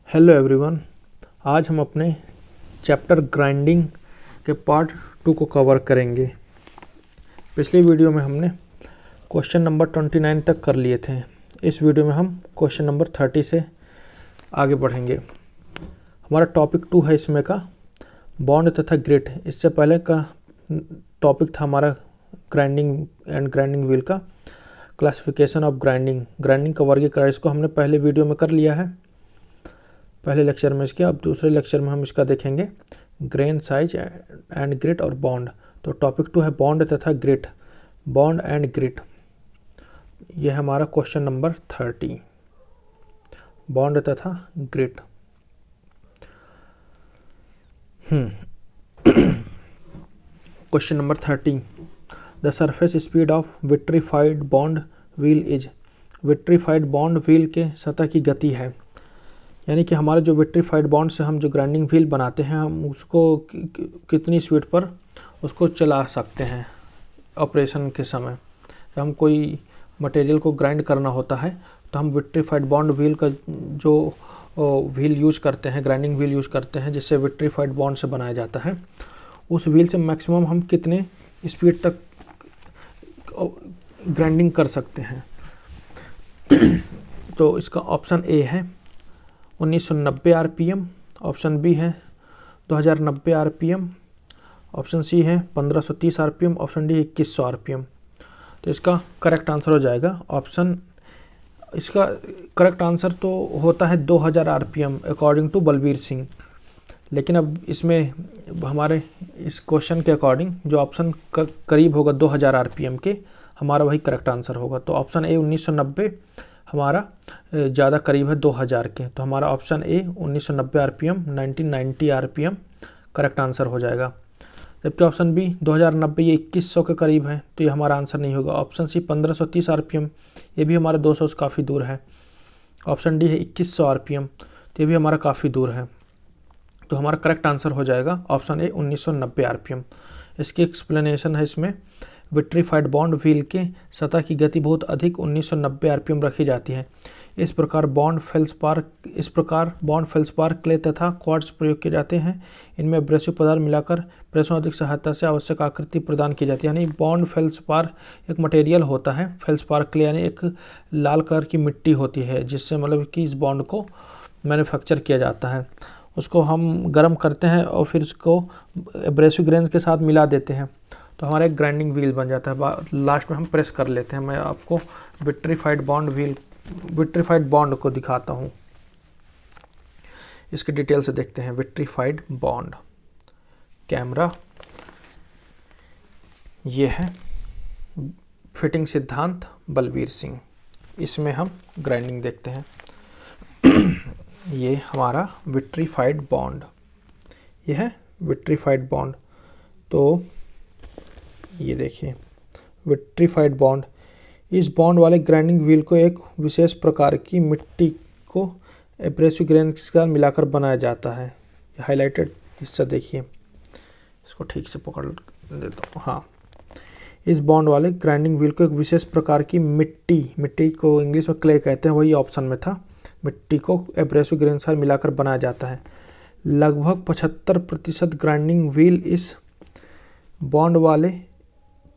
Hello everyone. आज हम अपने चैप्टर ग्राइंडिंग के पार्ट 2 को कवर करेंगे। पिछली वीडियो में हमने क्वेश्चन नंबर 29 तक कर लिए थे। इस वीडियो में हम क्वेश्चन नंबर 30 से आगे बढ़ेंगे। हमारा टॉपिक 2 है इसमें का बॉन्ड तथा ग्रिट। इससे पहले का टॉपिक था हमारा ग्राइंडिंग एंड ग्राइंडिंग व्हील का क्लासिफिकेशन ऑफ ग्राइंडिंग का वर्गीकरण। इसको हमने पहले वीडियो में कर लिया है, पहले लेक्चर में इसके। अब दूसरे लेक्चर में हम इसका देखेंगे ग्रेन साइज एंड ग्रिट और बॉन्ड। तो टॉपिक 2 है बॉन्ड तथा ग्रिट, बॉन्ड एंड ग्रिट। यह है हमारा क्वेश्चन नंबर 30, बॉन्ड तथा grit. Question number 30, the surface speed of vitrified bond wheel is. Vitrified bond wheel के सतह की गति है, यानी कि हमारे जो विट्रीफाइड बॉन्ड से हम जो ग्राइंडिंग व्हील बनाते हैं, हम उसको कितनी स्पीड पर उसको चला सकते हैं ऑपरेशन के समय। जब हम कोई मटेरियल को ग्राइंड करना होता है तो हम विट्रीफाइड बॉन्ड व्हील का जो व्हील यूज करते हैं, ग्राइंडिंग व्हील यूज करते हैं, जिससे विट्रीफाइड बॉन्ड से बनाया जाता है, उस व्हील से मैक्सिमम हम कितने स्पीड तक ग्राइंडिंग कर सकते हैं। तो इसका ऑप्शन ए है 1990 आरपीएम, ऑप्शन बी है 2090 आरपीएम, ऑप्शन सी है 1530 आरपीएम, ऑप्शन डी 2100 आरपीएम। तो इसका करेक्ट आंसर हो जाएगा ऑप्शन, इसका करेक्ट आंसर तो होता है 2000 RPM according to Balbir Singh. लेकिन अब इसमें हमारे इस क्वेश्चन के अकॉर्डिंग जो ऑप्शन करीब होगा 2000 आरपीएम के, हमारा वही करेक्ट आंसर होगा। तो ऑप्शन ए 1990 हमारा ज़्यादा करीब है 2000 के, तो हमारा option A 1990 RPM 1990 RPM correct answer हो जाएगा। जबकि ऑप्शन बी 2090 ये 2100 के करीब है, तो ये हमारा आंसर नहीं होगा। ऑप्शन सी 1530 आरपीएम, ये भी हमारा 200 से काफ़ी दूर है। ऑप्शन डी है 2100 आरपीएम, तो ये भी हमारा काफ़ी दूर है। तो हमारा करेक्ट आंसर हो जाएगा ऑप्शन ए 1990 आरपीएम। इसकी एक्सप्लेनेशन है इसमें, विट्रीफाइड बॉन्ड व्हील के सतह की गति बहुत अधिक 1990 आरपीएम रखी जाती है। इस प्रकार बॉन्ड फेल्सपार क्ले तथा क्वार्ट्ज प्रयोग किए जाते हैं। इनमें एब्रेसिव पदार्थ मिलाकर प्रेसों अधिक सहायता से आवश्यक आकृति प्रदान की जाती है। यानी बॉन्ड फेल्सपार एक मटेरियल होता है, फेल्सपार क्ले यानी एक लाल कलर की मिट्टी होती है, जिससे मतलब कि इस बॉन्ड को मैन्युफैक्चर किया जाता है। उसको हम गर्म करते हैं और फिर उसको एब्रेसिव ग्रेन्स के साथ मिला देते हैं, तो हमारा एक ग्राइंडिंग व्हील बन जाता है। लास्ट में हम प्रेस कर लेते हैं। मैं आपको विट्रीफाइड बॉन्ड को दिखाता हूँ, इसके डिटेल से देखते हैं। विट्रीफाइड बॉन्ड, कैमरा, ये है फिटिंग सिद्धांत बलबीर सिंह, इसमें हम ग्राइंडिंग देखते हैं। ये हमारा विट्रीफाइड बॉन्ड, ये है विट्रीफाइड बॉन्ड। तो ये देखिए विट्रीफाइड बॉन्ड, इस बॉन्ड वाले ग्राइंडिंग व्हील को एक विशेष प्रकार की मिट्टी को एब्रेसिव ग्रेन के साथ मिलाकर बनाया जाता है। ये हाईलाइटेड हिस्सा देखिए, इसको ठीक से पकड़ देता हूँ। हाँ, इस बॉन्ड वाले ग्राइंडिंग व्हील को एक विशेष प्रकार की मिट्टी को इंग्लिश में क्ले कहते हैं, वही ऑप्शन में था। मिट्टी को एब्रेसिव ग्रेन के साथ मिलाकर बनाया जाता है। लगभग 75% ग्राइंडिंग व्हील इस बॉन्ड वाले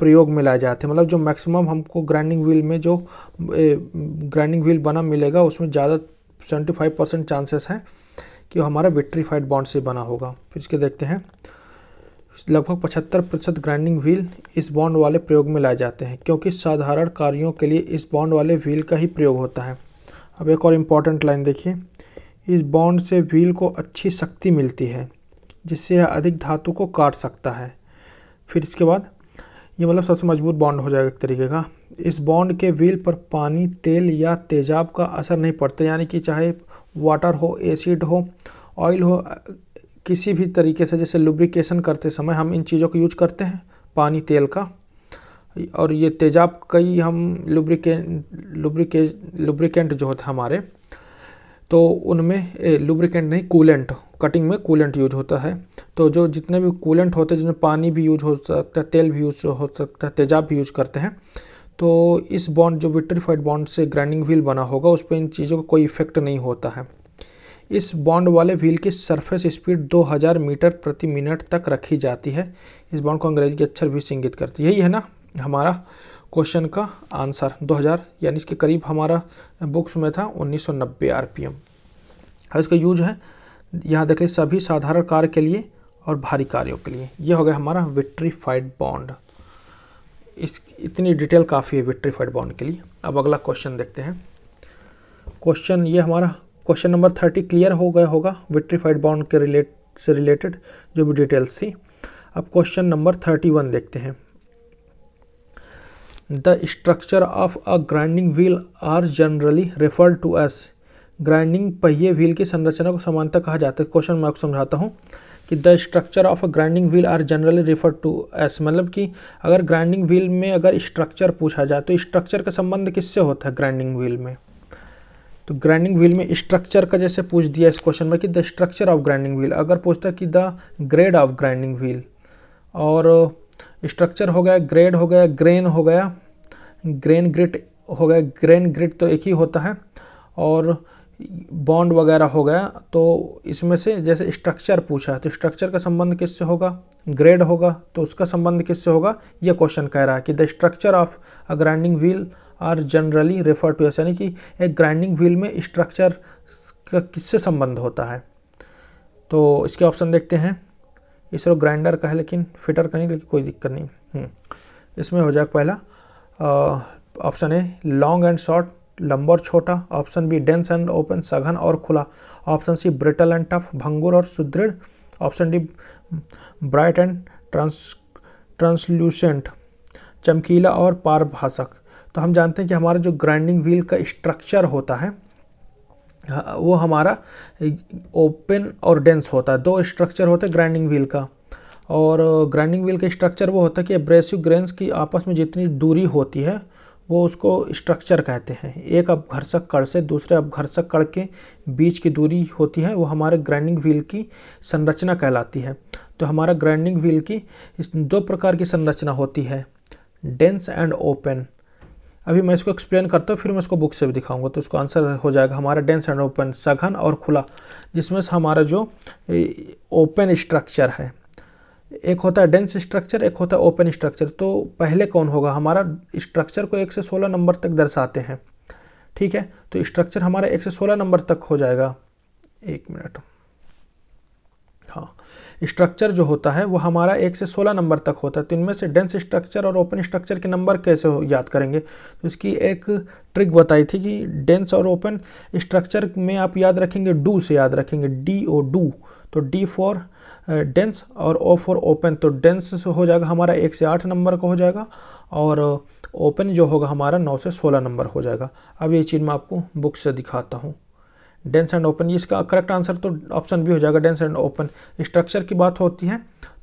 प्रयोग में लाए जाते हैं। मतलब जो मैक्सिमम हमको ग्राइंडिंग व्हील में जो ग्राइंडिंग व्हील बना मिलेगा, उसमें ज़्यादा 75% चांसेस हैं कि वो हमारा विट्रीफाइड बॉन्ड से बना होगा। फिर इसके देखते हैं, लगभग 75% ग्राइंडिंग व्हील इस बॉन्ड वाले प्रयोग में लाए जाते हैं, क्योंकि साधारण कार्यों के लिए इस बॉन्ड वाले व्हील का ही प्रयोग होता है। अब एक और इम्पॉर्टेंट लाइन देखिए, इस बॉन्ड से व्हील को अच्छी शक्ति मिलती है, जिससे यह अधिक धातु को काट सकता है। फिर इसके बाद ये मतलब सबसे मजबूत बॉन्ड हो जाएगा एक तरीके का। इस बॉन्ड के व्हील पर पानी, तेल या तेजाब का असर नहीं पड़ता, यानी कि चाहे वाटर हो, एसिड हो, ऑयल हो, किसी भी तरीके से, जैसे लुब्रिकेशन करते समय हम इन चीज़ों को यूज करते हैं, पानी, तेल का, और ये तेजाब कई हम लुब्रिकेंट जो होते हैं हमारे, तो उनमें लुब्रिकेंट नहीं, कूलेंट, कटिंग में कूलेंट यूज होता है। तो जो जितने भी कूलेंट होते हैं, जिसमें पानी भी यूज हो सकता है, तेल भी यूज हो सकता है, तेजाब भी यूज करते हैं, तो इस बॉन्ड जो विट्रीफाइड बॉन्ड से ग्राइंडिंग व्हील बना होगा, उस पर इन चीज़ों का कोई इफेक्ट नहीं होता है। इस बॉन्ड वाले व्हील की सरफेस स्पीड 2000 मीटर प्रति मिनट तक रखी जाती है। इस बॉन्ड को अंग्रेजी के अक्षर भी इंगित करती है। यही है ना हमारा क्वेश्चन का आंसर 2000, यानी इसके करीब हमारा बुक्स में था 1990 RPM। और इसका यूज है यहाँ देख लीजिए सभी साधारण कार्य के लिए और भारी कार्यों के लिए। ये हो गया हमारा विट्रीफाइड बॉन्ड। इस इतनी डिटेल काफ़ी है विट्रीफाइड बॉन्ड के लिए। अब अगला क्वेश्चन देखते हैं। क्वेश्चन ये हमारा क्वेश्चन नंबर 30 क्लियर हो गया होगा विट्रीफाइड बॉन्ड के रिलेटेड जो भी डिटेल्स थी। अब क्वेश्चन नंबर 31 देखते हैं। The structure of a grinding wheel are generally referred to as. Grinding पहिए व्हील की संरचना को समानता कहा जाता है। क्वेश्चन मैं आपको समझाता हूँ कि the structure of a grinding wheel are generally referred to as, मतलब कि अगर ग्राइंडिंग व्हील में अगर स्ट्रक्चर पूछा जाए तो स्ट्रक्चर का संबंध किससे होता है ग्राइंडिंग व्हील में। तो ग्राइंडिंग व्हील में स्ट्रक्चर का जैसे पूछ दिया इस क्वेश्चन में कि the structure of grinding wheel, अगर पूछता कि the grade of grinding wheel, और स्ट्रक्चर हो गया, ग्रेड हो गया, ग्रेन हो गया, ग्रेन ग्रिट हो गया। ग्रेन ग्रिट तो एक ही होता है, और बॉन्ड वगैरह हो गया। तो इसमें से जैसे स्ट्रक्चर पूछा है तो स्ट्रक्चर का संबंध किससे होगा, ग्रेड होगा, तो उसका संबंध किससे होगा। यह क्वेश्चन कह रहा है कि the structure of a grinding wheel are generally refer to as, यानी कि एक ग्राइंडिंग व्हील में स्ट्रक्चर का किससे संबंध होता है। तो इसके ऑप्शन देखते हैं। इस ग्राइंडर का है लेकिन फिटर का नहीं, लेकिन कोई दिक्कत नहीं। इसमें हो जाएगा पहला ऑप्शन है लॉन्ग एंड शॉर्ट, लंबा और छोटा। Option B dense and open, सघन और खुला। Option C brittle and tough, भंगुर और सुदृढ़। Option D bright and translucent, चमकीला और पारभाषक। तो हम जानते हैं कि हमारा जो ग्राइंडिंग व्हील का स्ट्रक्चर होता है वो हमारा ओपन और डेंस होता है। दो स्ट्रक्चर होते हैं ग्राइंडिंग व्हील का, और ग्राइंडिंग व्हील का स्ट्रक्चर वो होता है कि एब्रेसिव ग्रेन्स की आपस में जितनी दूरी होती है वो उसको स्ट्रक्चर कहते हैं। एक अपघर्षक कण से दूसरे अपघर्षक कण के बीच की दूरी होती है वो हमारे ग्राइंडिंग व्हील की संरचना कहलाती है। तो हमारा ग्राइंडिंग व्हील की इस दो प्रकार की संरचना होती है, डेंस एंड ओपन। अभी मैं इसको एक्सप्लेन करता हूँ, फिर मैं इसको बुक से भी दिखाऊंगा। तो इसको आंसर हो जाएगा हमारा डेंस एंड ओपन, सघन और खुला, जिसमें से हमारा जो ओपन स्ट्रक्चर है, एक होता है डेंस स्ट्रक्चर, एक होता है ओपन स्ट्रक्चर। तो पहले कौन होगा, हमारा स्ट्रक्चर को 1 से 16 नंबर तक दर्शाते हैं, ठीक है। तो स्ट्रक्चर हमारा 1 से 16 नंबर तक हो जाएगा। 1 मिनट, हाँ, स्ट्रक्चर जो होता है वो हमारा 1 से 16 नंबर तक होता है। तो इनमें से डेंस स्ट्रक्चर और ओपन स्ट्रक्चर के नंबर कैसे याद करेंगे। तो इसकी एक ट्रिक बताई थी कि डेंस और ओपन स्ट्रक्चर में आप याद रखेंगे डू से याद रखेंगे, DO डू। तो D फॉर डेंस और O फॉर ओपन। तो डेंस हो जाएगा हमारा 1 से 8 नंबर का हो जाएगा, और ओपन जो होगा हमारा 9 से 16 नंबर हो जाएगा। अब ये चीज़ मैं आपको बुक से दिखाता हूँ। डेंस एंड ओपन, इसका करेक्ट आंसर तो ऑप्शन भी हो जाएगा, डेंस एंड ओपन। स्ट्रक्चर की बात होती है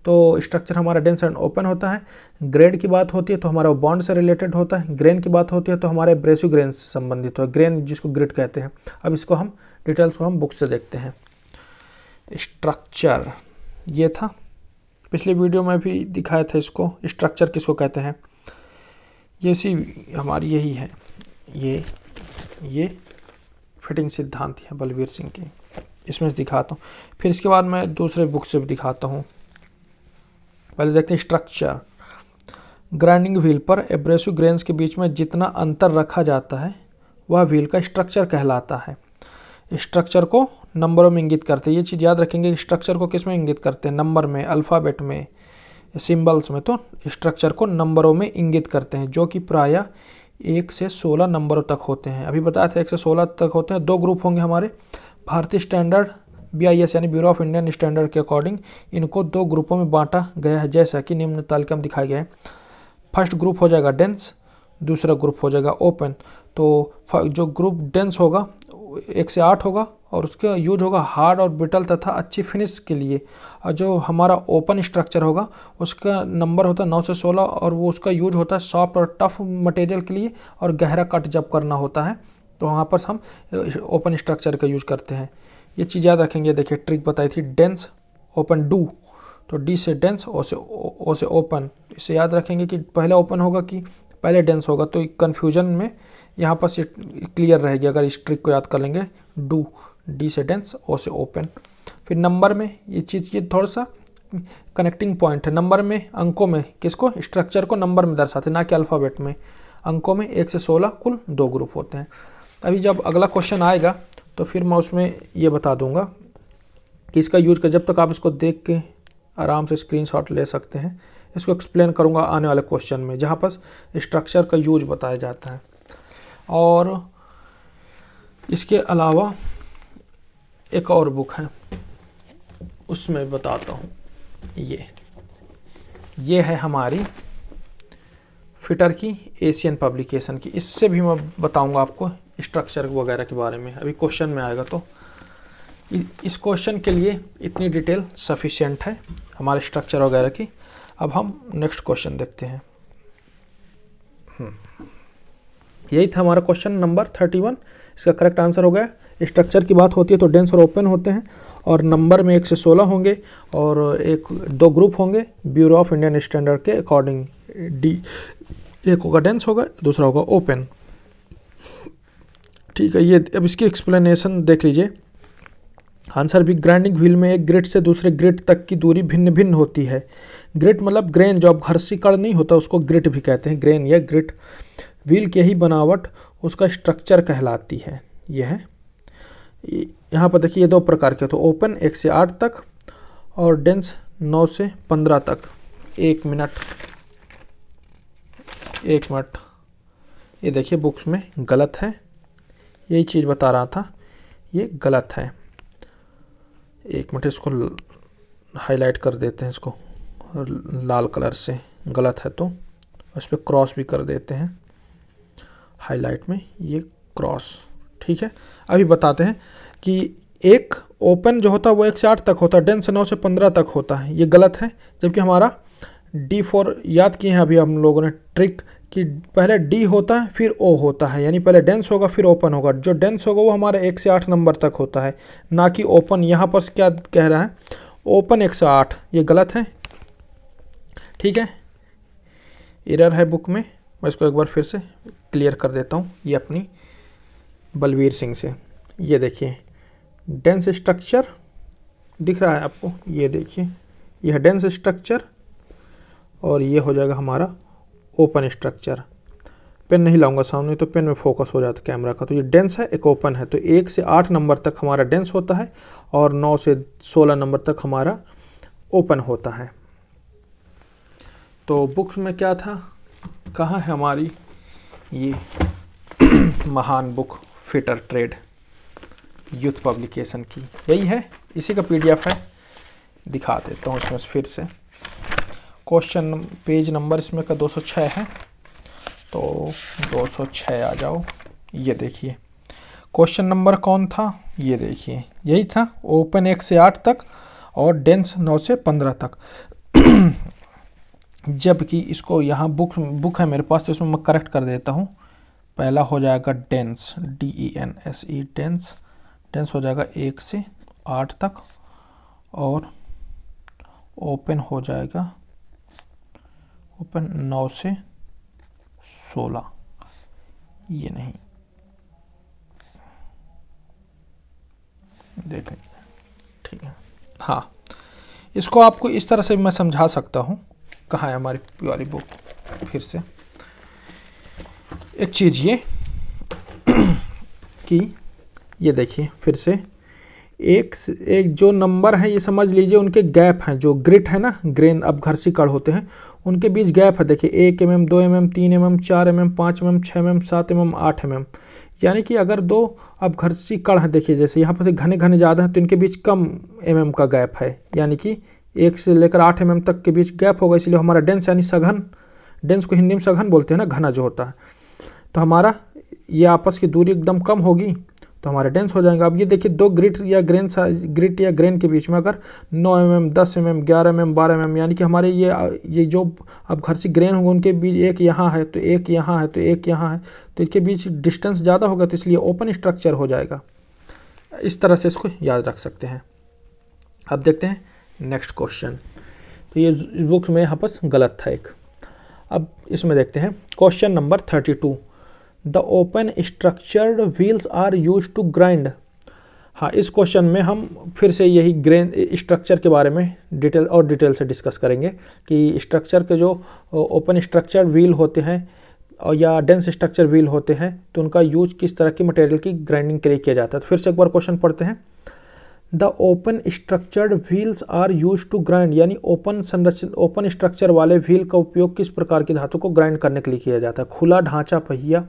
तो स्ट्रक्चर हमारा डेंस एंड ओपन होता है। ग्रेड की बात होती है तो हमारा बॉन्ड से रिलेटेड होता है। ग्रेन की बात होती है तो हमारे एब्रेसिव ग्रेन से संबंधित हो, ग्रेन जिसको ग्रिड कहते हैं। अब इसको हम डिटेल्स को हम बुक से देखते हैं। स्ट्रक्चर ये था, पिछले वीडियो में भी दिखाया था इसको, स्ट्रक्चर किसको कहते हैं। ये सी हमारी यही है, ये फिटिंग सिद्धांत है बलवीर सिंह की, इसमें से दिखाता हूँ। फिर इसके बाद मैं दूसरे बुक से भी दिखाता हूँ। पहले देखते हैं स्ट्रक्चर। ग्राइंडिंग व्हील पर एब्रेसिव ग्रेन्स के बीच में जितना अंतर रखा जाता है वह व्हील का स्ट्रक्चर कहलाता है। स्ट्रक्चर को नंबरों में इंगित करते हैं। ये चीज़ याद रखेंगे, स्ट्रक्चर को किस में इंगित करते हैं, नंबर में, अल्फ़ाबेट में, सिंबल्स में। तो स्ट्रक्चर को नंबरों में इंगित करते हैं, जो कि प्रायः 1 से 16 नंबरों तक होते हैं। अभी बताया था 1 से 16 तक होते हैं। 2 ग्रुप होंगे हमारे, भारतीय स्टैंडर्ड BIS यानी ब्यूरो ऑफ इंडियन स्टैंडर्ड के अकॉर्डिंग इनको 2 ग्रुपों में बांटा गया है, जैसा कि निम्न तालिका में दिखाया गया है। फर्स्ट ग्रुप हो जाएगा डेंस, दूसरा ग्रुप हो जाएगा ओपन। तो जो ग्रुप डेंस होगा 1 से 8 होगा, और उसका यूज होगा हार्ड और ब्रिटल तथा अच्छी फिनिश के लिए। और जो हमारा ओपन स्ट्रक्चर होगा उसका नंबर होता है 9 से 16, और वो उसका यूज होता है सॉफ्ट और टफ मटेरियल के लिए, और गहरा कट जब करना होता है तो वहाँ पर हम ओपन स्ट्रक्चर का यूज करते हैं। ये चीज़ याद रखेंगे। देखिए ट्रिक बताई थी, डेंस ओपन डू, तो D से डेंस, O से ओपन। इसे याद रखेंगे कि पहले ओपन होगा कि पहले डेंस होगा, तो कन्फ्यूजन में यहाँ पर से क्लियर रहेगी अगर इस ट्रिक को याद कर लेंगे। डी से डेंस, ओ से ओपन। फिर नंबर में ये चीज़, ये थोड़ा सा कनेक्टिंग पॉइंट है। नंबर में, अंकों में किसको, स्ट्रक्चर को नंबर में दर्शाते हैं, ना कि अल्फ़ाबेट में। अंकों में 1 से 16 कुल 2 ग्रुप होते हैं। अभी जब अगला क्वेश्चन आएगा तो फिर मैं उसमें ये बता दूंगा कि इसका यूज कर, जब तक आप इसको देख के आराम से स्क्रीनशॉट ले सकते हैं, इसको एक्सप्लेन करूंगा आने वाले क्वेश्चन में, जहाँ पर स्ट्रक्चर का यूज बताया जाता है। और इसके अलावा एक और बुक है, उसमें बताता हूँ। ये है हमारी फिटर की एशियन पब्लिकेशन की। इससे भी मैं बताऊंगा आपको स्ट्रक्चर वगैरह के बारे में, अभी क्वेश्चन में आएगा। तो इस क्वेश्चन के लिए इतनी डिटेल सफिशिएंट है हमारे स्ट्रक्चर वगैरह की। अब हम नेक्स्ट क्वेश्चन देखते हैं। यही था हमारा क्वेश्चन नंबर 31। इसका करेक्ट आंसर हो गया। स्ट्रक्चर की बात होती है तो डेंस और ओपन होते हैं, और नंबर में 1 से 16 होंगे, और 2 ग्रुप होंगे ब्यूरो ऑफ इंडियन स्टैंडर्ड के अकॉर्डिंग। डी, एक होगा डेंस होगा, दूसरा होगा ओपन। ठीक है, ये अब इसकी एक्सप्लेनेशन देख लीजिए। आंसर भी, ग्राइंडिंग व्हील में एक ग्रिट से दूसरे ग्रिट तक की दूरी भिन्न भिन्न होती है। ग्रिट मतलब ग्रेन, जो अब घर्षी कण नहीं होता उसको ग्रिट भी कहते हैं, ग्रेन या ग्रिट। व्हील की ही बनावट उसका स्ट्रक्चर कहलाती है। यह है, यहाँ पर देखिए, ये 2 प्रकार के, तो ओपन 1 से 8 तक और डेंस 9 से 15 तक। 1 मिनट, ये देखिए बुक्स में गलत है, यही चीज़ बता रहा था, ये गलत है। 1 मिनट, इसको हाईलाइट कर देते हैं, इसको लाल कलर से, गलत है तो उस पर क्रॉस भी कर देते हैं हाईलाइट में, ये क्रॉस। ठीक है, अभी बताते हैं कि एक ओपन जो होता है वो 1 से 8 तक होता है, डेंस 9 से 15 तक होता है, ये गलत है। जबकि हमारा D4 याद किए हैं अभी हम लोगों ने ट्रिक, कि पहले D होता है फिर O होता है, यानी पहले डेंस होगा फिर ओपन होगा। जो डेंस होगा वो हमारा 1 से 8 नंबर तक होता है, ना कि ओपन। यहाँ पर क्या कह रहा है, ओपन 1 से 8, ये गलत है। ठीक है, एरर है बुक में, मैं इसको एक बार फिर से क्लियर कर देता हूँ। ये अपनी बलवीर सिंह से, ये देखिए डेंस स्ट्रक्चर दिख रहा है आपको, ये देखिए यह है डेंस स्ट्रक्चर, और ये हो जाएगा हमारा ओपन स्ट्रक्चर। पेन नहीं लाऊंगा सामने तो पेन में फोकस हो जाता कैमरा का। तो ये डेंस है, एक ओपन है। तो 1 से 8 नंबर तक हमारा डेंस होता है और 9 से 16 नंबर तक हमारा ओपन होता है। तो बुक्स में क्या था, कहाँ है हमारी ये महान book fitter trade youth publication की, यही है, इसी का PDF है, दिखा देता हूँ इसमें फिर से। क्वेश्चन पेज नंबर इसमें का 206 है, तो 206 आ जाओ। ये देखिए क्वेश्चन नंबर कौन था, ये देखिए यही था, ओपन 1 से 8 तक और डेंस 9 से 15 तक। जबकि इसको यहाँ बुक है मेरे पास, तो इसमें मैं करेक्ट कर देता हूँ। पहला हो जाएगा डेंस, DENSE डेंस, डेंस हो जाएगा 1 से 8 तक, और ओपन हो जाएगा ओपन 9 से 16। ये नहीं, देख लीजिए, ठीक है। हाँ, इसको आपको इस तरह से मैं समझा सकता हूँ। कहाँ है हमारी वाली बुक, फिर से एक चीज़ ये कि ये देखिए फिर से, एक जो नंबर है ये समझ लीजिए उनके गैप हैं, जो ग्रिट है ना, ग्रेन अब घर्षी कण होते हैं, उनके बीच गैप है। देखिए 1 mm, 2 mm, 3 mm, 4 mm, 5 mm, 6 mm, 7 mm, 8 mm। यानी कि अगर 2 अब घर्षी कण है, देखिए जैसे यहाँ पर से घने घने ज़्यादा है तो इनके बीच कम mm का गैप है, यानी कि 1 से लेकर 8 mm तक के बीच गैप होगा। इसलिए हमारा डेंस यानी सघन, डेंस को हिंदी में सघन बोलते हैं ना, घना जो होता है, तो हमारा ये आपस की दूरी एकदम कम होगी तो हमारा डेंस हो जाएगा। अब ये देखिए 2 ग्रिट या ग्रेन के बीच में अगर 9 mm, 10 mm, 11 mm, 12 mm, यानी कि हमारे ये जो अब घर्षी ग्रेन होंगे उनके बीच एक यहाँ है तो एक यहाँ है तो एक यहाँ है, तो इसके बीच डिस्टेंस ज़्यादा होगा, तो इसलिए ओपन स्ट्रक्चर हो जाएगा। इस तरह से इसको याद रख सकते हैं। अब देखते हैं नेक्स्ट क्वेश्चन। तो ये बुक में यहाँ पर गलत था एक। अब इसमें देखते हैं question number 32। The open structured wheels are use to grind हाँ, इस क्वेश्चन में हम फिर से यही ग्रेन स्ट्रक्चर के बारे में डिटेल से डिस्कस करेंगे कि स्ट्रक्चर के जो ओपन स्ट्रक्चर व्हील होते हैं और या डेंस स्ट्रक्चर व्हील होते हैं तो उनका यूज किस तरह की मटेरियल की ग्राइंडिंग के लिए किया जाता है। तो फिर से एक बार क्वेश्चन पढ़ते हैं। The open structured wheels are use to grind, यानी ओपन स्ट्रक्चर वाले व्हील का उपयोग किस प्रकार की धातु को ग्राइंड करने के लिए किया जाता है। खुला ढांचा पहिया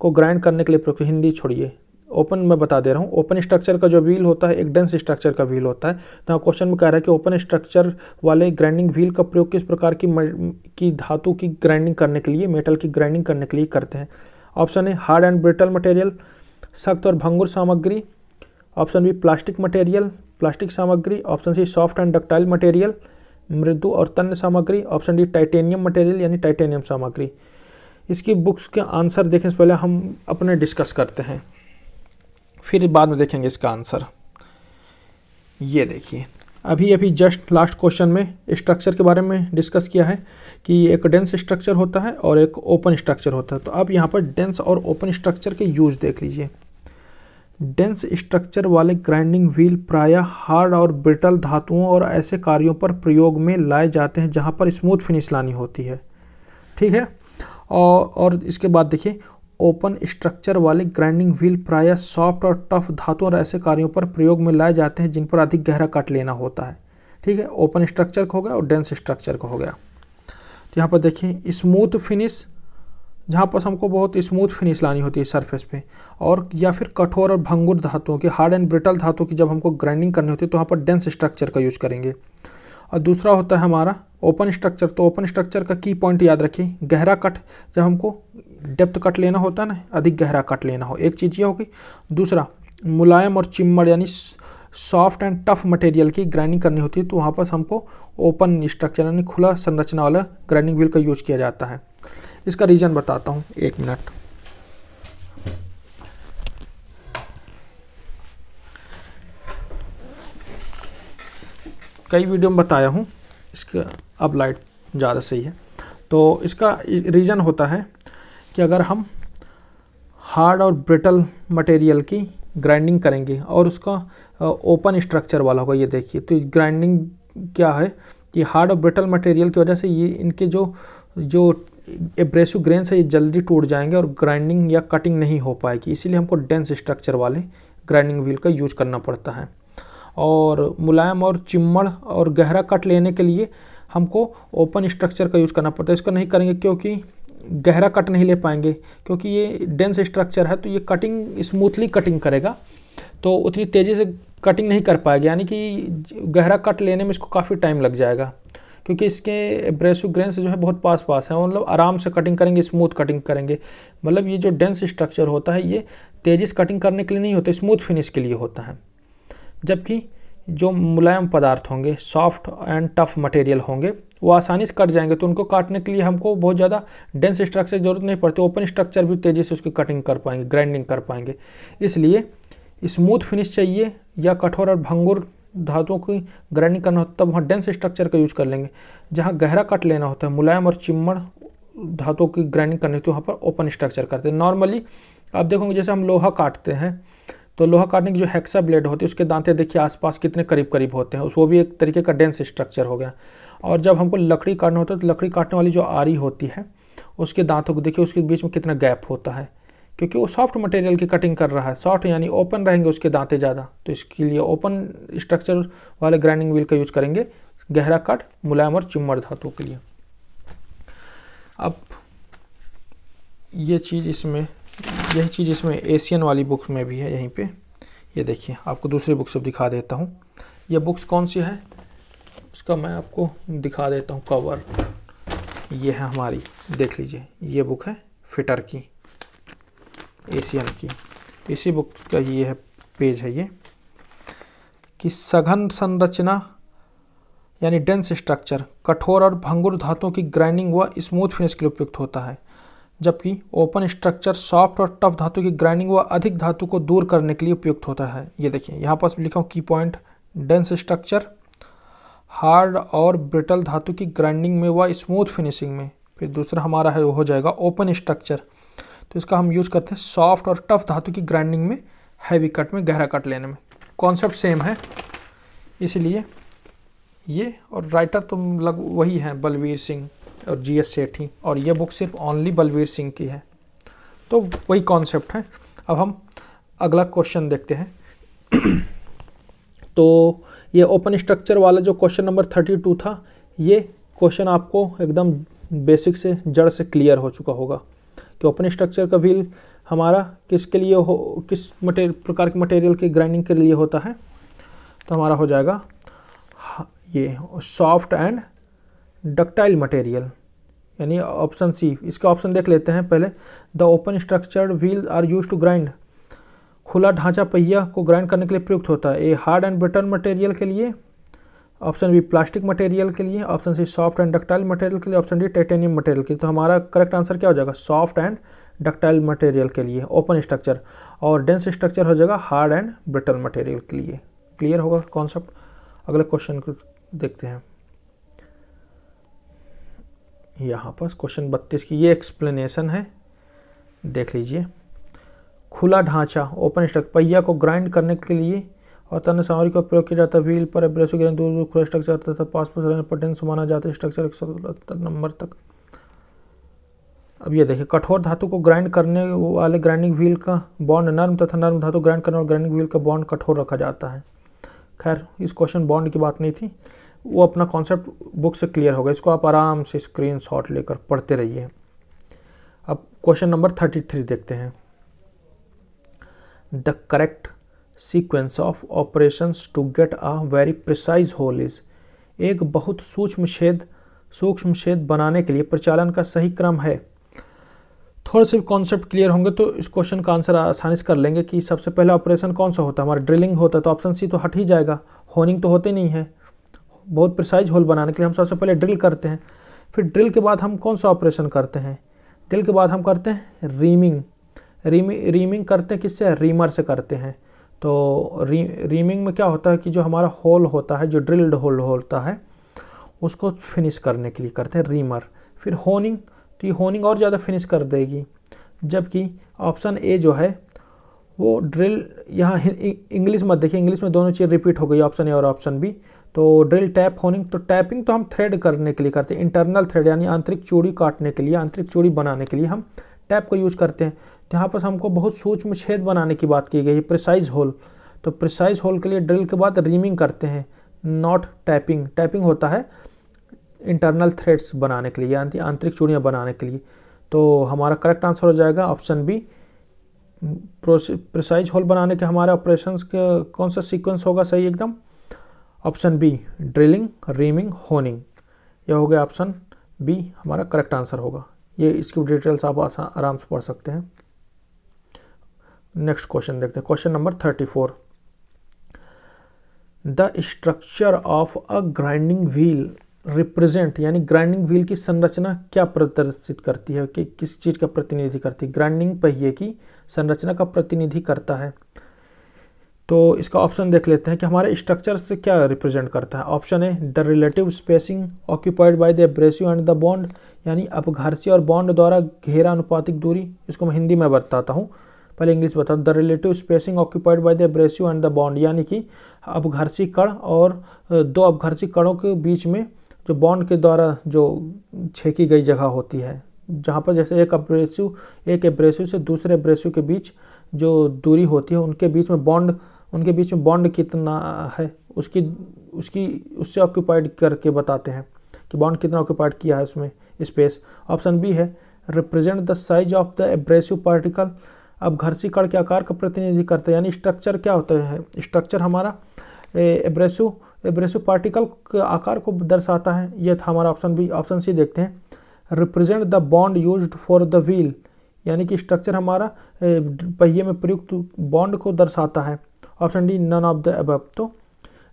को ग्राइंड करने के लिए प्रयोग, हिंदी छोड़िए, ओपन मैं बता दे रहा हूँ। ओपन स्ट्रक्चर का जो व्हील होता है एक डेंस स्ट्रक्चर का व्हील होता है। तो क्वेश्चन में कह रहा है कि ओपन स्ट्रक्चर वाले ग्राइंडिंग व्हील का प्रयोग किस प्रकार की धातु की ग्राइंडिंग करने के लिए, मेटल की ग्राइंडिंग करने के लिए करते हैं। Option A hard and brittle material, सख्त और भंगुर सामग्री। Option B plastic material, plastic सामग्री। Option C soft and ductile material, मृदु और तन्य सामग्री। ऑप्शन डी टाइटेनियम मटेरियल, यानी टाइटेनियम सामग्री। इसकी बुक्स के आंसर देखने से पहले हम अपने डिस्कस करते हैं, फिर बाद में देखेंगे इसका आंसर। ये देखिए, अभी जस्ट लास्ट क्वेश्चन में स्ट्रक्चर के बारे में डिस्कस किया है कि एक डेंस स्ट्रक्चर होता है और एक ओपन स्ट्रक्चर होता है। तो अब यहाँ पर डेंस और ओपन स्ट्रक्चर के यूज देख लीजिए। डेंस स्ट्रक्चर वाले ग्राइंडिंग व्हील प्रायः हार्ड और ब्रिटल धातुओं और ऐसे कार्यों पर प्रयोग में लाए जाते हैं जहाँ पर स्मूथ फिनिश लानी होती है, ठीक है। और इसके बाद देखिए, ओपन स्ट्रक्चर वाले ग्राइंडिंग व्हील प्रायः सॉफ्ट और टफ धातु और ऐसे कार्यों पर प्रयोग में लाए जाते हैं जिन पर अधिक गहरा कट लेना होता है, ठीक है। ओपन स्ट्रक्चर का हो गया और डेंस स्ट्रक्चर का हो गया। तो यहाँ पर देखिए स्मूथ फिनिश, जहाँ पर हमको बहुत स्मूथ फिनिश लानी होती है सरफेस पे, और या फिर कठोर और भंगुर धातुओं की, हार्ड एंड ब्रिटल धातु की जब हमको ग्राइंडिंग करनी होती है तो वहाँ पर डेंस स्ट्रक्चर का यूज करेंगे। और दूसरा होता है हमारा ओपन स्ट्रक्चर। तो ओपन स्ट्रक्चर का की पॉइंट याद रखिए, गहरा कट, जब हमको डेप्थ कट लेना होता है ना, अधिक गहरा कट लेना हो, एक चीज़ ये होगी। दूसरा मुलायम और चिम्मड़ यानी सॉफ्ट एंड टफ मटेरियल की ग्राइंडिंग करनी होती है तो वहाँ पर हमको ओपन स्ट्रक्चर यानी खुला संरचना वाला ग्राइंडिंग व्हील का यूज किया जाता है। इसका रीज़न बताता हूँ, एक मिनट। कई वीडियो में बताया हूँ, इसका अब लाइट ज़्यादा सही है। तो इसका रीज़न होता है कि अगर हम हार्ड और ब्रिटल मटेरियल की ग्राइंडिंग करेंगे और उसका ओपन स्ट्रक्चर वाला होगा, ये देखिए, तो ग्राइंडिंग क्या है कि हार्ड और ब्रिटल मटेरियल की वजह से ये इनके जो एब्रेसिव ग्रेन्स है ये जल्दी टूट जाएंगे और ग्राइंडिंग या कटिंग नहीं हो पाएगी। इसीलिए हमको डेंस स्ट्रक्चर वाले ग्राइंडिंग व्हील का यूज करना पड़ता है। और मुलायम और चिम्मड़ और गहरा कट लेने के लिए हमको ओपन स्ट्रक्चर का यूज़ करना पड़ता है। इसको नहीं करेंगे क्योंकि गहरा कट नहीं ले पाएंगे, क्योंकि ये डेंस स्ट्रक्चर है तो ये कटिंग स्मूथली कटिंग करेगा, तो उतनी तेज़ी से कटिंग नहीं कर पाएगा, यानी कि गहरा कट लेने में इसको काफ़ी टाइम लग जाएगा, क्योंकि इसके एब्रेसिव ग्रेन्स जो है बहुत पास है, मतलब आराम से कटिंग करेंगे, स्मूथ कटिंग करेंगे। मतलब ये जो डेंस स्ट्रक्चर होता है ये तेज़ी से कटिंग करने के लिए नहीं होता, स्मूथ फिनिश के लिए होता है। जबकि जो मुलायम पदार्थ होंगे, सॉफ्ट एंड टफ मटेरियल होंगे, वो आसानी से कट जाएंगे, तो उनको काटने के लिए हमको बहुत ज़्यादा डेंस स्ट्रक्चर की जरूरत नहीं पड़ती। ओपन स्ट्रक्चर भी तेज़ी से उसकी कटिंग कर पाएंगे, ग्राइंडिंग कर पाएंगे। इसलिए स्मूथ फिनिश चाहिए या कठोर और भंगुर धातुओं की ग्राइंडिंग करना होता है तब वहाँ डेंस स्ट्रक्चर का यूज कर लेंगे। जहाँ गहरा कट लेना होता है, मुलायम और चिम्मड़ धातुओं की ग्राइंडिंग करनी होती है, वहाँ पर ओपन स्ट्रक्चर करते हैं। नॉर्मली आप देखोगे जैसे हम लोहा काटते हैं तो लोहा काटने की जो हेक्सा ब्लेड होती है उसके दांते देखिए आसपास कितने करीब करीब होते हैं, वो भी एक तरीके का डेंस स्ट्रक्चर हो गया। और जब हमको लकड़ी काटना होता है तो लकड़ी काटने वाली जो आरी होती है उसके दांतों को देखिए, उसके बीच में कितना गैप होता है, क्योंकि वो सॉफ्ट मटेरियल की कटिंग कर रहा है। सॉफ्ट यानी ओपन रहेंगे उसके दांते ज़्यादा, तो इसके लिए ओपन स्ट्रक्चर वाले ग्राइंडिंग व्हील का यूज करेंगे, गहरा कट मुलायम और चिम्मड़ धातुओं के लिए। अब ये चीज़ इसमें, यही चीज़ इसमें एशियन वाली बुक में भी है। यहीं पे ये देखिए, आपको दूसरी बुक से दिखा देता हूँ। ये बुक्स कौन सी है उसका मैं आपको दिखा देता हूँ। कवर ये है हमारी, देख लीजिए, ये बुक है फिटर की, एशियन की। तो इसी बुक का ये है पेज है ये, कि सघन संरचना यानी डेंस स्ट्रक्चर कठोर और भंगुर धातुओं की ग्राइंडिंग व स्मूथ फिनिश के लिए उपयुक्त होता है, जबकि ओपन स्ट्रक्चर सॉफ्ट और टफ धातु की ग्राइंडिंग व अधिक धातु को दूर करने के लिए उपयुक्त होता है। ये देखिए यहाँ पास लिखा हूँ की पॉइंट, डेंस स्ट्रक्चर हार्ड और ब्रिटल धातु की ग्राइंडिंग में व स्मूथ फिनिशिंग में। फिर दूसरा हमारा है वो हो जाएगा ओपन स्ट्रक्चर, तो इसका हम यूज़ करते हैं सॉफ्ट और टफ धातु की ग्राइंडिंग में हैवी कट में, गहरा कट लेने में। कॉन्सेप्ट सेम है, इसलिए ये और राइटर तो वही है, बलवीर सिंह और GS सेठी, और ये बुक सिर्फ ओनली बलवीर सिंह की है, तो वही कॉन्सेप्ट है। अब हम अगला क्वेश्चन देखते हैं। तो ये ओपन स्ट्रक्चर वाला जो क्वेश्चन नंबर 32 था, ये क्वेश्चन आपको एकदम बेसिक से जड़ से क्लियर हो चुका होगा कि ओपन स्ट्रक्चर का व्हील हमारा किसके लिए हो, किस प्रकार के मटेरियल के ग्राइंडिंग के लिए होता है। तो हमारा हो जाएगा ये सॉफ्ट एंड डक्टाइल मटेरियल, यानी ऑप्शन सी। इसका ऑप्शन देख लेते हैं पहले। The open structured wheel are use to grind, खुला ढांचा पहिया को ग्राइंड करने के लिए प्रयुक्त होता है। A hard and brittle material के लिए, ऑप्शन बी प्लास्टिक मटेरियल के लिए, option C soft and ductile material के लिए, ऑप्शन डी टाइटेनियम मटेरियल के लिए। तो हमारा करेक्ट आंसर क्या हो जाएगा? सॉफ्ट एंड डक्टाइल मटेरियल के लिए ओपन स्ट्रक्चर, और डेंस स्ट्रक्चर हो जाएगा हार्ड एंड ब्रिटल मटेरियल के लिए। क्लियर होगा कॉन्सेप्ट। अगले क्वेश्चन को देखते हैं। यहाँ पर क्वेश्चन 32 की ये एक्सप्लेनेशन है, देख लीजिए। खुला ढांचा ओपन स्ट्रक्चर, पहिया को ग्राइंड करने के लिए और तन्य सामग्री का प्रयोग किया जाता है। व्हील पर एब्रेसिव गियर दूर दूर खुला स्ट्रक्चर तथा पासपोर्ट रहने पर डेंस माना जाता है स्ट्रक्चर 170 नंबर तक। अब ये देखिए, कठोर धातु को ग्राइंड करने वाले ग्राइंडिंग व्हील का बॉन्ड नर्म तथा नर्म धातु ग्राइंड करने वाले ग्राइंडिंग व्हील का बॉन्ड कठोर रखा जाता है। खैर, इस क्वेश्चन बॉन्ड की बात नहीं थी, वो अपना कॉन्सेप्ट बुक से क्लियर होगा। इसको आप आराम से स्क्रीनशॉट लेकर पढ़ते रहिए। अब क्वेश्चन नंबर 33 देखते हैं। The correct sequence of operations to get a very precise hole is, एक बहुत सूक्ष्म छेद बनाने के लिए प्रचालन का सही क्रम है। थोड़े से कॉन्सेप्ट क्लियर होंगे तो इस क्वेश्चन का आंसर आसानी से कर लेंगे कि सबसे पहला ऑपरेशन कौन सा होता है? हमारा ड्रिलिंग होता है, तो ऑप्शन सी तो हट ही जाएगा। होनिंग तो होते नहीं है। बहुत प्रिसाइज होल बनाने के लिए हम सबसे पहले ड्रिल करते हैं, फिर ड्रिल के बाद हम कौन सा ऑपरेशन करते हैं? ड्रिल के बाद हम करते हैं रीमिंग। रीमिंग करते हैं किससे? रीमर से करते हैं। तो रीमिंग में क्या होता है कि जो हमारा होल होता है, जो ड्रिल्ड होल होता है, उसको फिनिश करने के लिए करते हैं रीमर। फिर होनिंग, तो ये होनिंग और ज़्यादा फिनिश कर देगी। जबकि ऑप्शन ए जो है वो ड्रिल, यहाँ इंग्लिश मत देखिए, इंग्लिश में दोनों चीज़ रिपीट हो गई, ऑप्शन ए और ऑप्शन बी। तो ड्रिल टैप होनिंग, तो टैपिंग तो हम थ्रेड करने के लिए करते हैं, इंटरनल थ्रेड यानी आंतरिक चूड़ी काटने के लिए, आंतरिक चूड़ी बनाने के लिए हम टैप को यूज़ करते हैं। तो यहाँ पर हमको बहुत सूक्ष्म छेद बनाने की बात की गई है, प्रिसाइज होल। तो प्रिसाइज होल के लिए ड्रिल के बाद रीमिंग करते हैं, नॉट टैपिंग। टैपिंग होता है इंटरनल थ्रेड्स बनाने के लिए, यानी आंतरिक चूड़ियाँ बनाने के लिए। तो हमारा करेक्ट आंसर हो जाएगा ऑप्शन बी। प्रिसाइज होल बनाने के हमारे ऑपरेशंस का कौन सा सीक्वेंस होगा सही एकदम? Option B, drilling, reaming, honing. यह हो गया ऑप्शन बी हमारा करेक्ट आंसर होगा। ये इसकी डिटेल्स आप आराम से पढ़ सकते हैं। नेक्स्ट क्वेश्चन देखते हैं, question number 34। The structure of a grinding wheel represent, यानी ग्राइंडिंग व्हील की संरचना क्या प्रदर्शित करती है, कि किस चीज़ का प्रतिनिधि करती है? ग्राइंडिंग पहिए की संरचना का प्रतिनिधि करता है। तो इसका ऑप्शन देख लेते हैं कि हमारे स्ट्रक्चर से क्या रिप्रेजेंट करता है। Option A, the relative spacing occupied by the abrasive and the bond, यानी अपघर्षी और बॉन्ड द्वारा घेरा अनुपातिक दूरी। इसको मैं हिंदी में बताता हूँ, पहले इंग्लिश बता। The relative spacing occupied by the abrasive and the bond, यानी कि अपघर्षी कण और दो अपघर्षी कणों के बीच में जो बॉन्ड के द्वारा जो छेकी गई जगह होती है, जहाँ पर जैसे एक एब्रेसिव से दूसरे एब्रेसिव के बीच जो दूरी होती है, उनके बीच में बॉन्ड कितना है, उससे ऑक्यूपाइड करके बताते हैं कि बॉन्ड कितना ऑक्यूपाइड किया है उसमें स्पेस। ऑप्शन बी है, represent the size of the abrasive particle, अपघर्षी कण के आकार का प्रतिनिधि करता है। यानी स्ट्रक्चर क्या होता है? स्ट्रक्चर हमारा एब्रेसिव पार्टिकल के आकार को दर्शाता है। यह था हमारा ऑप्शन बी। ऑप्शन सी देखते हैं, represent the bond used for the wheel, यानी कि स्ट्रक्चर हमारा पहिए में प्रयुक्त बॉन्ड को दर्शाता है। Option D, none of the above. तो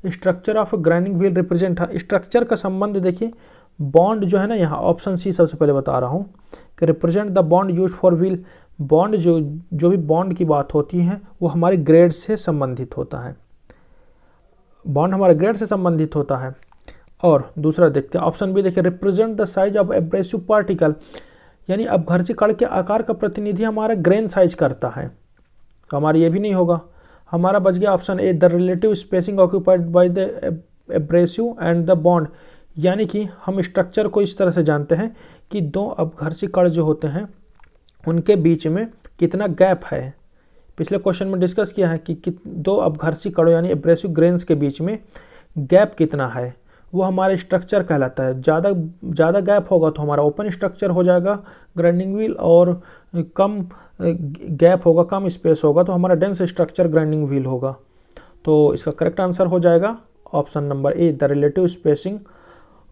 structure of grinding wheel represent, structure का संबंध देखिए बॉन्ड जो है ना, यहाँ ऑप्शन सी सबसे पहले बता रहा हूँ कि represent the bond used for wheel. Bond जो भी बॉन्ड की बात होती है वो हमारे ग्रेड से संबंधित होता है, बॉन्ड हमारे ग्रेड से संबंधित होता है। और दूसरा देखते हैं, ऑप्शन बी देखिए, represent the size of abrasive particle, यानी अपघर्षी कण के आकार का प्रतिनिधि हमारा ग्रेन साइज करता है। तो हमारा ये भी नहीं होगा। हमारा बच गया option A, the relative spacing occupied by the abrasive and the bond, यानी कि हम स्ट्रक्चर को इस तरह से जानते हैं कि दो अपघर्षी कण जो होते हैं उनके बीच में कितना गैप है। पिछले क्वेश्चन में डिस्कस किया है कि दो अपघर्षी कणों यानी एब्रेसिव ग्रेन्स के बीच में गैप कितना है, वो हमारा स्ट्रक्चर कहलाता है। ज़्यादा गैप होगा तो हमारा ओपन स्ट्रक्चर हो जाएगा ग्राइंडिंग व्हील, और कम गैप होगा, कम स्पेस होगा तो हमारा डेंस स्ट्रक्चर ग्राइंडिंग व्हील होगा। तो इसका करेक्ट आंसर हो जाएगा option number A, the relative spacing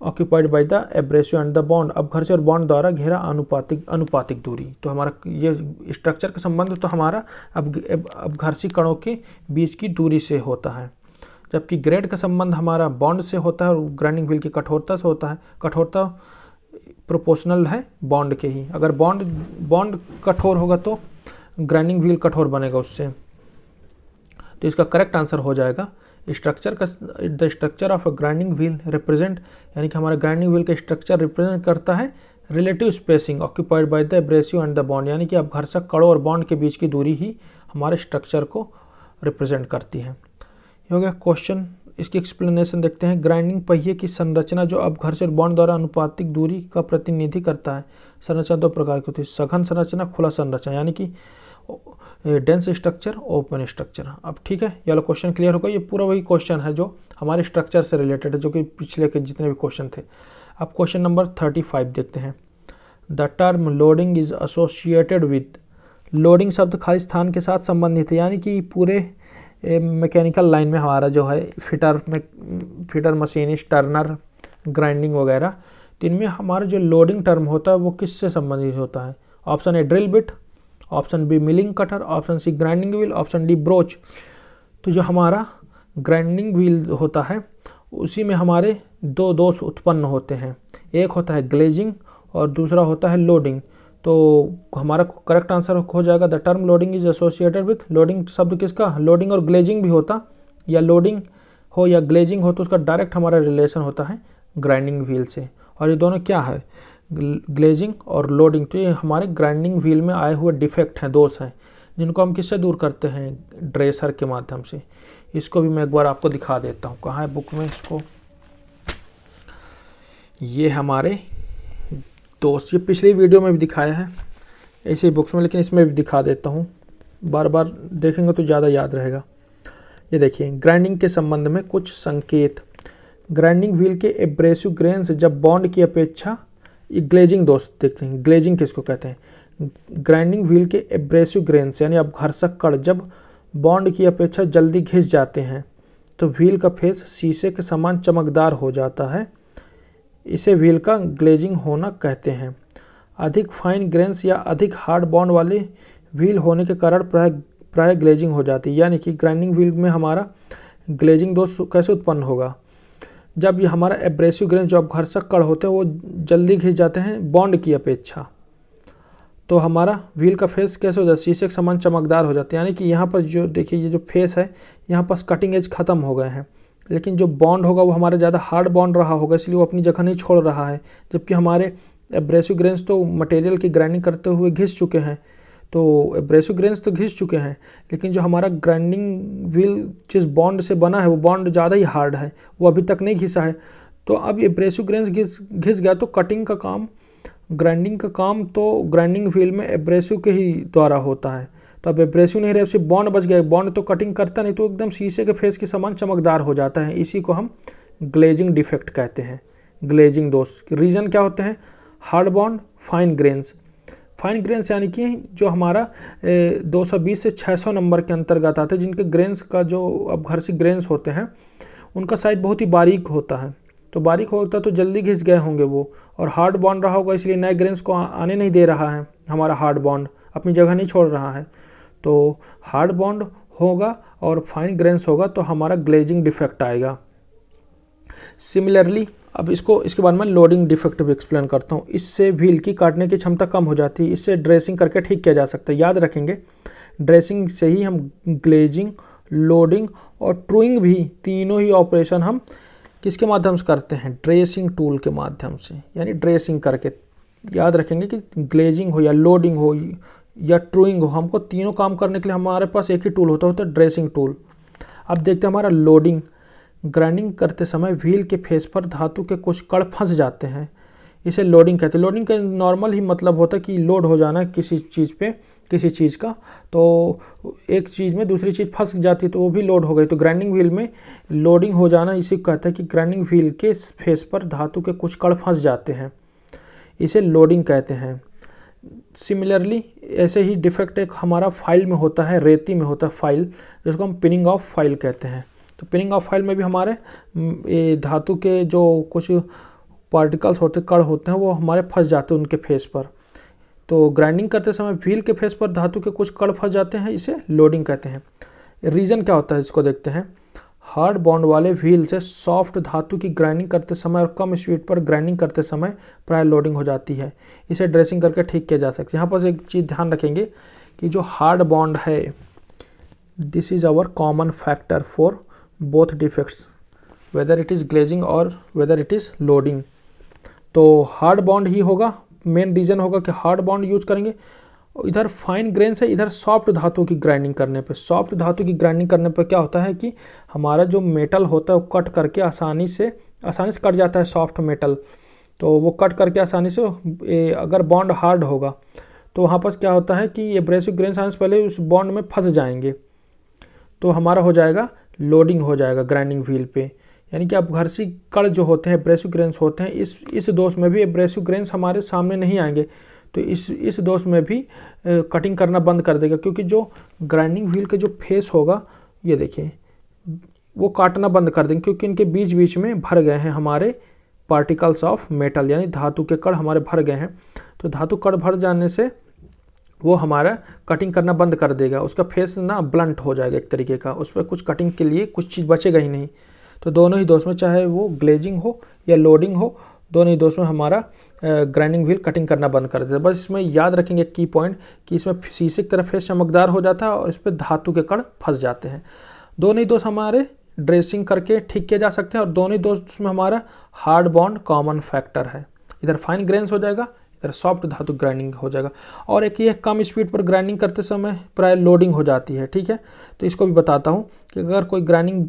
occupied by the abrasive and the bond, अपघर्षी और बॉन्ड द्वारा घेरा अनुपातिक दूरी। तो हमारा ये स्ट्रक्चर का संबंध तो हमारा अपघर्षी कणों के बीच की दूरी से होता है, जबकि ग्रेड का संबंध हमारा बॉन्ड से होता है और ग्राइंडिंग व्हील की कठोरता से होता है। कठोरता प्रोपोर्शनल है बॉन्ड के ही, अगर बॉन्ड कठोर होगा तो ग्राइंडिंग व्हील कठोर बनेगा उससे। तो इसका करेक्ट आंसर हो जाएगा the structure of a grinding wheel represent, यानी कि हमारा ग्राइंडिंग व्हील का स्ट्रक्चर रिप्रेजेंट करता है relative spacing occupied by the abrasive and the bond, यानी कि अपघर्षक कणों और बॉन्ड के बीच की दूरी ही हमारे स्ट्रक्चर को रिप्रेजेंट करती है। ये हो गया क्वेश्चन। इसकी एक्सप्लेनेशन देखते हैं। ग्राइंडिंग पहिए की संरचना जो अपघर्षक बॉन्ड द्वारा अनुपातिक दूरी का प्रतिनिधि करता है। संरचना दो प्रकार की होती है, सघन संरचना, खुला संरचना, यानी कि डेंस स्ट्रक्चर, ओपन स्ट्रक्चर। अब ठीक है, ये वाला क्वेश्चन क्लियर होगा। ये पूरा वही क्वेश्चन है जो हमारे स्ट्रक्चर से रिलेटेड है, जो कि पिछले के जितने भी क्वेश्चन थे। अब क्वेश्चन नंबर 35 देखते हैं। The term loading is associated with, loading शब्द खाली स्थान के साथ संबंधित है, यानी कि पूरे मैकेनिकल लाइन में हमारा जो है फिटर, मशीनिस्ट, टर्नर, ग्राइंडिंग वगैरह, तो इनमें हमारा जो लोडिंग टर्म होता है वो किससे संबंधित होता है। Option A drill bit, option B milling cutter, option C grinding wheel, option D broach. तो जो हमारा ग्राइंडिंग व्हील होता है उसी में हमारे दो दोष उत्पन्न होते हैं, एक होता है ग्लेजिंग और दूसरा होता है लोडिंग। तो हमारा करेक्ट आंसर हो जाएगा the term loading is associated with, loading शब्द किसका, लोडिंग और ग्लेजिंग भी होता, या लोडिंग हो या ग्लेजिंग हो तो उसका डायरेक्ट हमारा रिलेशन होता है ग्राइंडिंग व्हील से। और ये दोनों क्या है, ग्लेजिंग और लोडिंग, तो ये हमारे ग्राइंडिंग व्हील में आए हुए डिफेक्ट हैं, दोष हैं, जिनको हम किससे दूर करते हैं, ड्रेसर के माध्यम से। इसको भी मैं एक बार आपको दिखा देता हूँ, कहाँ है बुक में इसको। ये हमारे दोस्त, ये पिछली वीडियो में भी दिखाया है ऐसे ही बुक्स में, लेकिन इसमें भी दिखा देता हूँ, बार बार देखेंगे तो ज़्यादा याद रहेगा। ये देखिए, ग्राइंडिंग के संबंध में कुछ संकेत। ग्राइंडिंग व्हील के एब्रेसिव ग्रेन्स जब बॉन्ड की अपेक्षा, ये ग्लेजिंग दोस्त देखते हैं, ग्लेजिंग किसको कहते हैं, ग्राइंडिंग व्हील के एब्रेसिव ग्रेन्स यानी अपघर्षक कण जब बॉन्ड की अपेक्षा जल्दी घिस जाते हैं तो व्हील का फेस शीशे के समान चमकदार हो जाता है, इसे व्हील का ग्लेजिंग होना कहते हैं। अधिक फाइन ग्रेन्स या अधिक हार्ड बॉन्ड वाले व्हील होने के कारण प्राय ग्लेजिंग हो जाती है, यानी कि ग्राइंडिंग व्हील में हमारा ग्लेजिंग दोष कैसे उत्पन्न होगा, जब ये हमारा एब्रेसिव ग्रेन जो अपघर्षक कण होते हैं वो जल्दी घिस जाते हैं बॉन्ड की अपेक्षा, तो हमारा व्हील का फेस कैसे हो जाता है, शीशे के समान चमकदार हो जाता है। यानी कि यहाँ पर जो देखिए ये जो फेस है यहाँ पर कटिंग एज खत्म हो गए हैं, लेकिन जो बॉन्ड होगा वो हमारा ज़्यादा हार्ड बॉन्ड रहा होगा, इसलिए वो अपनी जगह नहीं छोड़ रहा है। जबकि हमारे एब्रेसिव ग्रेन्स तो मटेरियल की ग्राइंडिंग करते हुए घिस चुके हैं, तो एब्रेसिव ग्रेन्स तो घिस चुके हैं, लेकिन जो हमारा ग्राइंडिंग व्हील जिस बॉन्ड से बना है वो बॉन्ड ज़्यादा ही हार्ड है, वो अभी तक नहीं घिसा है। तो अब एब्रेसिव ग्रेन्स घिस गया तो कटिंग का काम, ग्राइंडिंग का काम तो ग्राइंडिंग व्हील में एब्रेसिव के ही द्वारा होता है। तो अब एब्रेसिव नहीं रहे, सिर्फ बॉन्ड बच गया, बॉन्ड तो कटिंग करता नहीं, तो एकदम शीशे के फेस के समान चमकदार हो जाता है। इसी को हम ग्लेजिंग डिफेक्ट कहते हैं, ग्लेजिंग दोष। रीज़न क्या होते हैं, hard bond, fine grains. Fine grains यानी कि जो हमारा 220 से 600 नंबर के अंतर्गत आते हैं, जिनके ग्रेन्स का जो अपघर्षी ग्रेन्स होते हैं उनका साइज बहुत ही बारीक होता है, तो बारीक होता है तो जल्दी घिस गए होंगे वो, और हार्ड बॉन्ड रहा होगा इसलिए नए ग्रेन्स को आने नहीं दे रहा है, हमारा हार्ड बॉन्ड अपनी जगह नहीं छोड़ रहा है। तो हार्ड बॉन्ड होगा और फाइन ग्रेन्स होगा तो हमारा ग्लेजिंग डिफेक्ट आएगा। सिमिलरली अब इसके बाद मैं लोडिंग डिफेक्ट भी एक्सप्लेन करता हूँ। इससे व्हील की काटने की क्षमता कम हो जाती है, इससे ड्रेसिंग करके ठीक किया जा सकता है। याद रखेंगे, ड्रेसिंग से ही हम ग्लेजिंग, लोडिंग और ट्रूइंग भी तीनों ही ऑपरेशन हम किसके माध्यम से करते हैं, ड्रेसिंग टूल के माध्यम से, यानी ड्रेसिंग करके। याद रखेंगे कि ग्लेजिंग हो या लोडिंग हो या ट्रूइंग हो, हमको तीनों काम करने के लिए हमारे पास एक ही टूल होता है ड्रेसिंग टूल। अब देखते हैं हमारा लोडिंग। ग्राइंडिंग करते समय व्हील के फेस पर धातु के कुछ कण फंस जाते हैं, इसे लोडिंग कहते हैं। लोडिंग का नॉर्मल ही मतलब होता है कि लोड हो जाना किसी चीज़ पे, किसी चीज़ का, तो एक चीज़ में दूसरी चीज़ फंस जाती है तो वो भी लोड हो गई। तो ग्राइंडिंग व्हील में लोडिंग हो जाना इसी को कहते हैं कि ग्राइंडिंग व्हील के फेस पर धातु के कुछ कण फंस जाते हैं, इसे लोडिंग कहते हैं। सिमिलरली ऐसे ही डिफेक्ट एक हमारा फाइल में होता है, रेती में होता है फाइल, जिसको हम पिनिंग ऑफ फाइल कहते हैं। तो पिनिंग ऑफ फाइल में भी हमारे धातु के जो कुछ पार्टिकल्स होते, कण होते हैं, वो हमारे फंस जाते हैं उनके फेस पर। तो ग्राइंडिंग करते समय व्हील के फेस पर धातु के कुछ कण फंस जाते हैं, इसे लोडिंग कहते हैं। रीज़न क्या होता है इसको देखते हैं। हार्ड बॉन्ड वाले व्हील से सॉफ्ट धातु की ग्राइंडिंग करते समय और कम स्पीड पर ग्राइंडिंग करते समय प्राय लोडिंग हो जाती है, इसे ड्रेसिंग करके ठीक किया जा सकता है। यहाँ पर एक चीज़ ध्यान रखेंगे कि जो हार्ड बॉन्ड है, this is our common factor for both defects, whether it is glazing और वेदर इट इज़ लोडिंग। तो हार्ड बॉन्ड ही होगा, मेन रीज़न होगा कि हार्ड बॉन्ड यूज करेंगे। इधर फाइन ग्रेन से इधर सॉफ्ट धातु की ग्राइंडिंग करने पे, सॉफ्ट धातु की ग्राइंडिंग करने पे क्या होता है कि हमारा जो मेटल होता है वो कट करके आसानी से कट जाता है सॉफ्ट मेटल। तो वो कट करके आसानी से अगर बॉन्ड हार्ड होगा तो वहाँ पर क्या होता है कि एब्रेसिव ग्रेन आने से पहले उस बॉन्ड में फंस जाएंगे, तो हमारा हो जाएगा लोडिंग हो जाएगा ग्राइंडिंग व्हील पे। यानी कि अपघर्षी कण जो होते हैं, एब्रेसिव ग्रेन्स होते हैं, इस दोष में भी एब्रेसिव ग्रेन्स हमारे सामने नहीं आएंगे, तो इस दोष में भी कटिंग करना बंद कर देगा, क्योंकि जो ग्राइंडिंग व्हील के जो फेस होगा, ये देखिए, वो काटना बंद कर देंगे, क्योंकि इनके बीच बीच में भर गए हैं हमारे पार्टिकल्स ऑफ मेटल, यानी धातु के कण हमारे भर गए हैं। तो धातु कण भर जाने से वो हमारा कटिंग करना बंद कर देगा, उसका फेस ना ब्लंट हो जाएगा एक तरीके का, उस पर कुछ कटिंग के लिए कुछ चीज़ बचेगा ही नहीं। तो दोनों ही दोष में, चाहे वो ग्लेजिंग हो या लोडिंग हो, दोनों ही दोष में हमारा ग्राइंडिंग व्हील कटिंग करना बंद कर देता है। बस इसमें याद रखेंगे एक की पॉइंट कि इसमें शीशे की तरह फेस चमकदार हो जाता है और इस पर धातु के कण फंस जाते हैं। दोनों ही दोष हमारे ड्रेसिंग करके ठीक किए जा सकते हैं और दोनों ही दोष में हमारा हार्ड बॉन्ड कॉमन फैक्टर है। इधर फाइन ग्रेन्स हो जाएगा, इधर सॉफ्ट धातु ग्राइंडिंग हो जाएगा। और एक ये कम स्पीड पर ग्राइंडिंग करते समय प्राय लोडिंग हो जाती है, ठीक है। तो इसको भी बताता हूँ कि अगर कोई ग्राइंडिंग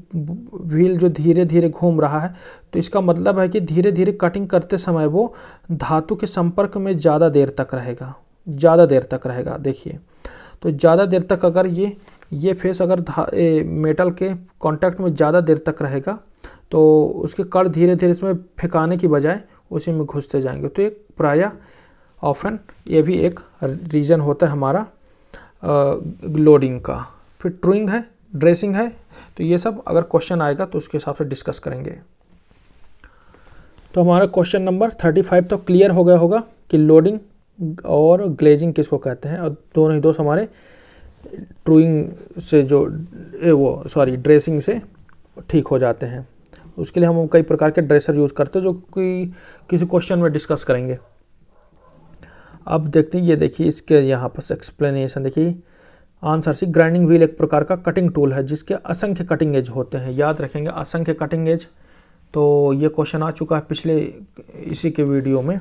व्हील जो धीरे धीरे घूम रहा है, तो इसका मतलब है कि धीरे धीरे कटिंग करते समय वो धातु के संपर्क में ज़्यादा देर तक रहेगा, देखिए। तो ज़्यादा देर तक अगर ये फेस अगर मेटल के कांटेक्ट में ज़्यादा देर तक रहेगा, तो उसके कण धीरे धीरे इसमें फेंकाने की बजाय उसी में घुसते जाएंगे। तो एक प्रायः ऑफन ये भी एक रीज़न होता है हमारा लोडिंग का। फिर ट्रूइंग है, ड्रेसिंग है, तो ये सब अगर क्वेश्चन आएगा तो उसके हिसाब से डिस्कस करेंगे। तो हमारा क्वेश्चन नंबर 35 तो क्लियर हो गया होगा कि लोडिंग और ग्लेजिंग किसको कहते हैं, और दोनों ही दोस्त हमारे ट्रूइंग से ड्रेसिंग से ठीक हो जाते हैं। उसके लिए हम कई प्रकार के ड्रेसर यूज़ करते हैं, जो कि किसी क्वेश्चन में डिस्कस करेंगे। अब देखते हैं, ये देखिए इसके यहाँ पर एक्सप्लेनेशन देखिए। आंसर सी, ग्राइंडिंग व्हील एक प्रकार का कटिंग टूल है जिसके असंख्य कटिंग एज होते हैं। याद रखेंगे असंख्य कटिंग एज, तो ये क्वेश्चन आ चुका है पिछले इसी के वीडियो में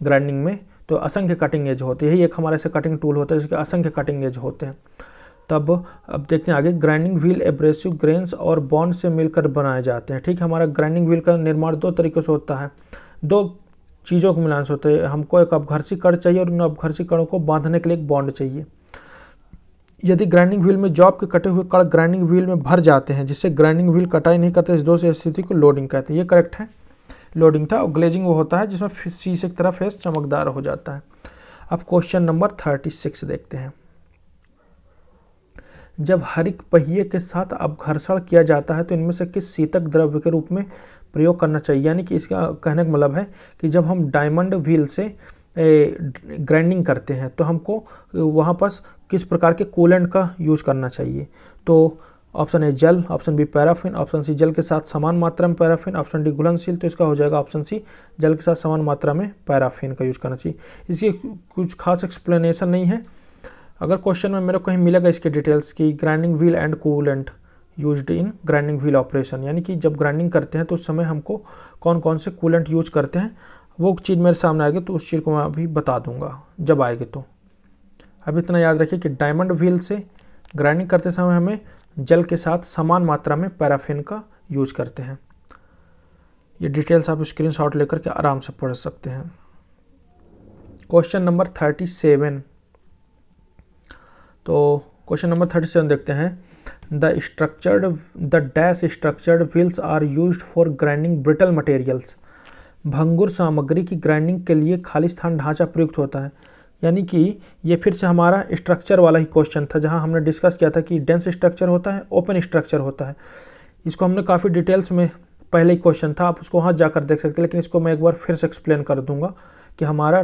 ग्राइंडिंग में। तो असंख्य कटिंग एज होती है, यही एक हमारे से कटिंग टूल होता है जिसके असंख्य कटिंग एज होते हैं। तब अब देखते हैं आगे। ग्राइंडिंग व्हील एब्रेसिव ग्रेन्स और बॉन्ड से मिलकर बनाए जाते हैं, ठीक है। हमारा ग्राइंडिंग व्हील का निर्माण दो तरीक़ों से होता है, दो चीज़ों को मिलान से होता है। हमको एक अपघर्षी कण चाहिए और उन अपघर्षी कणों को बांधने के लिए एक बॉन्ड चाहिए। यदि ग्राइंडिंग व्हील में जॉब के कटे हुए कण ग्राइंडिंग व्हील में भर जाते हैं, जिससे ग्राइंडिंग व्हील कटाई नहीं करते, इस दोष स्थिति को लोडिंग कहते हैं। ये करेक्ट है, लोडिंग था। और ग्लेजिंग वो होता है जिसमें शीशे की तरह फेस चमकदार हो जाता है। अब क्वेश्चन नंबर 36 देखते हैं। जब हरित पहिए के साथ अपघर्षण किया जाता है तो इनमें से किस शीतक द्रव्य के रूप में प्रयोग करना चाहिए। यानी कि इसका कहने का मतलब है कि जब हम डायमंड व्हील से ग्राइंडिंग करते हैं तो हमको वहाँ पर किस प्रकार के कूलेंट का यूज़ करना चाहिए। तो ऑप्शन ए जल, option B paraffin, option C जल के साथ समान मात्रा में पैराफिन, ऑप्शन डी घुलनशील। तो इसका हो जाएगा ऑप्शन सी, जल के साथ समान मात्रा में पैराफिन का यूज़ करना चाहिए। इसकी कुछ खास एक्सप्लेनेशन नहीं है। अगर क्वेश्चन में मेरे को कहीं मिलेगा इसके डिटेल्स की grinding wheel and coolant used in grinding wheel operation, यानी कि जब ग्राइंडिंग करते हैं तो उस समय हमको कौन कौन से कूलेंट यूज करते हैं, वो चीज़ मेरे सामने आएगी तो उस चीज़ को मैं अभी बता दूंगा जब आएगी। तो अब इतना याद रखिए कि डायमंड व्हील से ग्राइंडिंग करते समय हमें जल के साथ समान मात्रा में पैराफिन का यूज करते हैं। ये डिटेल्स आप स्क्रीनशॉट लेकर के आराम से पढ़ सकते हैं। Question number 37। तो क्वेश्चन नंबर 37 देखते हैं। The dash structured wheels are used for grinding brittle materials. भंगुर सामग्री की ग्राइंडिंग के लिए खाली स्थान ढांचा प्रयुक्त होता है। यानी कि ये फिर से हमारा स्ट्रक्चर वाला ही क्वेश्चन था, जहां हमने डिस्कस किया था कि डेंस स्ट्रक्चर होता है, ओपन स्ट्रक्चर होता है। इसको हमने काफ़ी डिटेल्स में, पहले ही क्वेश्चन था, आप उसको वहाँ जाकर देख सकते हैं, लेकिन इसको मैं एक बार फिर से एक्सप्लेन कर दूंगा कि हमारा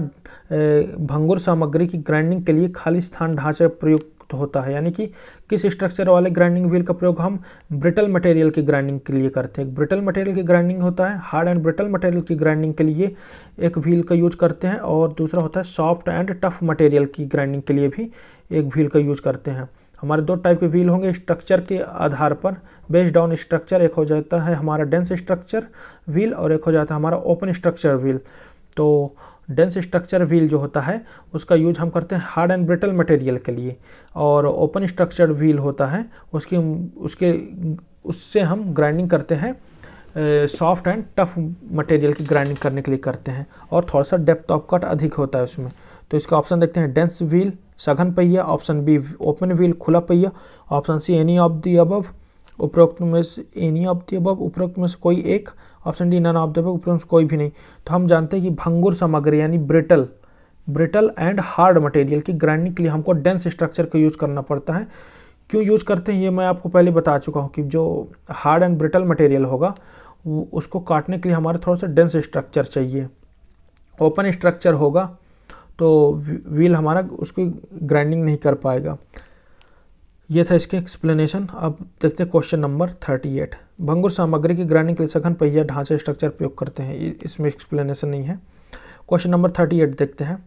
भंगुर सामग्री की ग्राइंडिंग के लिए खाली स्थान ढांचा प्रयुक्त होता है। यानी कि किस स्ट्रक्चर वाले ग्राइंडिंग व्हील का प्रयोग हम ब्रिटल मटेरियल की ग्राइंडिंग के लिए करते हैं। ब्रिटल मटेरियल की ग्राइंडिंग होता है, हार्ड एंड ब्रिटल मटेरियल की ग्राइंडिंग के लिए एक व्हील का यूज करते हैं, और दूसरा होता है सॉफ्ट एंड टफ मटेरियल की ग्राइंडिंग के लिए भी एक व्हील का यूज करते हैं। हमारे दो टाइप के व्हील होंगे स्ट्रक्चर के आधार पर, बेस्ड ऑन स्ट्रक्चर। एक हो जाता है हमारा डेंस स्ट्रक्चर व्हील और एक हो जाता है हमारा ओपन स्ट्रक्चर व्हील। तो डेंस स्ट्रक्चर व्हील जो होता है उसका यूज हम करते हैं हार्ड एंड ब्रिटल मटेरियल के लिए, और ओपन स्ट्रक्चर व्हील होता है उससे हम ग्राइंडिंग करते हैं सॉफ्ट एंड टफ मटेरियल की ग्राइंडिंग करने के लिए करते हैं, और थोड़ा सा डेप्थ ऑफ कट अधिक होता है उसमें। तो इसका ऑप्शन देखते हैं, डेंस व्हील सघन पहिया, ऑप्शन बी ओपन व्हील खुला पहिया, option see any of the above उपरोक्त में से एनी ऑफ द अबव उपरोक्त में से कोई एक, option D none of the above उपरोक्त में से कोई भी नहीं। तो हम जानते हैं कि भंगुर सामग्री यानी ब्रिटल एंड हार्ड मटेरियल की ग्राइंडिंग के लिए हमको डेंस स्ट्रक्चर का यूज करना पड़ता है। क्यों यूज करते हैं ये मैं आपको पहले बता चुका हूँ कि जो हार्ड एंड ब्रिटल मटेरियल होगा उसको काटने के लिए हमारे थोड़ा सा डेंस स्ट्रक्चर चाहिए। ओपन स्ट्रक्चर होगा तो व्हील हमारा उसकी ग्राइंडिंग नहीं कर पाएगा। ये था इसके एक्सप्लेनेशन। अब देखते हैं क्वेश्चन नंबर 38। भंगुर सामग्री की ग्राइंडिंग के लिए सघन पहिया ढांचे स्ट्रक्चर प्रयोग करते हैं, इसमें एक्सप्लेनेशन नहीं है। क्वेश्चन नंबर 38 देखते हैं।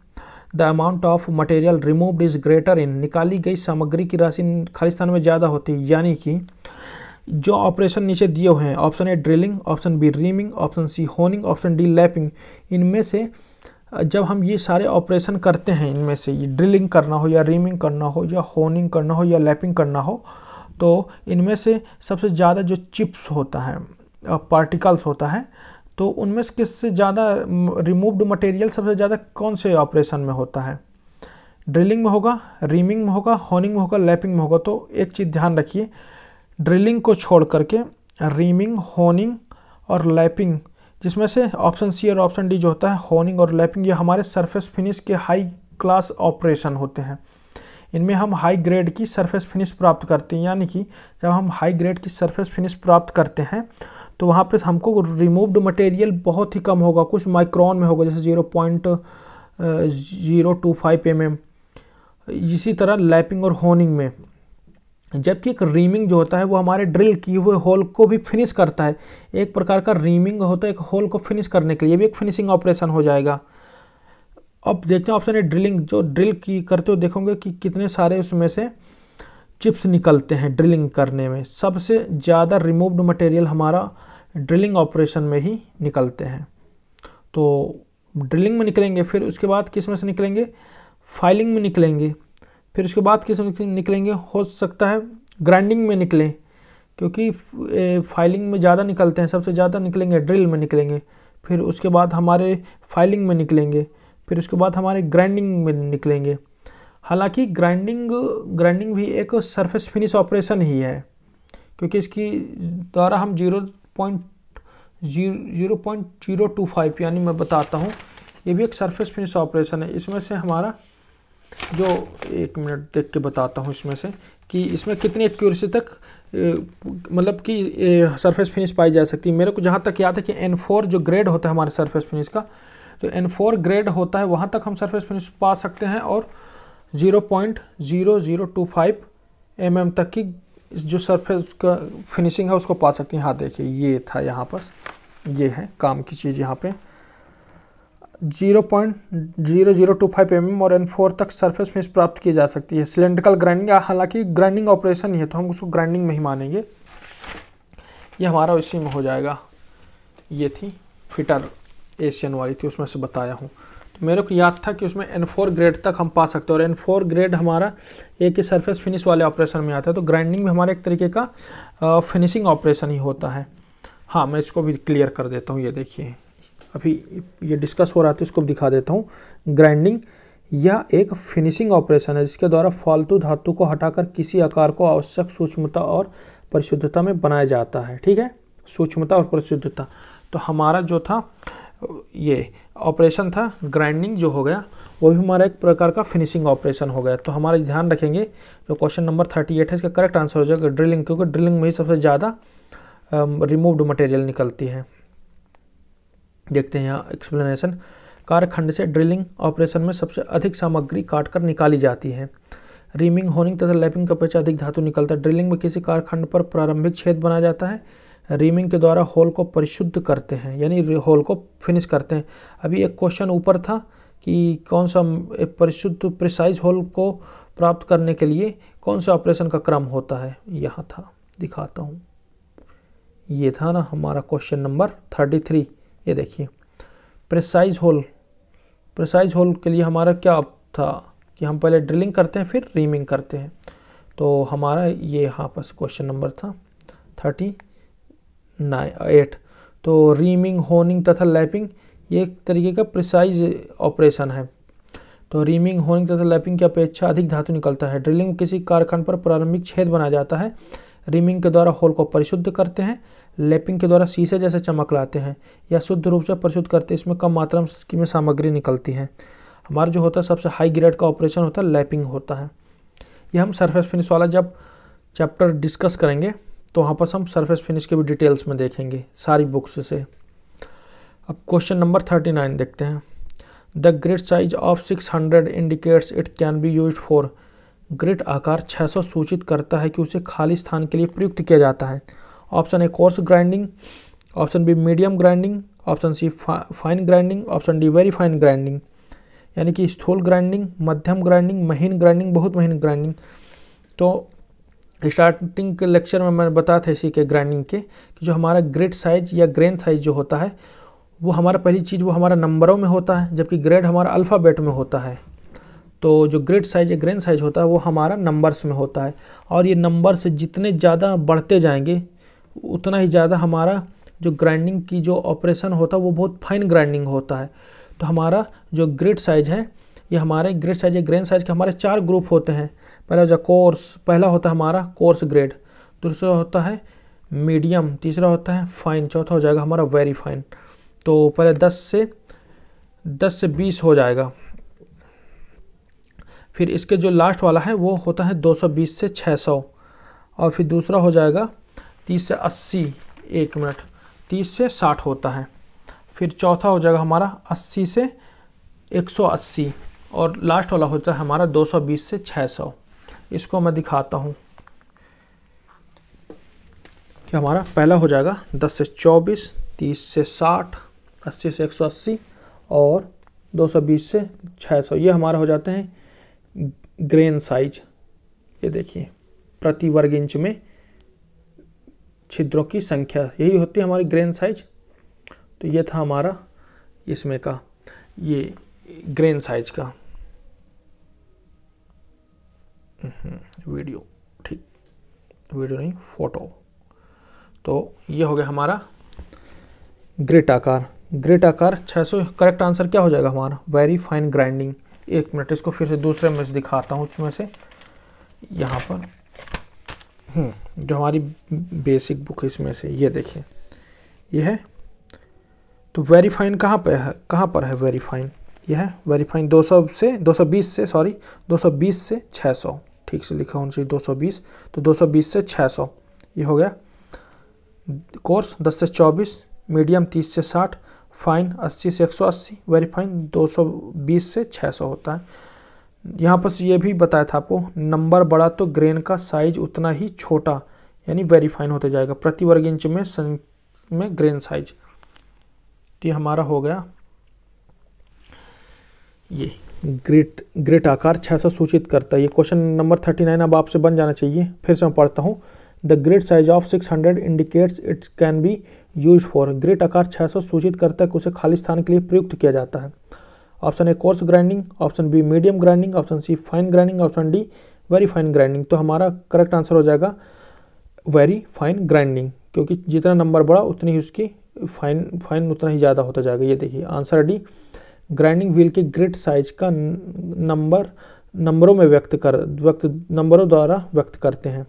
The amount of material removed is greater इन। निकाली गई सामग्री की राशि खाली स्थान में ज़्यादा होती है। यानी कि जो ऑपरेशन नीचे दिए हुए हैं, option A drilling, option B reaming, option C honing, option D lapping, इनमें से जब हम ये सारे ऑपरेशन करते हैं, इनमें से ये ड्रिलिंग करना हो या रीमिंग करना हो या होनिंग करना हो या लैपिंग करना हो, तो इनमें से सबसे ज़्यादा जो चिप्स होता है, पार्टिकल्स होता है, तो उनमें से किससे ज़्यादा रिमूव्ड मटेरियल सबसे ज़्यादा कौन से ऑपरेशन में होता है? ड्रिलिंग में होगा, रीमिंग में होगा, होनिंग में होगा, लैपिंग में होगा। तो एक चीज़ ध्यान रखिए, ड्रिलिंग को छोड़ करके रीमिंग, होनिंग और लैपिंग, जिसमें से ऑप्शन सी और ऑप्शन डी जो होता है होनिंग और लैपिंग, ये हमारे सरफेस फिनिश के हाई क्लास ऑपरेशन होते हैं। इनमें हम हाई ग्रेड की सरफेस फिनिश प्राप्त करते हैं। यानी कि जब हम हाई ग्रेड की सरफेस फिनिश प्राप्त करते हैं तो वहाँ पे हमको रिमूव्ड मटेरियल बहुत ही कम होगा, कुछ माइक्रोन में होगा, जैसे 0.025 mm। इसी तरह लैपिंग और होनिंग में, जबकि एक रीमिंग जो होता है वो हमारे ड्रिल किए हुए होल को भी फिनिश करता है। एक प्रकार का रीमिंग होता है एक होल को फिनिश करने के लिए, भी एक फिनिशिंग ऑपरेशन हो जाएगा। अब देखते हैं ऑप्शन है ड्रिलिंग। जो ड्रिल की करते हो देखोगे कि कितने सारे उसमें से चिप्स निकलते हैं ड्रिलिंग करने में। सबसे ज़्यादा रिमूव्ड मटेरियल हमारा ड्रिलिंग ऑपरेशन में ही निकलते हैं। तो ड्रिलिंग में निकलेंगे, फिर उसके बाद किस में से निकलेंगे? फाइलिंग में निकलेंगे, फिर उसके बाद किस में निकलेंगे? हो सकता है ग्राइंडिंग में निकलें, क्योंकि फाइलिंग में ज़्यादा निकलते हैं, सबसे ज़्यादा निकलेंगे ड्रिल में निकलेंगे, फिर उसके बाद हमारे फाइलिंग में निकलेंगे, फिर उसके बाद हमारे ग्राइंडिंग में निकलेंगे। हालांकि ग्राइंडिंग भी एक सरफेस फिनिश ऑपरेशन ही है, क्योंकि इसकी द्वारा हम 0.025 यानी मैं बताता हूँ, ये भी एक सरफेस फिनिश ऑपरेशन है। इसमें से हमारा जो, एक मिनट देख के बताता हूँ इसमें से कि इसमें कितनी एक्यूरेसी तक मतलब कि सरफेस फिनिश पाई जा सकती है। मेरे को जहाँ तक याद है कि N4 जो ग्रेड होता है हमारे सरफेस फिनिश का, तो N4 ग्रेड होता है, वहाँ तक हम सरफेस फिनिश पा सकते हैं, और 0.0025 mm तक की जो सरफेस का फिनिशिंग है उसको पा सकते हैं। हाँ देखिए, ये था यहाँ पर, ये है काम की चीज़। यहाँ पे 0.0025 mm और N4 तक सरफेस फिनिश प्राप्त की जा सकती है। सिलेंड्रिकल ग्राइंडिंग, हालांकि ग्राइंडिंग ऑपरेशन ही है तो हम उसको ग्राइंडिंग में ही मानेंगे। ये हमारा इसी में हो जाएगा। ये थी फिटर एशियन वाली थी, उसमें से बताया हूँ। तो मेरे को याद था कि उसमें N4 ग्रेड तक हम पा सकते हैं और N4 ग्रेड हमारा एक ही सरफेस फिनिश वाले ऑपरेशन में आता है। तो ग्राइंडिंग भी हमारा एक तरीके का फिनिशिंग ऑपरेशन ही होता है। हाँ, मैं इसको भी क्लियर कर देता हूँ। ये देखिए, अभी ये डिस्कस हो रहा था, इसको भी दिखा देता हूँ। ग्राइंडिंग यह एक फिनिशिंग ऑपरेशन है जिसके द्वारा फालतू धातु को हटाकर किसी आकार को आवश्यक सूक्ष्मता और परिशुद्धता में बनाया जाता है। ठीक है, सूक्ष्मता और परिशुद्धता। तो हमारा जो था ये ऑपरेशन था ग्राइंडिंग जो हो गया, वो भी हमारा एक प्रकार का फिनिशिंग ऑपरेशन हो गया। तो हमारा ध्यान रखेंगे जो क्वेश्चन नंबर 38 है, इसका करेक्ट आंसर हो जाएगा ड्रिलिंग, क्योंकि ड्रिलिंग में ही सबसे ज़्यादा रिमूव्ड मटेरियल निकलती है। देखते हैं यहाँ एक्सप्लेनेशन। कारखंड से ड्रिलिंग ऑपरेशन में सबसे अधिक सामग्री काटकर निकाली जाती है। रीमिंग, होनिंग तथा लैपिंग की अपेक्षा अधिक धातु निकलता है। ड्रिलिंग में किसी कारखंड पर प्रारंभिक छेद बनाया जाता है। रीमिंग के द्वारा होल को परिशुद्ध करते हैं, यानी होल को फिनिश करते हैं। अभी एक क्वेश्चन ऊपर था कि कौन सा परिशुद्ध प्रिसाइज होल को प्राप्त करने के लिए कौन सा ऑपरेशन का क्रम होता है, यहाँ था, दिखाता हूँ। ये था ना हमारा क्वेश्चन नंबर 33। ये देखिए, प्रिसाइज होल के लिए हमारा क्या था कि हम पहले ड्रिलिंग करते हैं फिर रीमिंग करते हैं। तो हमारा ये यहाँ पर क्वेश्चन नंबर था 38। तो रीमिंग, होनिंग तथा लैपिंग ये एक तरीके का प्रिसाइज ऑपरेशन है। तो रीमिंग, होनिंग तथा लैपिंग की अपेक्षा अधिक धातु निकलता है। ड्रिलिंग में किसी कारखंड पर प्रारंभिक छेद बनाया जाता है। रीमिंग के द्वारा होल को परिशुद्ध करते हैं। लैपिंग के द्वारा शीशे जैसे चमक लाते हैं या शुद्ध रूप से परिशुद्ध करते हैं। इसमें कम मात्रा में सामग्री निकलती है। हमारा जो होता है सबसे हाई ग्रेड का ऑपरेशन होता है लैपिंग होता है। ये हम सरफेस फिनिश वाला जब चैप्टर डिस्कस करेंगे तो वहाँ पर हम सरफेस फिनिश के भी डिटेल्स में देखेंगे सारी बुक्स से। अब क्वेश्चन नंबर 39 देखते हैं। The grid size of 600 indicates it can be used for. Grid आकार 600 सूचित करता है कि उसे खाली स्थान के लिए प्रयुक्त किया जाता है। Option A coarse grinding, option B medium grinding, option C fine grinding, option D very fine grinding. यानी कि स्थूल ग्राइंडिंग, मध्यम ग्राइंडिंग, महीन ग्राइंडिंग, बहुत महीन ग्राइंडिंग। तो स्टार्टिंग के लेक्चर में मैंने बताया था इसी के ग्राइंडिंग के कि जो हमारा ग्रिड साइज या ग्रेन साइज जो होता है वो हमारा पहली चीज़ वो हमारा नंबरों में होता है, जबकि ग्रेड हमारा अल्फ़ाबेट में होता है। तो जो ग्रिड साइज या ग्रेन साइज होता है वो हमारा नंबर्स में होता है। और ये नंबर्स जितने ज़्यादा बढ़ते जाएंगे उतना ही ज़्यादा हमारा जो ग्राइंडिंग की जो ऑपरेशन होता है वो बहुत फाइन ग्राइंडिंग होता है। तो हमारा जो ग्रिड साइज है ये हमारे ग्रिड साइज या ग्रेन साइज के हमारे 4 ग्रुप होते हैं। पहला होता है हमारा कोर्स ग्रेड, दूसरा होता है मीडियम, तीसरा होता है फाइन, चौथा हो जाएगा हमारा वेरी फाइन। तो पहले 10 से 20 हो जाएगा। फिर इसके जो लास्ट वाला है वो होता है 220 से 600। और फिर दूसरा हो जाएगा 30 से 80, 1 मिनट, 30 से 60 होता है। फिर चौथा हो जाएगा हमारा 80 से 180 और लास्ट वाला होता है हमारा 220 से 600। इसको मैं दिखाता हूँ कि हमारा पहला हो जाएगा 10 से 24, 30 से 60, 80 से 180 और 220 से 600। ये हमारा हो जाते हैं ग्रेन साइज। ये देखिए प्रति वर्ग इंच में छिद्रों की संख्या, यही होती है हमारी ग्रेन साइज। तो ये था हमारा इसमें का ये ग्रेन साइज का वीडियो, ठीक, वीडियो नहीं फोटो। तो ये हो गया हमारा ग्रिट आकार। ग्रिट आकार 600। करेक्ट आंसर क्या हो जाएगा हमारा वेरी फाइन ग्राइंडिंग। 1 मिनट, इसको फिर से दूसरे में से दिखाता हूँ। उसमें से यहाँ पर जो हमारी बेसिक बुक है इसमें से ये देखिए ये है। तो वेरी फाइन कहाँ पर है वेरी फाइन? ये है वेरी फाइन 220 से 600। ठीक से लिखा होना चाहिए 220, तो 220 से 600 ये हो गया। कोर्स 10 से 24, मीडियम 30 से 60, फाइन 80 से 180, वेरी फाइन 220 से 600 होता है। यहाँ पर ये भी बताया था आपको, नंबर बड़ा तो ग्रेन का साइज उतना ही छोटा, यानी वेरी फाइन होते जाएगा प्रति वर्ग इंच में ग्रेन साइज। तो ये हमारा हो गया ये ग्रिट आकार 600 सूचित करता है। ये क्वेश्चन नंबर 39 अब आपसे बन जाना चाहिए। फिर से मैं पढ़ता हूँ। The grid size of 600 indicates it can be use for. Grid आकार 600 सूचित करता है कि उसे खाली स्थान के लिए प्रयुक्त किया जाता है। Option A coarse grinding, option B medium grinding, option C fine grinding, option D very fine grinding. तो हमारा करेक्ट आंसर हो जाएगा वेरी फाइन ग्राइंडिंग, क्योंकि जितना नंबर बढ़ा उतनी ही उसकी फाइन उतना ही ज़्यादा होता जाएगा। ये देखिए आंसर डी, ग्राइंडिंग व्हील के ग्रिड साइज का नंबरों द्वारा व्यक्त करते हैं,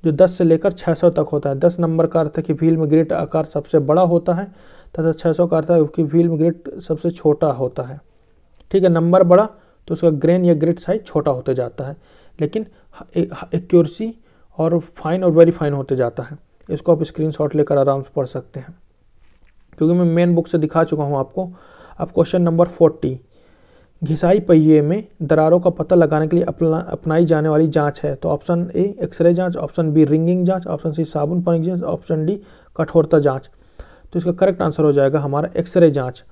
जो 10 से लेकर 600 तक होता है। 10 नंबर का अर्थ है कि व्हील में ग्रिड आकार सबसे बड़ा होता है, तथा 600 का अर्थ है कि व्हील में ग्रिड सबसे छोटा होता है। ठीक है, नंबर बड़ा तो उसका ग्रेन या ग्रिड साइज छोटा होते जाता है, लेकिन एक्यूरेसी और फाइन और वेरी फाइन होते जाता है। इसको आप स्क्रीनशॉट लेकर आराम से पढ़ सकते हैं, क्योंकि मैं मेन बुक से दिखा चुका हूँ आपको। अब क्वेश्चन नंबर 40, घिसाई पहिए में दरारों का पता लगाने के लिए अपनाई जाने वाली जांच है। तो ऑप्शन ए एक्सरे जांच, ऑप्शन बी रिंगिंग जांच, ऑप्शन सी साबुन पानी जांच, ऑप्शन डी कठोरता जांच। तो इसका करेक्ट आंसर हो जाएगा हमारा एक्सरे जांच।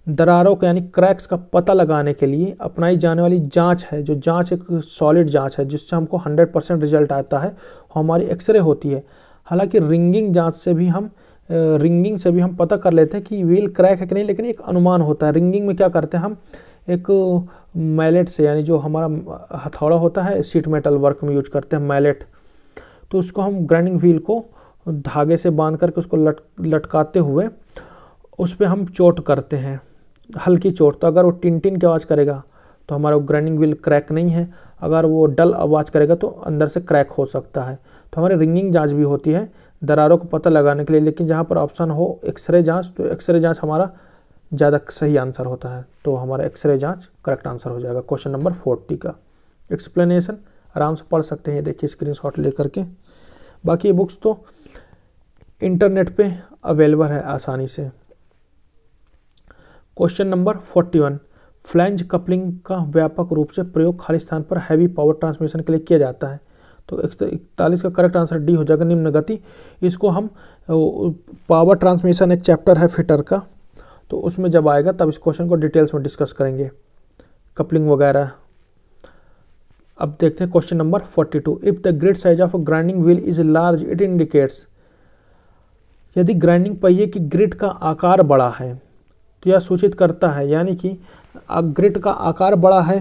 दरारों के यानी क्रैक्स का पता लगाने के लिए अपनाई जाने वाली जांच है, जो जांच एक सॉलिड जांच है जिससे हमको 100% रिजल्ट आता है, हमारी एक्सरे होती है। हालांकि रिंगिंग से भी हम पता कर लेते हैं कि व्हील क्रैक है कि नहीं, लेकिन एक अनुमान होता है। रिंगिंग में क्या करते हैं हम, एक मैलेट से, यानी जो हमारा हथौड़ा होता है शीट मेटल वर्क में यूज करते हैं मैलेट, तो उसको हम ग्राइंडिंग व्हील को धागे से बांध करके उसको लटकाते हुए उस पर हम चोट करते हैं, हल्की चोट। तो अगर वो टिन टिन की आवाज़ करेगा तो हमारा ग्राइंडिंग व्हील क्रैक नहीं है, अगर वो डल आवाज़ करेगा तो अंदर से क्रैक हो सकता है। तो हमारी रिंगिंग जांच भी होती है दरारों को पता लगाने के लिए, लेकिन जहाँ पर ऑप्शन हो एक्सरे जांच, तो एक्सरे जांच हमारा ज़्यादा सही आंसर होता है। तो हमारा एक्सरे जांच करेक्ट आंसर हो जाएगा क्वेश्चन नंबर 40 का। एक्सप्लेनेशन आराम से पढ़ सकते हैं, देखिए स्क्रीनशॉट लेकर के। बाकी ये बुक्स तो इंटरनेट पे अवेलेबल है आसानी से। क्वेश्चन नंबर 41, फ्लैंज कपलिंग का व्यापक रूप से प्रयोग खाली स्थान पर हैवी पावर ट्रांसमिशन के लिए किया जाता है। तो 41 का करेक्ट आंसर डी हो जाएगा, निम्न गति। इसको हम पावर ट्रांसमिशन एक चैप्टर है फिटर का, तो उसमें जब आएगा तब इस क्वेश्चन को डिटेल्स में डिस्कस करेंगे, कपलिंग वगैरह। अब देखते हैं question number 42, if the grid size of a grinding wheel is large it indicates. यदि ग्राइंडिंग पहिए की ग्रिड का आकार बड़ा है तो यह सूचित करता है, यानी कि ग्रिड का आकार बड़ा है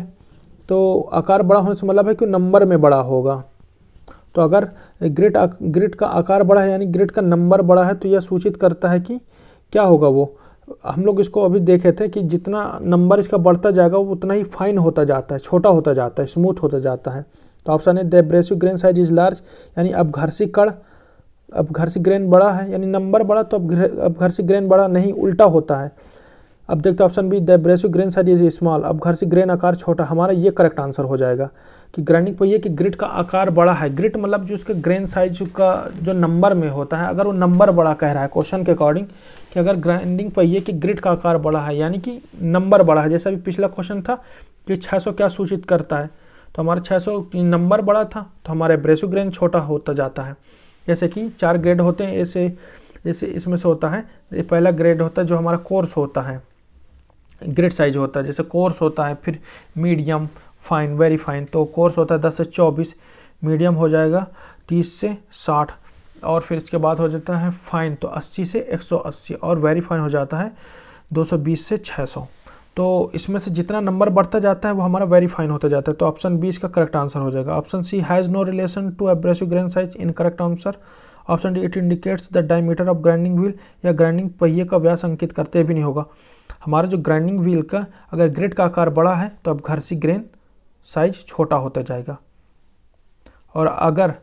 तो आकार बड़ा होने से मतलब है कि नंबर में बड़ा होगा। तो अगर ग्रिड का आकार बड़ा है यानी ग्रिड का नंबर बड़ा है, तो यह सूचित करता है कि क्या होगा। वो हम लोग इसको अभी देखे थे कि जितना नंबर इसका बढ़ता जाएगा वो उतना ही फाइन होता जाता है, छोटा होता जाता है, स्मूथ होता जाता है। तो ऑप्शन है the abrasive grain size is large, यानी अब घर्षी ग्रेन बड़ा है, यानी नंबर बड़ा तो अब घर्षी ग्रेन बड़ा नहीं, उल्टा होता है। अब देखते हैं option B the abrasive grain size is small, अब घर्षी ग्रेन आकार छोटा। हमारा ये करेक्ट आंसर हो जाएगा कि ग्राइंडिंग पहिए की ग्रिड का आकार बड़ा है। ग्रिड मतलब जो उसके ग्रेन साइज का जो नंबर में होता है, अगर वो नंबर बड़ा कह रहा है क्वेश्चन के अकॉर्डिंग कि अगर ग्राइंडिंग पहिए की ग्रिड का आकार बड़ा है यानी कि नंबर बड़ा है, जैसा भी पिछला क्वेश्चन था कि 600 क्या सूचित करता है, तो हमारा 600 नंबर बड़ा था तो हमारा एब्रेसिव ग्रेन छोटा होता जाता है। जैसे कि 4 ग्रेड होते हैं, ऐसे इसमें से होता है, ये पहला ग्रेड होता है जो हमारा कोर्स होता है, ग्रेड साइज होता है, जैसे कोर्स होता है, फिर मीडियम, फाइन, वेरी फाइन। तो कोर्स होता है 10 से 24, मीडियम हो जाएगा 30 से 60, और फिर इसके बाद हो जाता है फाइन तो 80 से 180, और वेरी फाइन हो जाता है 220 से 600। तो इसमें से जितना नंबर बढ़ता जाता है वो हमारा वेरी फाइन होता जाता है। तो ऑप्शन बी इसका करेक्ट आंसर हो जाएगा। Option C has no relation to abrasive grain size, incorrect answer. Option D it indicates the diameter of grinding wheel, या ग्राइंडिंग पहिए का व्यास अंकित करते भी नहीं होगा। हमारा जो ग्राइंडिंग व्हील का अगर ग्रिड का आकार बड़ा है तो अब घर्षी ग्रेन साइज छोटा होता जाएगा, और अगर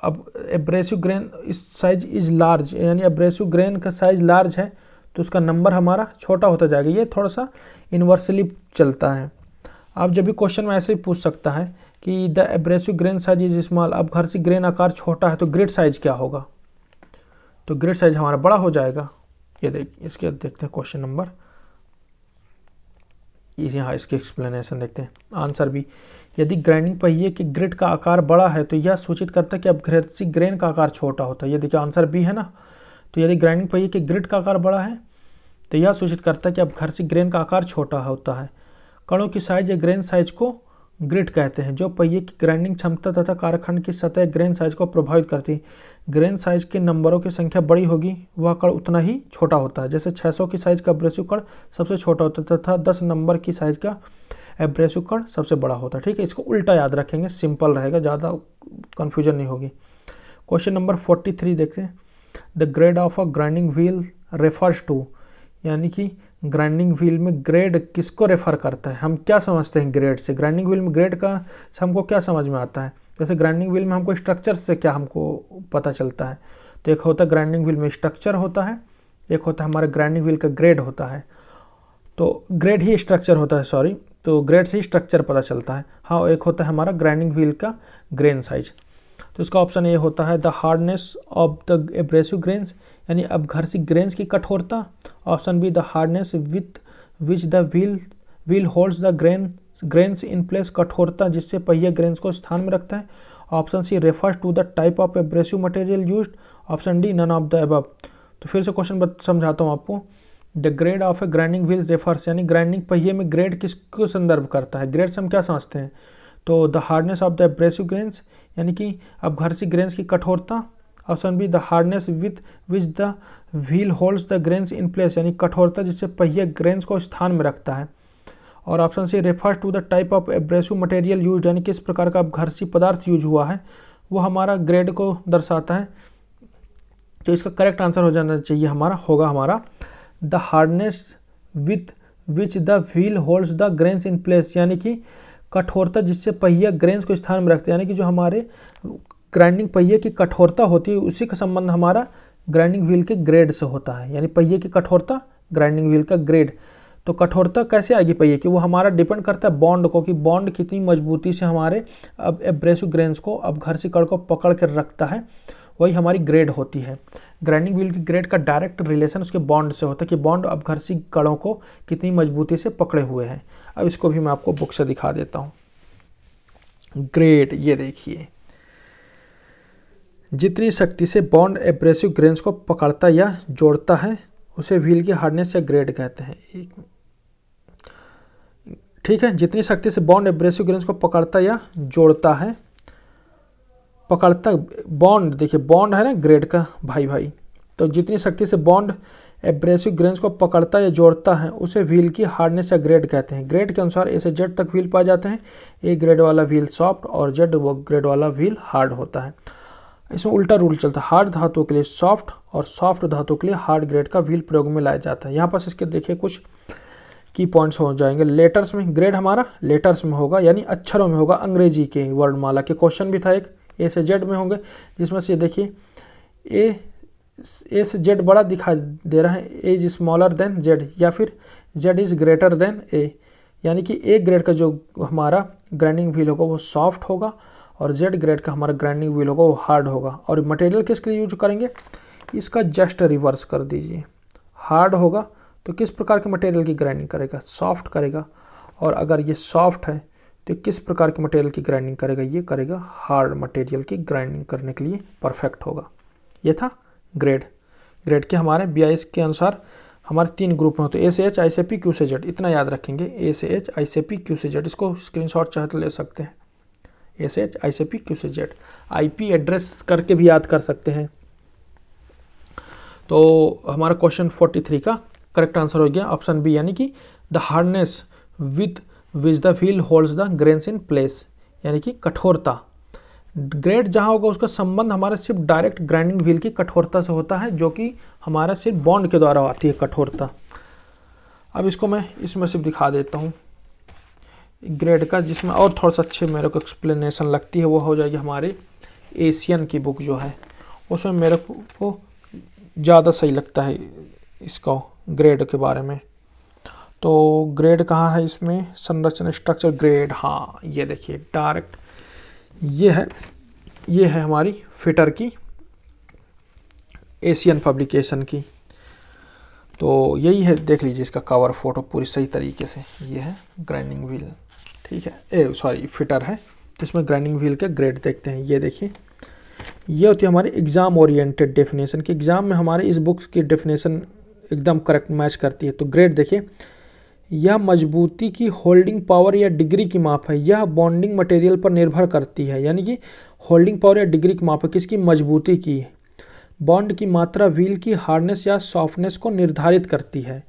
अब abrasive grain size is large, यानी एब्रेसिव ग्रेन का साइज लार्ज है तो उसका नंबर हमारा छोटा होता जाएगा। ये थोड़ा सा इन्वर्सली चलता है। आप जब भी क्वेश्चन में ऐसे ही पूछ सकता है कि the abrasive grain size is small, अब घर्षी ग्रेन आकार छोटा है तो ग्रिड साइज क्या होगा, तो ग्रिड साइज हमारा बड़ा हो जाएगा। ये इसके देखते हैं क्वेश्चन नंबर, यहाँ इसकी एक्सप्लेनेशन देखते हैं। आंसर बी, यदि ग्राइंडिंग पहिए की ग्रिड का आकार बड़ा है तो यह सूचित करता है कि अब घर्षी ग्रेन का आकार छोटा होता है। ये देखिए आंसर बी है ना। तो यदि ग्राइंडिंग पहिए की ग्रिड का आकार बड़ा है तो यह सूचित करता है कि अब घर्षी ग्रेन का आकार छोटा होता है। कणों की साइज या ग्रेन साइज को ग्रिड कहते हैं, जो पहिए की ग्राइंडिंग क्षमता तथा कारखंड की सतह ग्रेन साइज को प्रभावित करती है। ग्रेन साइज के नंबरों की संख्या बड़ी होगी वह कण उतना ही छोटा होता है। जैसे 600 की साइज का एब्रेसिव कण सबसे छोटा होता है तथा 10 नंबर की साइज का एब्रेसिव कण सबसे बड़ा होता है। ठीक है, इसको उल्टा याद रखेंगे, सिंपल रहेगा, ज़्यादा कन्फ्यूजन नहीं होगी। क्वेश्चन नंबर 43 देखते हैं। The grade of a grinding wheel refers to, यानी कि ग्राइंडिंग व्हील में ग्रेड किसको रेफर करता है? हम क्या समझते हैं ग्रेड से? ग्राइंडिंग व्हील में ग्रेड का हमको क्या समझ में आता है? जैसे ग्राइंडिंग व्हील में हमको स्ट्रक्चर से क्या हमको पता चलता है? तो एक होता है ग्राइंडिंग व्हील में स्ट्रक्चर होता है, एक होता है हमारा ग्राइंडिंग व्हील का ग्रेड होता है। तो ग्रेड ही स्ट्रक्चर होता है, सॉरी, तो ग्रेड से ही स्ट्रक्चर पता चलता है। हाँ, एक होता है हमारा ग्राइंडिंग व्हील का ग्रेन साइज। तो इसका ऑप्शन ए होता है the hardness of the abrasive grains, यानी अपघर्षी ग्रेन्स की कठोरता। Option B the hardness with which the wheel holds the grains in place, कठोरता जिससे पहिए ग्रेन्स को स्थान में रखता है। Option C refers to the type of abrasive material used. Option D none of the above. तो फिर से क्वेश्चन समझाता हूँ आपको। The grade of A grinding wheel refers, यानी ग्राइंडिंग पहिए में ग्रेड किसको संदर्भ करता है? ग्रेड से हम क्या समझते हैं? तो the hardness of the abrasive grains, यानी कि अपघर्षी ग्रेन्स की कठोरता। Option B the hardness with which the wheel holds the grains in place, यानी कठोरता जिससे पहिए ग्रेन्स को स्थान में रखता है। और option C refers to the type of abrasive material used, यानी किस प्रकार का अपघर्षी पदार्थ यूज हुआ है वो हमारा ग्रेड को दर्शाता है। तो इसका करेक्ट आंसर हो जाना चाहिए हमारा the hardness with which the wheel holds the grains in place, यानी कि कठोरता जिससे पहिया ग्रेन्स को स्थान में रखते हैं, यानी कि जो हमारे ग्राइंडिंग पहिए की कठोरता होती है उसी का संबंध हमारा ग्राइंडिंग व्हील के ग्रेड से होता है। यानी पहिए की कठोरता, ग्राइंडिंग व्हील का ग्रेड। तो कठोरता कैसे आएगी पहिए की? वो हमारा डिपेंड करता है बॉन्ड को, कि बॉन्ड कितनी मजबूती से हमारे अब एब्रेसिव ग्रेन्स को, अपघर्षी कण को पकड़ कर रखता है, वही हमारी ग्रेड होती है। ग्राइंडिंग व्हील की ग्रेड का डायरेक्ट रिलेशन उसके बॉन्ड से होता है कि बॉन्ड अपघर्षी कणों को कितनी मजबूती से पकड़े हुए हैं। अब इसको भी मैं आपको बुक से दिखा देता हूँ। ग्रेड, ये देखिए, जितनी शक्ति से बॉन्ड एब्रेसिव ग्रेन्स को पकड़ता या जोड़ता है उसे व्हील की हार्डनेस या ग्रेड कहते हैं। ठीक है, जितनी शक्ति से बॉन्ड एब्रेसिव ग्रेन्स को पकड़ता या जोड़ता है, पकड़ता बॉन्ड, देखिए बॉन्ड है ना ग्रेड का भाई, तो जितनी शक्ति से बॉन्ड एब्रेसिव ग्रेन्स को पकड़ता या जोड़ता है उसे व्हील की हार्डनेस या ग्रेड कहते हैं। ग्रेड के अनुसार ए से जेड तक व्हील पाए जाते हैं। ए ग्रेड वाला व्हील सॉफ्ट और जेड वो ग्रेड वाला व्हील हार्ड होता है। इसमें उल्टा रूल चलता है, हार्ड धातुओं के लिए सॉफ्ट और सॉफ्ट धातुओं के लिए हार्ड ग्रेड का व्हील प्रयोग में लाया जाता है। यहाँ पास इसके देखिए कुछ की पॉइंट्स हो जाएंगे। लेटर्स में ग्रेड हमारा लेटर्स में होगा, यानी अक्षरों में होगा, अंग्रेजी के वर्णमाला के क्वेश्चन भी था एक, ए से जेड में होंगे, जिसमें से देखिए ए से जेड बड़ा दिखाई दे रहा है, ए इज स्मॉलर देन जेड, या फिर जेड इज ग्रेटर देन ए, यानी कि ए ग्रेड का जो हमारा ग्राइंडिंग व्हील होगा वो सॉफ्ट होगा और जेड ग्रेड का हमारा ग्राइंडिंग व्हील होगा वो हार्ड होगा। और मटेरियल किसके लिए यूज करेंगे? इसका जस्ट रिवर्स कर दीजिए। हार्ड होगा तो किस प्रकार के मटेरियल की ग्राइंडिंग करेगा? सॉफ्ट करेगा। और अगर ये सॉफ्ट है तो किस प्रकार के मटेरियल की ग्राइंडिंग करेगा? ये करेगा हार्ड मटेरियल की ग्राइंडिंग करने के लिए परफेक्ट होगा। ये था ग्रेड। ग्रेड के हमारे 22 के अनुसार हमारे 3 ग्रुप में होते हैं, ए से एच, आई से पी, क्यू से जेड। इतना याद रखेंगे, ए से एच, आई से पी, क्यू से जेड। इसको स्क्रीनशॉट चाहे तो ले सकते हैं, ए से एच, आई से पी, क्यू से जेड। आईपी एड्रेस करके भी याद कर सकते हैं। तो हमारा क्वेश्चन 43 का करेक्ट आंसर हो गया ऑप्शन बी, यानी कि the hardness with which the wheel holds the grains in place, यानी कि कठोरता। ग्रेड जहाँ होगा उसका संबंध हमारा सिर्फ डायरेक्ट ग्राइंडिंग व्हील की कठोरता से होता है, जो कि हमारा सिर्फ बॉन्ड के द्वारा आती है कठोरता। अब इसको मैं इसमें सिर्फ दिखा देता हूँ ग्रेड का, जिसमें और थोड़ा सा अच्छे मेरे को एक्सप्लेनेशन लगती है, वो हो जाएगी हमारे एशियन की बुक जो है, उसमें मेरे को ज़्यादा सही लगता है इसका ग्रेड के बारे में। तो ग्रेड कहाँ है इसमें? संरचना, स्ट्रक्चर, ग्रेड। हाँ, ये देखिए डायरेक्ट ये है हमारी फिटर की, एशियन पब्लिकेशन की। तो यही है, देख लीजिए इसका कवर फोटो पूरी सही तरीके से। ये है ग्राइंडिंग व्हील, ठीक है, फिटर है, जिसमें ग्राइंडिंग व्हील के ग्रेड देखते हैं। ये देखिए, ये होती है हमारी एग्जाम ओरिएंटेड डेफिनेशन की। एग्जाम में हमारे इस बुक्स की डेफिनेशन एकदम करेक्ट मैच करती है। तो ग्रेड देखिए, यह मजबूती की होल्डिंग पावर या डिग्री की माप है। यह बॉन्डिंग मटेरियल पर निर्भर करती है, यानी कि होल्डिंग पावर या डिग्री की माप है किसकी, मजबूती की। बॉन्ड की मात्रा व्हील की हार्डनेस या सॉफ्टनेस को निर्धारित करती है।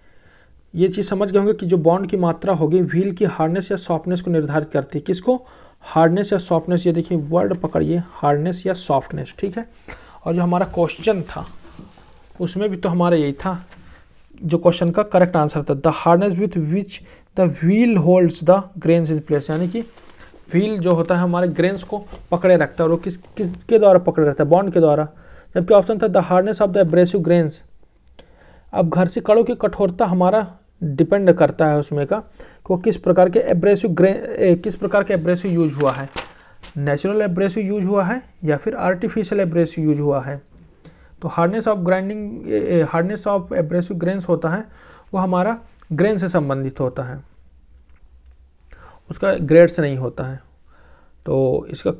ये चीज़ समझ गए होंगे कि जो बॉन्ड की मात्रा होगी व्हील की हार्डनेस या सॉफ्टनेस को निर्धारित करती है। किसको, हार्डनेस या सॉफ्टनेस। ये देखिए वर्ड पकड़िए, हार्डनेस या सॉफ्टनेस, ठीक है। और जो हमारा क्वेश्चन था उसमें भी तो हमारा यही था, जो क्वेश्चन का करेक्ट आंसर था, the hardness with which the wheel holds the grains in place, यानी कि व्हील जो होता है हमारे ग्रेन्स को पकड़े रखता है, और वो किसके द्वारा पकड़े रखता है, बॉन्ड के द्वारा। जबकि ऑप्शन था the hardness of the abrasive grains. अब घर्षी कणों की कठोरता हमारा डिपेंड करता है उसमें का कि वो किस प्रकार के एब्रेसिव यूज हुआ है, नेचुरल एब्रेसिव यूज हुआ है या फिर आर्टिफिशियल एब्रेसिव यूज हुआ है। तो हार्डनेस ऑफ एब्रेसिव ग्रेन्स होता है वो हमारा ग्रेन से संबंधित होता है, उसका ग्रेड से नहीं होता है। तो इसका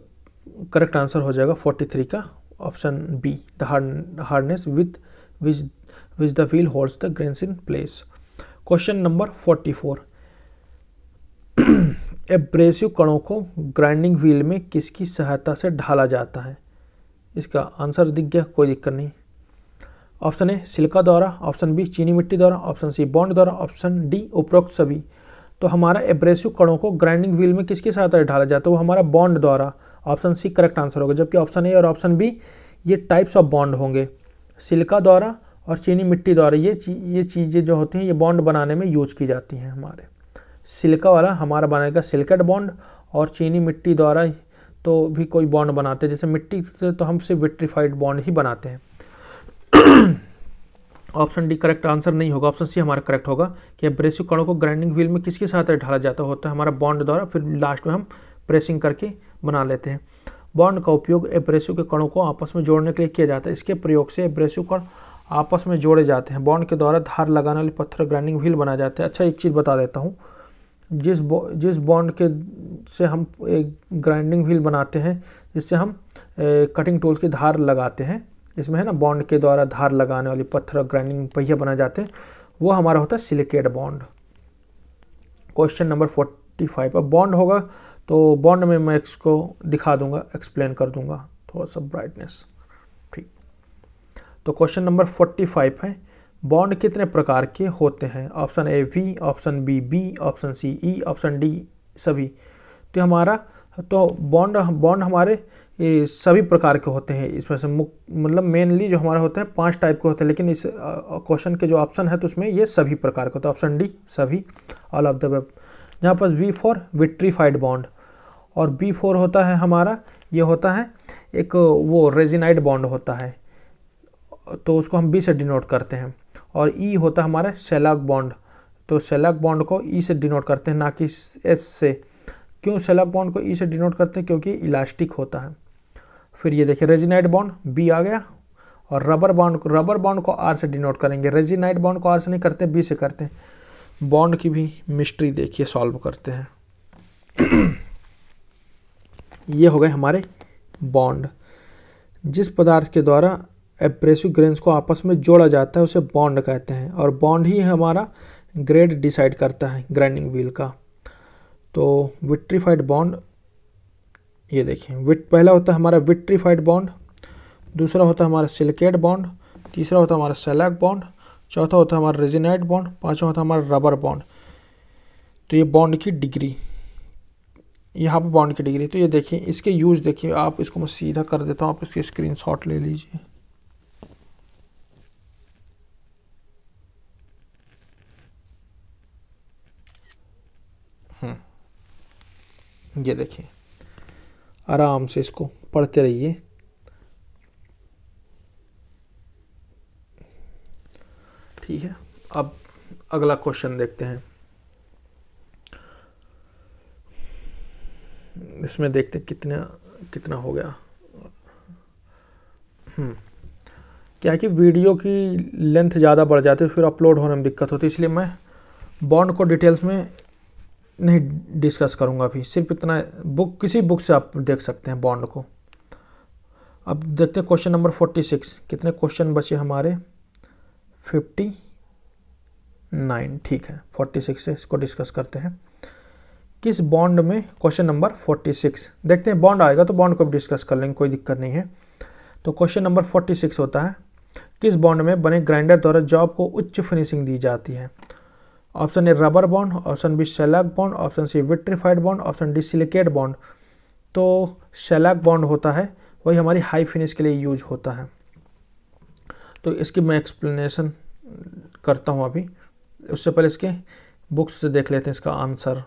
करेक्ट आंसर हो जाएगा 43 का option B, the hardness with which the wheel holds the grains in place. Question number 44, abrasive कणों को ग्राइंडिंग व्हील में किसकी सहायता से ढाला जाता है। इसका आंसर दिख गया, कोई दिक्कत नहीं। ऑप्शन ए सिलिका द्वारा, ऑप्शन बी चीनी मिट्टी द्वारा, ऑप्शन सी बॉन्ड द्वारा, ऑप्शन डी उपरोक्त सभी। तो हमारा एब्रेसिव कणों को ग्राइंडिंग व्हील में किसकी सहायता से ढाला जाता है, वो हमारा बॉन्ड द्वारा। ऑप्शन सी करेक्ट आंसर होगा। जबकि ऑप्शन ए और ऑप्शन बी ये टाइप्स ऑफ बॉन्ड होंगे, सिलिका द्वारा और चीनी मिट्टी द्वारा। ये चीज़ें जो होती हैं ये बॉन्ड बनाने में यूज की जाती हैं। हमारे सिलिका वाला हमारा बनाएगा सिलिकेट बॉन्ड, और चीनी मिट्टी द्वारा तो भी कोई बॉन्ड बनाते हैं, जैसे मिट्टी से तो हम सिर्फ विट्रीफाइड बॉन्ड ही बनाते हैं। ऑप्शन डी करेक्ट आंसर नहीं होगा, ऑप्शन सी हमारा करेक्ट होगा कि एब्रेसिव कणों को ग्राइंडिंग व्हील में किसके साथ ढाला जाता होता है, हमारा बॉन्ड द्वारा। फिर लास्ट में हम प्रेसिंग करके बना लेते हैं। बॉन्ड का उपयोग एब्रेसिव के कणों को आपस में जोड़ने के लिए किया जाता है। इसके प्रयोग से एब्रेसिव कण आपस में जोड़े जाते हैं। बॉन्ड के द्वारा धार लगाने वाले पत्थर ग्राइंडिंग व्हील बना जाते हैं। अच्छा एक चीज़ बता देता हूँ, जिस बॉन्ड के से हम एक ग्राइंडिंग व्हील बनाते हैं, जिससे हम कटिंग टूल्स की धार लगाते हैं, इसमें है ना बॉन्ड के द्वारा धार लगाने वाली पत्थर ग्राइंडिंग पहिया बनाए जाते हैं, वो हमारा होता है सिलिकेट बॉन्ड। क्वेश्चन नंबर 45, अब बॉन्ड होगा तो बॉन्ड में मैं इसको दिखा दूंगा, एक्सप्लेन कर दूंगा, थोड़ा सा ब्राइटनेस, ठीक। तो क्वेश्चन नंबर 45 है, बॉन्ड कितने प्रकार के होते हैं। Option A V, option B B, option C E, option D सभी। तो हमारा तो बॉन्ड हमारे ये सभी प्रकार के होते हैं। इसमें से मतलब मेनली जो हमारा होता है 5 टाइप के होते हैं, लेकिन इस क्वेश्चन के जो ऑप्शन है तो उसमें ये सभी प्रकार के होते हैं। ऑप्शन डी सभी, ऑल ऑफ द अबव। यहाँ पर वी फॉर विट्रीफाइड बॉन्ड, और बी फॉर होता है हमारा, ये होता है एक वो रेजिनाइड बॉन्ड होता है, तो उसको हम बी से डिनोट करते हैं। और ई होता है हमारा शेलॉक बॉन्ड, तो शेलॉक बॉन्ड को ई से डिनोट करते हैं, ना कि एस से। क्यों शेलॉक बॉन्ड को ई से डिनोट करते हैं, क्योंकि इलास्टिक होता है। फिर ये देखिए रेजिनाइड बॉन्ड बी आ गया, और रबर बॉन्ड को आर से डिनोट करेंगे। रेजिनाइड बॉन्ड को आर से नहीं करते, बी से करते हैं। बॉन्ड की भी मिस्ट्री देखिए, सॉल्व करते हैं। ये हो गए हमारे बॉन्ड। जिस पदार्थ के द्वारा एब्रेसिव ग्रेन्स को आपस में जोड़ा जाता है उसे बॉन्ड कहते हैं, और बॉन्ड ही हमारा ग्रेड डिसाइड करता है ग्राइंडिंग व्हील का। तो विट्रीफाइड बॉन्ड, ये देखिए पहला होता है हमारा विट्रीफाइड बॉन्ड, दूसरा होता है हमारा सिलिकेट बॉन्ड, तीसरा होता है हमारा शेलॉक बॉन्ड, चौथा होता है हमारा रेजिनाइड बॉन्ड, पांचवा होता है हमारा रबर बॉन्ड। तो ये बॉन्ड की डिग्री, यहाँ पर बॉन्ड की डिग्री। तो ये देखिए इसके यूज देखिए आप, इसको मैं सीधा कर देता हूँ, आप इसकी स्क्रीनशॉट ले लीजिए। ये देखिए आराम से इसको पढ़ते रहिए। ठीक है, अब अगला क्वेश्चन देखते हैं। इसमें देखते हैं कितना हो गया। क्या है कि वीडियो की लेंथ ज़्यादा बढ़ जाती है, फिर अपलोड होने में दिक्कत होती है, इसलिए मैं बॉन्ड को डिटेल्स में नहीं डिस्कस करूंगा अभी। सिर्फ इतना, किसी बुक से आप देख सकते हैं बॉन्ड को। अब देखते हैं क्वेश्चन नंबर 46। कितने क्वेश्चन बचे हमारे, 59। ठीक है, 46 से इसको डिस्कस करते हैं। किस बॉन्ड में, क्वेश्चन नंबर 46 देखते हैं, बॉन्ड आएगा तो बॉन्ड को भी डिस्कस कर लेंगे, कोई दिक्कत नहीं है। तो क्वेश्चन नंबर 46 होता है, किस बॉन्ड में बने ग्राइंडर द्वारा जॉब को उच्च फिनिशिंग दी जाती है। Option A rubber bond, option B shellac bond, option C vitrified bond, option D silicate bond. तो शेलैक बॉन्ड होता है, वही हमारी हाई फिनिश के लिए यूज होता है। तो इसकी मैं एक्सप्लेनेशन करता हूँ अभी, उससे पहले इसके बुक्स से देख लेते हैं इसका आंसर।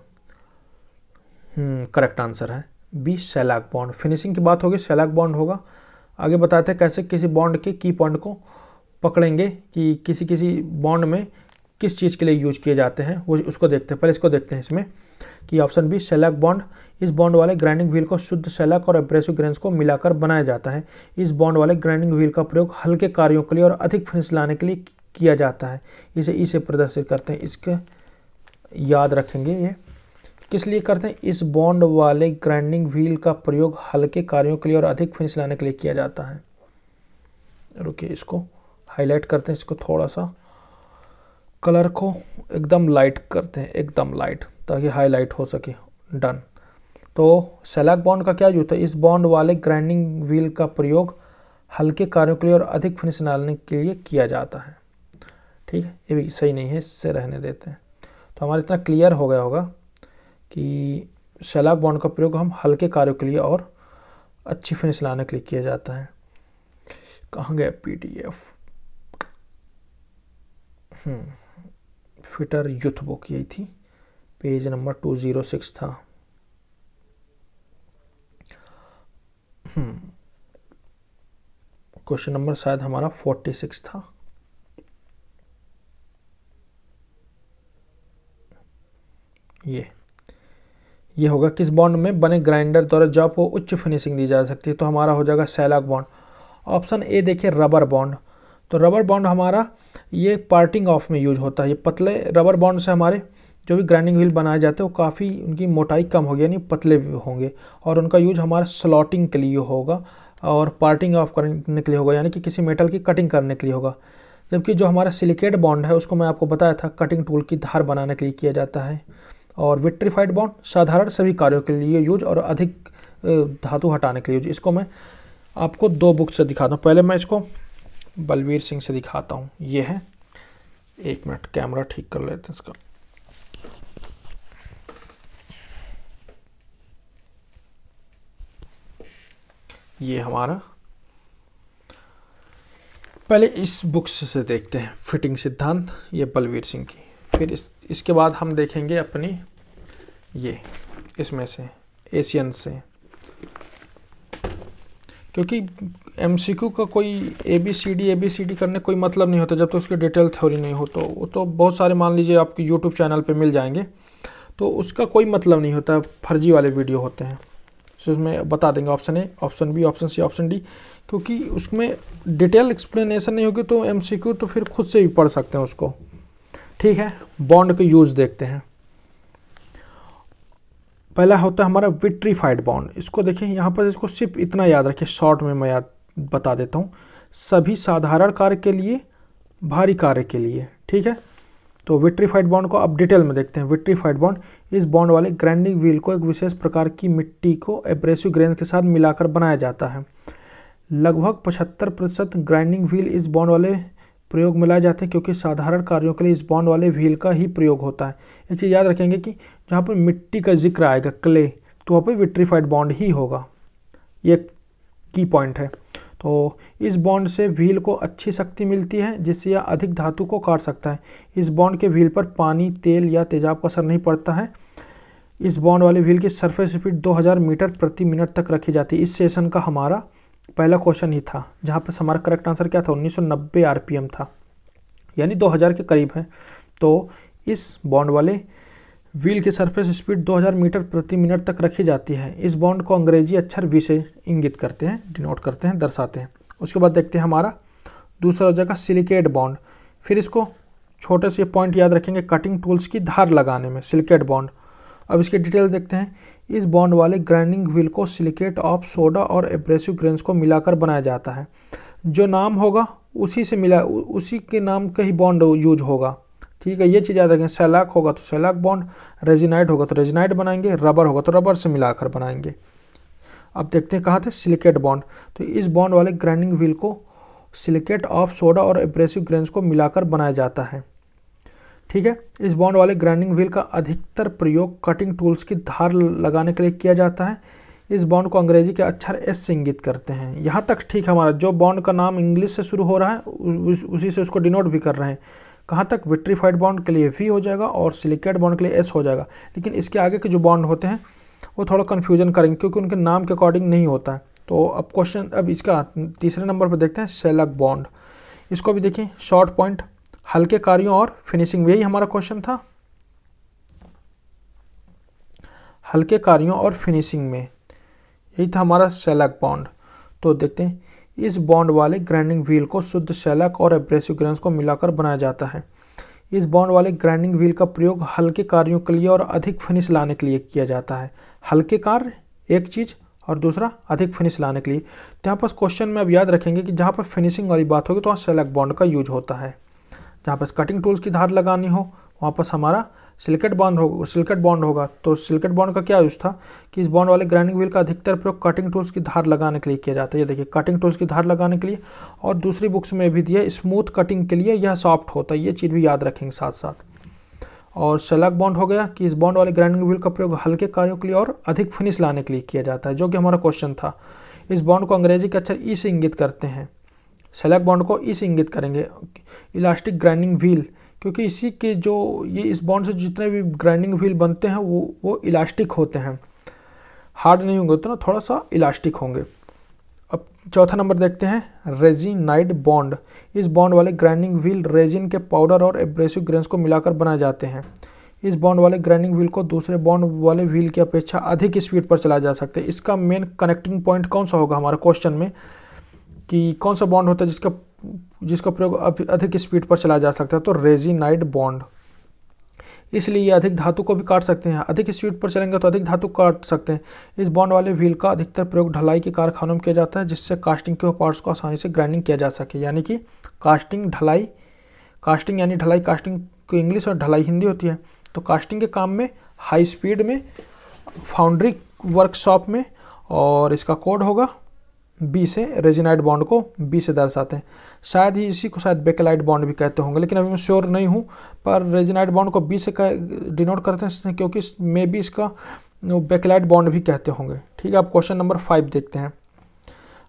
करेक्ट आंसर है बी शेलैक बॉन्ड। फिनिशिंग की बात होगी, शेलैक बॉन्ड होगा। आगे बताते हैं कैसे किसी बॉन्ड के की पॉइंट को पकड़ेंगे कि किसी किसी बॉन्ड में किस चीज़ के लिए यूज किए जाते हैं, वो उसको देखते हैं। पहले इसको देखते हैं इसमें कि ऑप्शन बी शेलैक बॉन्ड, इस बॉन्ड वाले ग्राइंडिंग व्हील को शुद्ध शेलैक और एब्रेसिव ग्रेन्स को मिलाकर बनाया जाता है। इस बॉन्ड वाले ग्राइंडिंग व्हील का प्रयोग हल्के कार्यों के लिए और अधिक फिनिश लाने के लिए किया जाता है। इसे ई से प्रदर्शित करते हैं। इसके याद रखेंगे, ये किस लिए करते हैं, इस बॉन्ड वाले ग्राइंडिंग व्हील का प्रयोग हल्के कार्यों के लिए और अधिक फिनिश लाने के लिए किया जाता है। रुकिए, इसको हाईलाइट करते हैं, इसको थोड़ा सा कलर को एकदम लाइट करते हैं, एकदम लाइट, ताकि हाईलाइट हो सके। डन। तो शेलैक बॉन्ड का क्या यूज है, इस बॉन्ड वाले ग्राइंडिंग व्हील का प्रयोग हल्के कार्यों के लिए और अधिक फिनिश लाने के लिए किया जाता है। ठीक है, ये भी सही नहीं है, इससे रहने देते हैं। तो हमारा इतना क्लियर हो गया होगा कि शेलैक बॉन्ड का प्रयोग हम हल्के कार्यों के लिए और अच्छी फिनिश लाने के लिए किया जाता है। कहाँ गया PDF, फिटर यूथ बुक, यही थी, पेज नंबर 206 था। क्वेश्चन नंबर शायद हमारा 46 था। ये होगा, किस बॉन्ड में बने ग्राइंडर द्वारा जॉब को उच्च फिनिशिंग दी जा सकती है। तो हमारा हो जाएगा शेलैक बॉन्ड। ऑप्शन ए देखिए रबर बॉन्ड। तो रबर बॉन्ड हमारा ये पार्टिंग ऑफ में यूज होता है। ये पतले रबर बॉन्ड से हमारे जो भी ग्राइंडिंग व्हील बनाए जाते हैं वो काफ़ी उनकी मोटाई कम होगी, यानी पतले होंगे, और उनका यूज हमारा स्लॉटिंग के लिए होगा और पार्टिंग ऑफ करने के लिए होगा, यानी कि किसी मेटल की कटिंग करने के लिए होगा। जबकि जो हमारा सिलिकेट बॉन्ड है उसको मैं आपको बताया था कटिंग टूल की धार बनाने के लिए किया जाता है। और विट्रीफाइड बॉन्ड साधारण सभी कार्यों के लिए यूज और अधिक धातु हटाने के लिए यूज। इसको मैं आपको 2 बुक से दिखाता हूँ। पहले मैं इसको बलवीर सिंह से दिखाता हूँ। ये है, 1 मिनट कैमरा ठीक कर लेते हैं इसका। ये हमारा, पहले इस बुक से देखते हैं फिटिंग सिद्धांत, ये बलवीर सिंह की। फिर इसके बाद हम देखेंगे अपनी ये इसमें से एशियन से, क्योंकि MCQ का कोई ABCD करने कोई मतलब नहीं होता जब तक उसकी डिटेल थ्योरी नहीं हो। तो वो तो बहुत सारे मान लीजिए आपके YouTube चैनल पे मिल जाएंगे, तो उसका कोई मतलब नहीं होता, फर्जी वाले वीडियो होते हैं। तो उसमें बता देंगे option A, option B, option C, option D, क्योंकि उसमें डिटेल एक्सप्लेनेशन नहीं होगी तो MCQ तो फिर खुद से भी पढ़ सकते हैं उसको। ठीक है, बॉन्ड के यूज देखते हैं। पहला होता है हमारा विट्रीफाइड बॉन्ड। इसको देखिए यहाँ पर, इसको सिर्फ इतना याद रखिए, शॉर्ट में मैं याद बता देता हूँ, सभी साधारण कार्य के लिए, भारी कार्य के लिए। ठीक है, तो विट्रीफाइड बॉन्ड को अब डिटेल में देखते हैं। विट्रीफाइड बॉन्ड, इस बॉन्ड वाले ग्राइंडिंग व्हील को एक विशेष प्रकार की मिट्टी को एब्रेसिव ग्रेन के साथ मिलाकर बनाया जाता है। लगभग 75% ग्राइंडिंग व्हील इस बॉन्ड वाले प्रयोग में लाए जाते हैं, क्योंकि साधारण कार्यों के लिए इस बॉन्ड वाले व्हील का ही प्रयोग होता है। एक चीज़ याद रखेंगे कि जहाँ पर मिट्टी का जिक्र आएगा, क्ले, तो वहाँ पर विट्रीफाइड बॉन्ड ही होगा। ये की पॉइंट है। तो इस बॉन्ड से व्हील को अच्छी शक्ति मिलती है, जिससे यह अधिक धातु को काट सकता है। इस बॉन्ड के व्हील पर पानी, तेल या तेजाब का असर नहीं पड़ता है। इस बॉन्ड वाले व्हील की सरफेस स्पीड 2000 मीटर प्रति मिनट तक रखी जाती है। इस सेशन का हमारा पहला क्वेश्चन ही था, जहाँ पर हमारा करेक्ट आंसर क्या था, 1990 RPM था, यानी 2000 के करीब है। तो इस बॉन्ड वाले व्हील की सरफेस स्पीड 2000 मीटर प्रति मिनट तक रखी जाती है। इस बॉन्ड को अंग्रेजी अक्षर V से इंगित करते हैं, डिनोट करते हैं, दर्शाते हैं। उसके बाद देखते हैं हमारा दूसरा हो जाएगा सिलिकेट बॉन्ड। फिर इसको छोटे से पॉइंट याद रखेंगे, कटिंग टूल्स की धार लगाने में सिलिकेट बॉन्ड। अब इसकी डिटेल देखते हैं। इस बॉन्ड वाले ग्राइंडिंग व्हील को सिलिकेट ऑफ सोडा और एब्रेसिव ग्रेन्स को मिलाकर बनाया जाता है। जो नाम होगा उसी से मिला, उसी के नाम का ही बॉन्ड यूज होगा। ठीक है, ये चीज़ याद रखें। सेलाक होगा तो सेलाक बॉन्ड, रेजिनाइड होगा तो रेजिनाइड बनाएंगे, रबर होगा तो रबर से मिलाकर बनाएंगे। अब देखते हैं कहाँ थे, सिलिकेट बॉन्ड। तो इस बॉन्ड वाले ग्राइंडिंग व्हील को सिलिकेट ऑफ सोडा और एब्रेसिव ग्रेन्स को मिलाकर बनाया जाता है। ठीक है, इस बॉन्ड वाले ग्राइंडिंग व्हील का अधिकतर प्रयोग कटिंग टूल्स की धार लगाने के लिए किया जाता है। इस बॉन्ड को अंग्रेजी के अक्षर एस से इंगित करते हैं। यहाँ तक ठीक, हमारा जो बॉन्ड का नाम इंग्लिश से शुरू हो रहा है उसी से उसको डिनोट भी कर रहे हैं। कहाँ तक, विट्रीफाइड बॉन्ड के लिए वी हो जाएगा और सिलिकेट बॉन्ड के लिए एस हो जाएगा। लेकिन इसके आगे के जो बॉन्ड होते हैं वो थोड़ा कन्फ्यूजन करेंगे क्योंकि उनके नाम के अकॉर्डिंग नहीं होता है। तो अब क्वेश्चन, अब इसका तीसरे नंबर पर देखते हैं सेलाक बॉन्ड। इसको भी देखिए, शॉर्ट पॉइंट, हल्के कार्यों और फिनिशिंग, यही हमारा क्वेश्चन था, हल्के कार्यों और फिनिशिंग में, यही था हमारा सेलाक बॉन्ड। तो देखते हैं, इस बॉन्ड वाले ग्राइंडिंग व्हील को शुद्ध सेलाक और एब्रेसिव ग्रेन्स को मिलाकर बनाया जाता है। इस बॉन्ड वाले ग्राइंडिंग व्हील का प्रयोग हल्के कार्यों के लिए और अधिक फिनिश लाने के लिए किया जाता है। हल्के कार्य एक चीज़ और दूसरा अधिक फिनिश लाने के लिए। तो यहाँ पर क्वेश्चन में अब याद रखेंगे कि जहाँ पर फिनिशिंग वाली बात होगी तो वहाँ सेलाक बॉन्ड का यूज होता है। जहाँ पर कटिंग टूल्स की धार लगानी हो वहाँ पर हमारा सिलिकेट बॉन्ड होगा। तो सिलिकेट बॉन्ड का क्या यूज था कि इस बॉन्ड वाले ग्राइंडिंग व्हील का अधिकतर प्रयोग कटिंग टूल्स की धार लगाने के लिए किया जाता है। ये देखिए, कटिंग टूल्स की धार लगाने के लिए, और दूसरी बुक्स में भी दिया स्मूथ कटिंग के लिए, यह सॉफ्ट होता है। ये चीज़ भी याद रखेंगे साथ साथ। और सेलाक बॉन्ड हो गया कि इस बॉन्ड वाले ग्राइंडिंग व्हील का प्रयोग हल्के कार्यों के लिए और अधिक फिनिश लाने के लिए किया जाता है, जो कि हमारा क्वेश्चन था। इस बॉन्ड को अंग्रेजी के अक्षर ई से इंगित करते हैं। सेलाक बॉन्ड को ई से इंगित करेंगे, इलास्टिक ग्राइंडिंग व्हील, क्योंकि इसी के जो ये इस बॉन्ड से जितने भी ग्राइंडिंग व्हील बनते हैं वो इलास्टिक होते हैं, हार्ड नहीं होंगे उतना, थोड़ा सा इलास्टिक होंगे। अब चौथा नंबर देखते हैं, रेजिनाइड बॉन्ड। इस बॉन्ड वाले ग्राइंडिंग व्हील रेजिन के पाउडर और एब्रेसिव ग्रेन्स को मिलाकर बनाए जाते हैं। इस बॉन्ड वाले ग्राइंडिंग व्हील को दूसरे बॉन्ड वाले व्हील की अपेक्षा अधिक स्पीड पर चलाया जा सकता है। इसका मेन कनेक्टिंग पॉइंट कौन सा होगा हमारे क्वेश्चन में, कि कौन सा बॉन्ड होता है जिसका प्रयोग अधिक स्पीड पर चलाया जा सकता है, तो रेजिनाइड बॉन्ड। इसलिए ये अधिक धातु को भी काट सकते हैं, अधिक स्पीड पर चलेंगे तो अधिक धातु काट सकते हैं। इस बॉन्ड वाले व्हील का अधिकतर प्रयोग ढलाई के कारखानों में किया जाता है, जिससे कास्टिंग के पार्ट्स को आसानी से ग्राइंडिंग किया जा सके। यानी कि कास्टिंग यानी ढलाई, कास्टिंग को इंग्लिश और ढलाई हिंदी होती है। तो कास्टिंग के काम में हाई स्पीड में, फाउंड्री वर्कशॉप में, और इसका कोड होगा बी से, रेजिनाइड बॉन्ड को बी से दर्शाते हैं। शायद ही इसी को शायद बेकेलाइट बॉन्ड भी कहते होंगे, लेकिन अभी मैं श्योर नहीं हूँ, पर रेजिनाइड बॉन्ड को बी से डिनोट करते हैं क्योंकि मे बी इसका बेकेलाइट बॉन्ड भी कहते होंगे। ठीक है, अब क्वेश्चन नंबर 5 देखते हैं,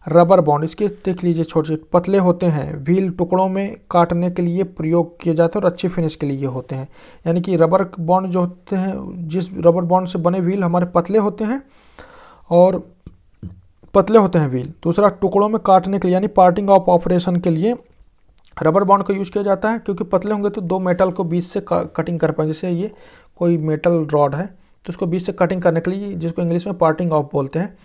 रबर बॉन्ड। इसके देख लीजिए, छोटे छोटे पतले होते हैं, व्हील टुकड़ों में काटने के लिए प्रयोग किए जाते हैं और अच्छी फिनिश के लिए होते हैं। यानी कि रबर बॉन्ड जो होते हैं, जिस रबर बॉन्ड से बने व्हील हमारे पतले होते हैं और पतले होते हैं व्हील। दूसरा, टुकड़ों में काटने के लिए यानी पार्टिंग ऑफ ऑपरेशन के लिए रबर बॉन्ड का यूज़ किया जाता है, क्योंकि पतले होंगे तो दो मेटल को बीच से कटिंग कर पाएंगे। जैसे ये कोई मेटल रॉड है तो उसको बीच से कटिंग करने के लिए, जिसको इंग्लिश में पार्टिंग ऑफ बोलते हैं,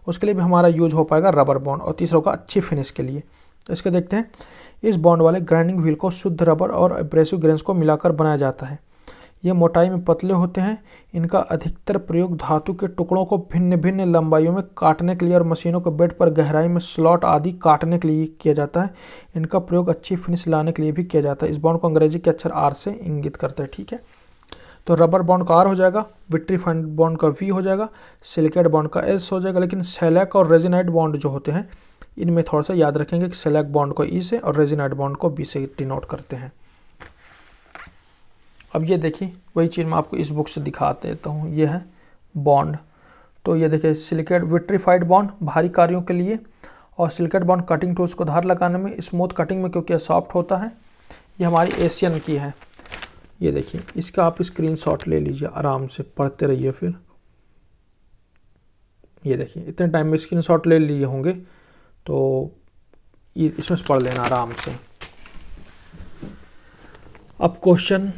उसके लिए भी हमारा यूज हो पाएगा रबर बॉन्ड। और तीसरा होगा अच्छी फिनिश के लिए। तो इसके देखते हैं, इस बॉन्ड वाले ग्राइंडिंग व्हील को शुद्ध रबर और एब्रेसिव ग्रेन्स को मिलाकर बनाया जाता है। ये मोटाई में पतले होते हैं। इनका अधिकतर प्रयोग धातु के टुकड़ों को भिन्न भिन्न लंबाइयों में काटने के लिए और मशीनों के बेड पर गहराई में स्लॉट आदि काटने के लिए किया जाता है। इनका प्रयोग अच्छी फिनिश लाने के लिए भी किया जाता है। इस बॉन्ड को अंग्रेजी के अक्षर आर से इंगित करते हैं। ठीक है, तो रबर बॉन्ड का आर हो जाएगा, विट्रीफाइड बॉन्ड का वी हो जाएगा, सिलिकेट बॉन्ड का एस हो जाएगा। लेकिन सेलाक और रेजिनाइड बॉन्ड जो होते हैं, इनमें थोड़ा सा याद रखेंगे कि सेलाक बॉन्ड को ई से और रेजिनाइड बॉन्ड को बी से डिनोट करते हैं। अब ये देखिए, वही चीज़ मैं आपको इस बुक से दिखा देता हूँ। ये है बॉन्ड। तो ये देखिए, सिलिकेट विट्रीफाइड बॉन्ड भारी कार्यों के लिए, और सिलिकेट बॉन्ड कटिंग टूल्स को धार लगाने में, स्मूथ कटिंग में क्योंकि सॉफ्ट होता है। ये हमारी एशियन की है। ये देखिए, इसका आप स्क्रीनशॉट ले लीजिए, आराम से पढ़ते रहिए। फिर ये देखिए, इतने टाइम में स्क्रीनशॉट ले लिए होंगे तो ये इसमें से पढ़ लेना आराम से। अब क्वेश्चन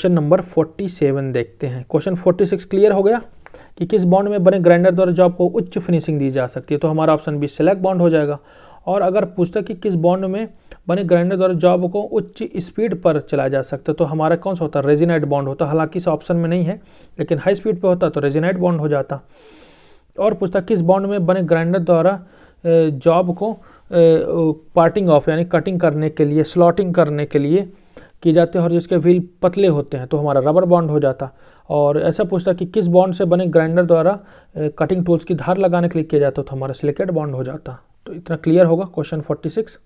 नंबर 47 देखते हैं। क्वेश्चन 46 क्लियर हो गया कि किस बॉन्ड में बने ग्राइंडर द्वारा जॉब को उच्च फिनिशिंग दी जा सकती है, तो हमारा ऑप्शन बी सेलेक्ट बॉन्ड हो जाएगा। और अगर पूछता कि किस बॉन्ड में बने ग्राइंडर द्वारा जॉब को उच्च स्पीड पर चलाया जा सकता है, तो हमारा कौन सा होता है, रेजिनाइड बॉन्ड होता। हालांकि इस ऑप्शन में नहीं है, लेकिन हाई स्पीड पर होता तो रेजिनाइड बॉन्ड हो जाता। और पूछता किस बॉन्ड में बने ग्राइंडर द्वारा जॉब को पार्टिंग ऑफ यानी कटिंग करने के लिए, स्लॉटिंग करने के लिए किए जाते हैं और जिसके व्हील पतले होते हैं तो हमारा रबर बॉन्ड हो जाता। और ऐसा पूछता कि किस बॉन्ड से बने ग्राइंडर द्वारा कटिंग टूल्स की धार लगाने के लिए किया जाता तो हमारा सिलिकेट बॉन्ड हो जाता। तो इतना क्लियर होगा क्वेश्चन 46।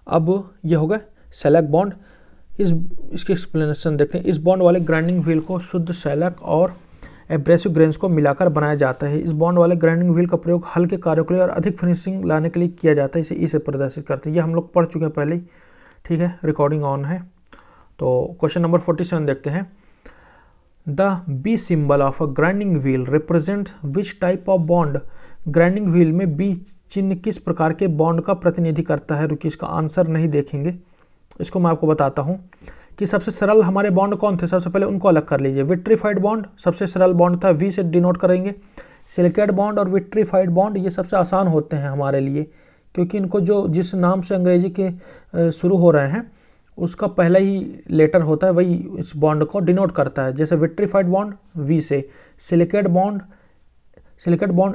अब ये होगा शेलक बॉन्ड। इसकी एक्सप्लेनेशन देखते हैं। इस बॉन्ड वाले ग्राइंडिंग व्हील को शुद्ध शेलक और एब्रेसिव ग्रेन्स को मिलाकर बनाया जाता है। इस बॉन्ड वाले ग्राइंडिंग व्हील का प्रयोग हल्के कार्यों के लिए और अधिक फिनिशिंग लाने के लिए किया जाता है। इसे ई से प्रदर्शित करते हैं। ये हम लोग पढ़ चुके हैं पहले ही, ठीक है, रिकॉर्डिंग ऑन है। तो क्वेश्चन नंबर 47 देखते हैं। The B symbol of a grinding wheel represent which type of bond. Grinding wheel में बी चिन्ह किस प्रकार के बॉन्ड का प्रतिनिधि करता है। रुकिए, इसका आंसर नहीं देखेंगे, इसको मैं आपको बताता हूँ कि सबसे सरल हमारे बॉन्ड कौन थे। सबसे पहले उनको अलग कर लीजिए। विट्रीफाइड बॉन्ड सबसे सरल बॉन्ड था, वी से डिनोट करेंगे। सिलिकेट बॉन्ड और विट्रीफाइड बॉन्ड ये सबसे आसान होते हैं हमारे लिए, क्योंकि इनको जो जिस नाम से अंग्रेजी के शुरू हो रहे हैं उसका पहला ही लेटर होता है, वही इस बॉन्ड को डिनोट करता है। जैसे विट्रीफाइड बॉन्ड वी से, सिलिकेट बॉन्ड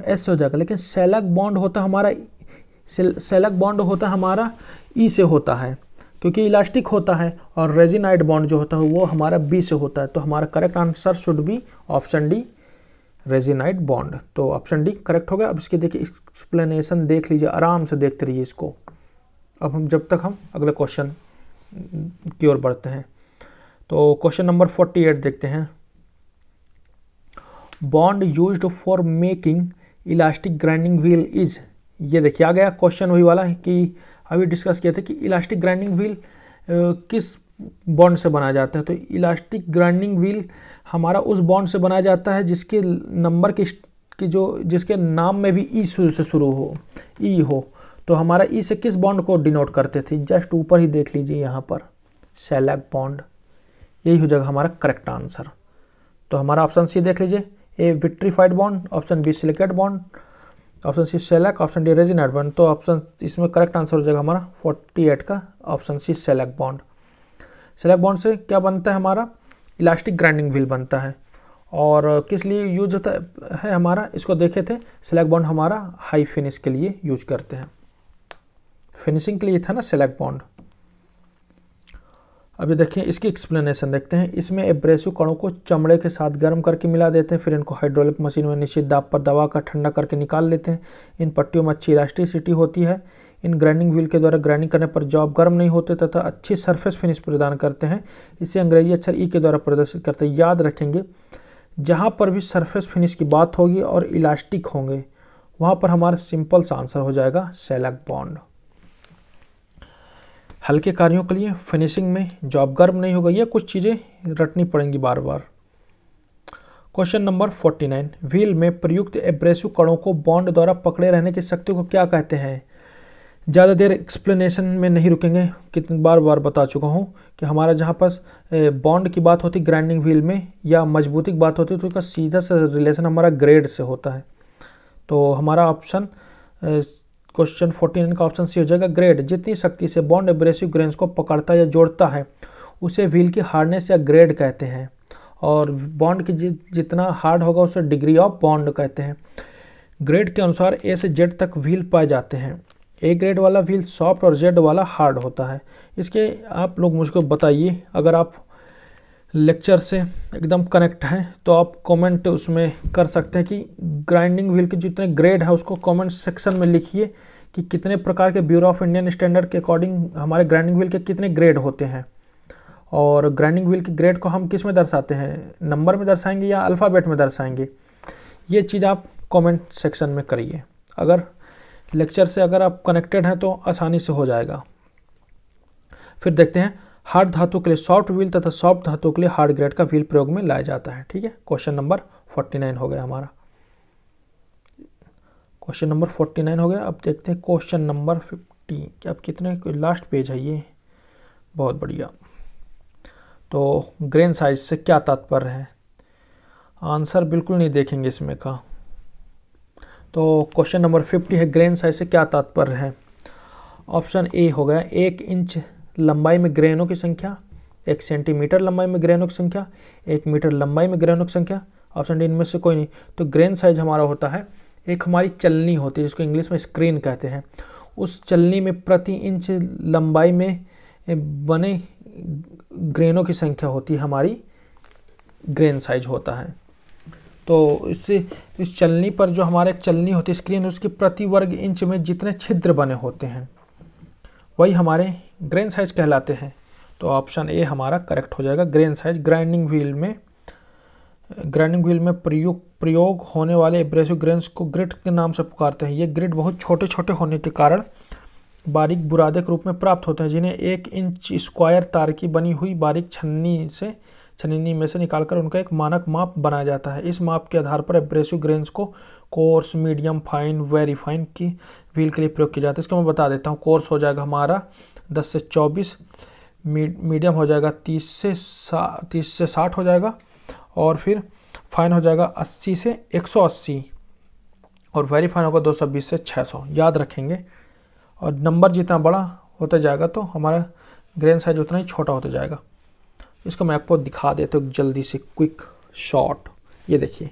एस से हो जाएगा। लेकिन शेलक बॉन्ड होता हमारा ई से होता है, क्योंकि इलास्टिक होता है। और रेजिनाइड बॉन्ड जो होता है वो हमारा बी से होता है। तो हमारा correct answer should be option D, resinoid bond. तो ऑप्शन डी करेक्ट हो गया। अब इसके देखिए एक्सप्लेनेशन देख लीजिए, आराम से देखते रहिए इसको। अब हम अगले क्वेश्चन की ओर बढ़ते हैं। तो क्वेश्चन नंबर 48 देखते हैं। Bond used for making elastic grinding wheel is. ये देखिए आ गया क्वेश्चन वही वाला कि अभी डिस्कस किया था कि इलास्टिक ग्राइंडिंग व्हील किस बॉन्ड से बनाया जाता है। तो इलास्टिक ग्राइंडिंग व्हील हमारा उस बॉन्ड से बनाया जाता है जिसके नंबर जिसके नाम में भी ई से शुरू हो, ई हो। तो हमारा ई से किस बॉन्ड को डिनोट करते थे, जस्ट ऊपर ही देख लीजिए यहाँ पर, शेलक बॉन्ड। यही हो जाएगा हमारा करेक्ट आंसर। तो हमारा ऑप्शन सी देख लीजिए, A vitrified bond, option B silicate bond, option C shellac, option D resinoid bond. तो ऑप्शन इसमें करेक्ट आंसर हो जाएगा हमारा 48 का option C shellac bond. Shellac bond से क्या बनता है हमारा, इलास्टिक ग्राइंडिंग व्हील बनता है। और किस लिए यूज होता है हमारा, इसको देखे थे, शेलक बॉन्ड हमारा हाई फिनिश के लिए यूज करते हैं, फिनिशिंग के लिए था ना शेलक बॉन्ड। अभी देखिए इसकी एक्सप्लेनेशन देखते हैं। इसमें एब्रेसिव कणों को चमड़े के साथ गर्म करके मिला देते हैं, फिर इनको हाइड्रोलिक मशीन में निश्चित दाब पर दबाकर ठंडा करके निकाल लेते हैं। इन पट्टियों में अच्छी इलास्टिसिटी होती है। इन ग्राइंडिंग व्हील के द्वारा ग्राइंडिंग करने पर जॉब गर्म नहीं होते तथा अच्छी सरफेस फिनिश प्रदान करते हैं। इसे अंग्रेजी अक्षर ई के द्वारा प्रदर्शित करते हैं। याद रखेंगे, जहाँ पर भी सरफेस फिनिश की बात होगी और इलास्टिक होंगे वहाँ पर हमारा सिंपल सा आंसर हो जाएगा शेलक बॉन्ड। हल्के कार्यों के लिए फिनिशिंग में जॉब गर्म नहीं होगा, ये कुछ चीज़ें रटनी पड़ेंगी बार बार। Question number 49। व्हील में प्रयुक्त एब्रेसिव कणों को बॉन्ड द्वारा पकड़े रहने की शक्ति को क्या कहते हैं। ज़्यादा देर एक्सप्लेनेशन में नहीं रुकेंगे, कितनी बार बता चुका हूँ कि हमारा जहाँ पास बॉन्ड की बात होती ग्राइंडिंग व्हील में या मजबूती की बात होती है तो उसका सीधा सा रिलेशन हमारा ग्रेड से होता है। तो हमारा ऑप्शन क्वेश्चन 49 का ऑप्शन सी हो जाएगा, ग्रेड। जितनी शक्ति से बॉन्ड एब्रेसिव ग्रेन्स को पकड़ता या जोड़ता है उसे व्हील की हार्डनेस या ग्रेड कहते हैं। और बॉन्ड की जितना हार्ड होगा उसे डिग्री ऑफ बॉन्ड कहते हैं। ग्रेड के अनुसार ए से जेड तक व्हील पाए जाते हैं। ए ग्रेड वाला व्हील सॉफ्ट और जेड वाला हार्ड होता है। इसके आप लोग मुझको बताइए, अगर आप लेक्चर से एकदम कनेक्ट हैं तो आप कमेंट उसमें कर सकते हैं कि ग्राइंडिंग व्हील के जितने ग्रेड है उसको कमेंट सेक्शन में लिखिए कि कितने प्रकार के ब्यूरो ऑफ इंडियन स्टैंडर्ड के अकॉर्डिंग हमारे ग्राइंडिंग व्हील के कितने ग्रेड होते हैं। और ग्राइंडिंग व्हील के ग्रेड को हम किस में दर्शाते हैं, नंबर में दर्शाएंगे या अल्फ़ाबेट में दर्शाएंगे, ये चीज़ आप कमेंट सेक्शन में करिए। अगर लेक्चर से अगर आप कनेक्टेड हैं तो आसानी से हो जाएगा। फिर देखते हैं, हार्ड धातु के लिए सॉफ्ट व्हील तथा सॉफ्ट धातु के लिए हार्ड ग्रेड का व्हील प्रयोग में लाया जाता है। ठीक है, क्वेश्चन नंबर 49 हो गया हमारा। क्वेश्चन नंबर 49 हो गया। अब देखते हैं क्वेश्चन नंबर 50। क्या अब कितने लास्ट पेज है ये, बहुत बढ़िया। तो ग्रेन साइज से क्या तात्पर्य है, आंसर बिल्कुल नहीं देखेंगे इसमें का। तो क्वेश्चन नंबर 50 है, ग्रेन साइज से क्या तात्पर्य है। ऑप्शन ए हो गया, 1 इंच लंबाई में ग्रेनों की संख्या, 1 सेंटीमीटर लंबाई में ग्रेनों की संख्या, 1 मीटर लंबाई में ग्रेनों की संख्या। ऑप्शन डी इनमें से कोई नहीं। तो ग्रेन साइज हमारा होता है, एक हमारी चलनी होती है जिसको इंग्लिश में स्क्रीन कहते हैं। उस चलनी में प्रति इंच लंबाई में बने ग्रेनों की संख्या होती है हमारी ग्रेन साइज होता है। तो इससे इस चलनी पर जो हमारे एक चलनी होती है स्क्रीन, उसके प्रति वर्ग इंच में जितने छिद्र बने होते हैं वही हमारे ग्रेन साइज कहलाते हैं। तो ऑप्शन ए हमारा करेक्ट हो जाएगा, ग्रेन साइज। ग्राइंडिंग व्हील में प्रयोग होने वाले एब्रेसिव ग्रेन्स को ग्रिड के नाम से पुकारते हैं। ये ग्रिड बहुत छोटे छोटे होने के कारण बारीक बुरादे के रूप में प्राप्त होते हैं, जिन्हें 1 इंच स्क्वायर तार की बनी हुई बारीक छन्नी में से निकालकर उनका एक मानक माप बनाया जाता है। इस माप के आधार पर एब्रेसिव ग्रेन्स को course, medium, fine, very fine की व्हील के लिए प्रयोग किया जाता है। इसको मैं बता देता हूँ। कोर्स हो जाएगा हमारा 10 से 24, मीडियम हो जाएगा 30 से 60 हो जाएगा, और फिर फाइन हो जाएगा 80 से 180, और वेरी फाइन होगा 220 से 600। याद रखेंगे, और नंबर जितना बड़ा होता जाएगा तो हमारा ग्रेन साइज उतना ही छोटा होता जाएगा। इसको मैं आपको दिखा देता हूँ जल्दी से, क्विक शॉट। ये देखिए,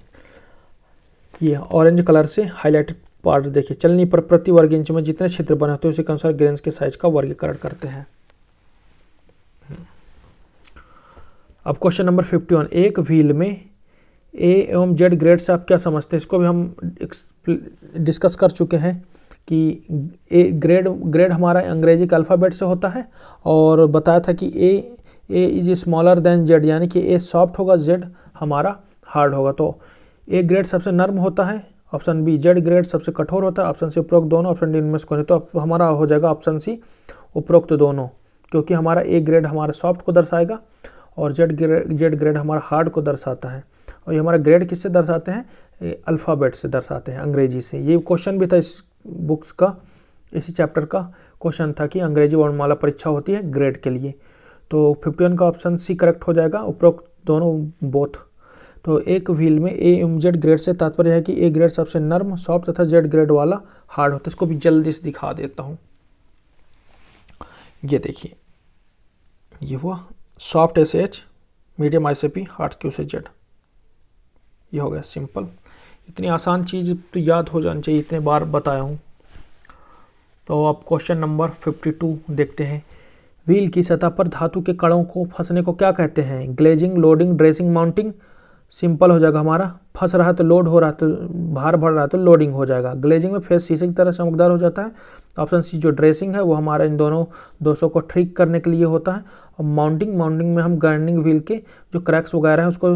ये ऑरेंज कलर से हाईलाइटेड पार्ट देखिए। चलनी पर प्रति वर्ग इंच में जितने छिद्र बने होते हैं उसी के अनुसार ग्रेन्स के साइज का वर्गीकरण करते हैं। अब क्वेश्चन नंबर 51, एक व्हील में ए एवं जेड ग्रेड से आप क्या समझते हैं? इसको भी हम डिस्कस कर चुके हैं कि ए ग्रेड हमारा अंग्रेजी के अल्फ़ाबेट से होता है, और बताया था कि ए इज स्मॉलर देन जेड, यानी कि ए सॉफ्ट होगा, जेड हमारा हार्ड होगा। तो ए ग्रेड सबसे नर्म होता है, ऑप्शन बी। जेड ग्रेड सबसे कठोर होता है, ऑप्शन सी उपरोक्त दोनों, ऑप्शन डी इनमें से कोई नहीं। तो हमारा हो जाएगा ऑप्शन सी उपरोक्त दोनों, क्योंकि हमारा ए ग्रेड हमारा सॉफ्ट को दर्शाएगा और जेड ग्रेड हमारा हार्ड को दर्शाता है। और ये हमारा ग्रेड किससे दर्शाते हैं? अल्फ़ाबेट से दर्शाते हैं, अंग्रेजी से। ये क्वेश्चन भी था इस बुक्स का, इसी चैप्टर का क्वेश्चन था कि अंग्रेजी वर्णमाला परीक्षा होती है ग्रेड के लिए। तो 51 का ऑप्शन सी करेक्ट हो जाएगा, उपरोक्त दोनों, बोथ। तो एक व्हील में ए एवं जेड ग्रेड से तात्पर्य है कि ए ग्रेड सबसे नर्म, सॉफ्ट तथा जेड ग्रेड वाला हार्ड होता है। इसको भी जल्दी से दिखा देता हूँ। ये देखिए, ये हुआ soft SH, medium ICP, hard QCZ। ये हो गया सिंपल। इतनी आसान चीज़ तो याद हो जानी चाहिए, इतने बार बताया हूँ। तो अब क्वेश्चन नंबर 52 देखते हैं। व्हील की सतह पर धातु के कणों को फंसने को क्या कहते हैं? Glazing, loading, dressing, mounting. Simple हो जाएगा हमारा, फंस रहा है तो लोड हो रहा है, तो भार बढ़ रहा है तो लोडिंग हो जाएगा। ग्लेजिंग में फेस शीशे की तरह चमकदार हो जाता है। ऑप्शन सी जो ड्रेसिंग है वो हमारा इन दोनों दोषों को ठीक करने के लिए होता है। और माउंटिंग में हम ग्राइंडिंग व्हील के जो क्रैक्स वगैरह है उसको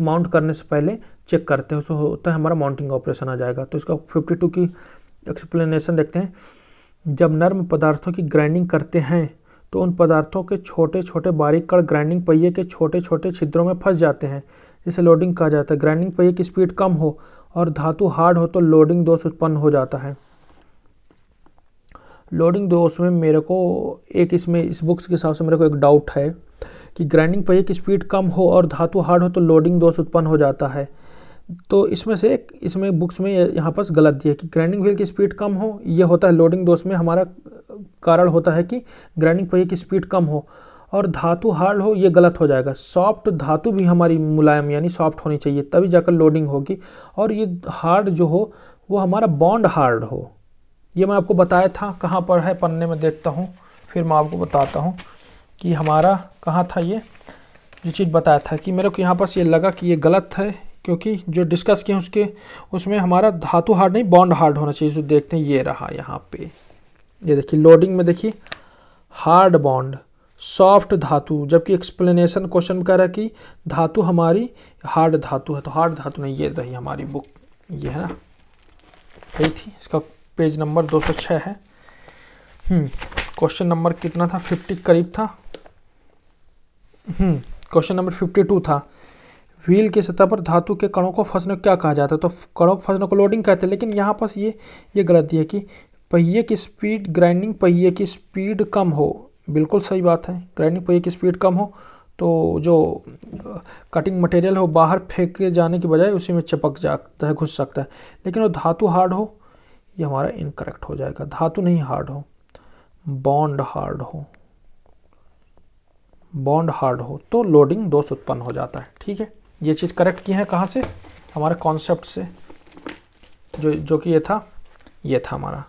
माउंट करने से पहले चेक करते हैं, उसको होता है हमारा माउंटिंग ऑपरेशन आ जाएगा। तो इसका 52 की एक्सप्लेनेशन देखते हैं। जब नर्म पदार्थों की ग्राइंडिंग करते हैं तो उन पदार्थों के छोटे छोटे बारीक कण ग्राइंडिंग पहिए के छोटे छोटे छिद्रों में फंस जाते हैं, जिसे लोडिंग कहा जाता है। ग्राइंडिंग पहिए की स्पीड कम हो और धातु हार्ड हो तो लोडिंग दोष उत्पन्न हो जाता है। लोडिंग दोष में मेरे को एक इस बुक्स के हिसाब से मेरे को एक डाउट है कि ग्राइंडिंग पहिए की स्पीड कम हो और धातु हार्ड हो तो लोडिंग दोष उत्पन्न हो जाता है। तो इसमें से एक इसमें बुक्स में यहाँ पर गलत दिया है कि ग्राइंडिंग व्हील की स्पीड कम हो, ये होता है लोडिंग दोष में हमारा कारण होता है कि ग्राइंडिंग पहिए की स्पीड कम हो, और धातु हार्ड हो, ये गलत हो जाएगा। सॉफ्ट धातु भी हमारी मुलायम यानी सॉफ्ट होनी चाहिए, तभी जाकर लोडिंग होगी। और ये हार्ड जो हो वो हमारा बॉन्ड हार्ड हो। ये मैं आपको बताया था, कहाँ पर है पन्ने में देखता हूँ, फिर मैं आपको बताता हूँ कि हमारा कहाँ था ये जो चीज़ बताया था। कि मेरे को यहाँ पर ये लगा कि ये गलत है, क्योंकि जो डिस्कस किए उसमें हमारा धातु हार्ड नहीं बॉन्ड हार्ड होना चाहिए। तो देखते हैं, ये रहा यहाँ पे, ये देखिए लोडिंग में देखिए हार्ड बॉन्ड, सॉफ्ट धातु, जबकि एक्सप्लेनेशन क्वेश्चन में कह रहा है कि धातु हमारी हार्ड धातु है, तो हार्ड धातु नहीं। ये रही हमारी बुक, ये है ना, यही थी। इसका पेज नंबर 206 है। क्वेश्चन नंबर कितना था? 50 करीब था। क्वेश्चन नंबर 52 था। व्हील की सतह पर धातु के कणों को फंसने को क्या कहा जाता है? तो कणों को फंसने को लोडिंग कहते हैं, लेकिन यहाँ पर ये गलत है कि पहिए की स्पीड, ग्राइंडिंग पहिए की स्पीड कम हो। बिल्कुल सही बात है, ग्राइंडिंग पहिए की स्पीड कम हो तो जो कटिंग मटेरियल हो बाहर फेंके जाने की बजाय उसी में चिपक जाता है, घुस सकता है। लेकिन वो धातु हार्ड हो, ये हमारा इनकरेक्ट हो जाएगा। धातु नहीं हार्ड हो, बॉन्ड हार्ड हो। बॉन्ड हार्ड हो तो लोडिंग दोष उत्पन्न हो जाता है। ठीक है, ये चीज़ करेक्ट की है कहाँ से? हमारे कॉन्सेप्ट से, जो कि ये था हमारा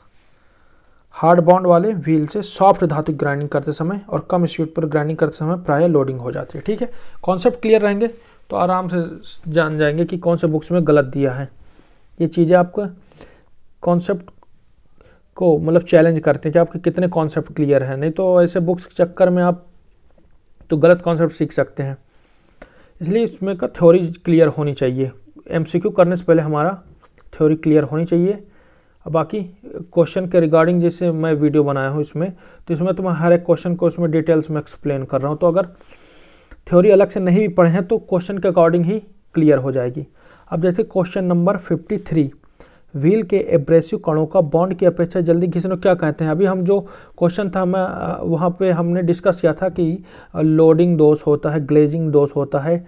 हार्ड बॉन्ड वाले व्हील से सॉफ्ट धातु ग्राइंडिंग करते समय और कम स्पीड पर ग्राइंडिंग करते समय प्रायः लोडिंग हो जाती है। ठीक है, कॉन्सेप्ट क्लियर रहेंगे तो आराम से जान जाएंगे कि कौन से बुक्स में गलत दिया है। ये चीज़ें आपको कॉन्सेप्ट को मतलब चैलेंज करते हैं कि आपके कितने कॉन्सेप्ट क्लियर हैं, नहीं तो ऐसे बुक्स के चक्कर में आप तो गलत कॉन्सेप्ट सीख सकते हैं। इसलिए इसमें का थ्योरी क्लियर होनी चाहिए। एमसीक्यू करने से पहले हमारा थ्योरी क्लियर होनी चाहिए। बाकी क्वेश्चन के रिगार्डिंग जैसे मैं वीडियो बनाया हूँ इसमें, तो इसमें तो मैं हर एक क्वेश्चन को इसमें डिटेल्स में एक्सप्लेन कर रहा हूँ, तो अगर थ्योरी अलग से नहीं भी पढ़े हैं तो क्वेश्चन के अकॉर्डिंग ही क्लियर हो जाएगी। अब जैसे क्वेश्चन नंबर 53, व्हील के एब्रेसिव कणों का बॉन्ड की अपेक्षा जल्दी घिसने को क्या कहते हैं। अभी हम जो क्वेश्चन था मैं वहाँ पे हमने डिस्कस किया था कि लोडिंग दोष होता है, ग्लेजिंग दोष होता है,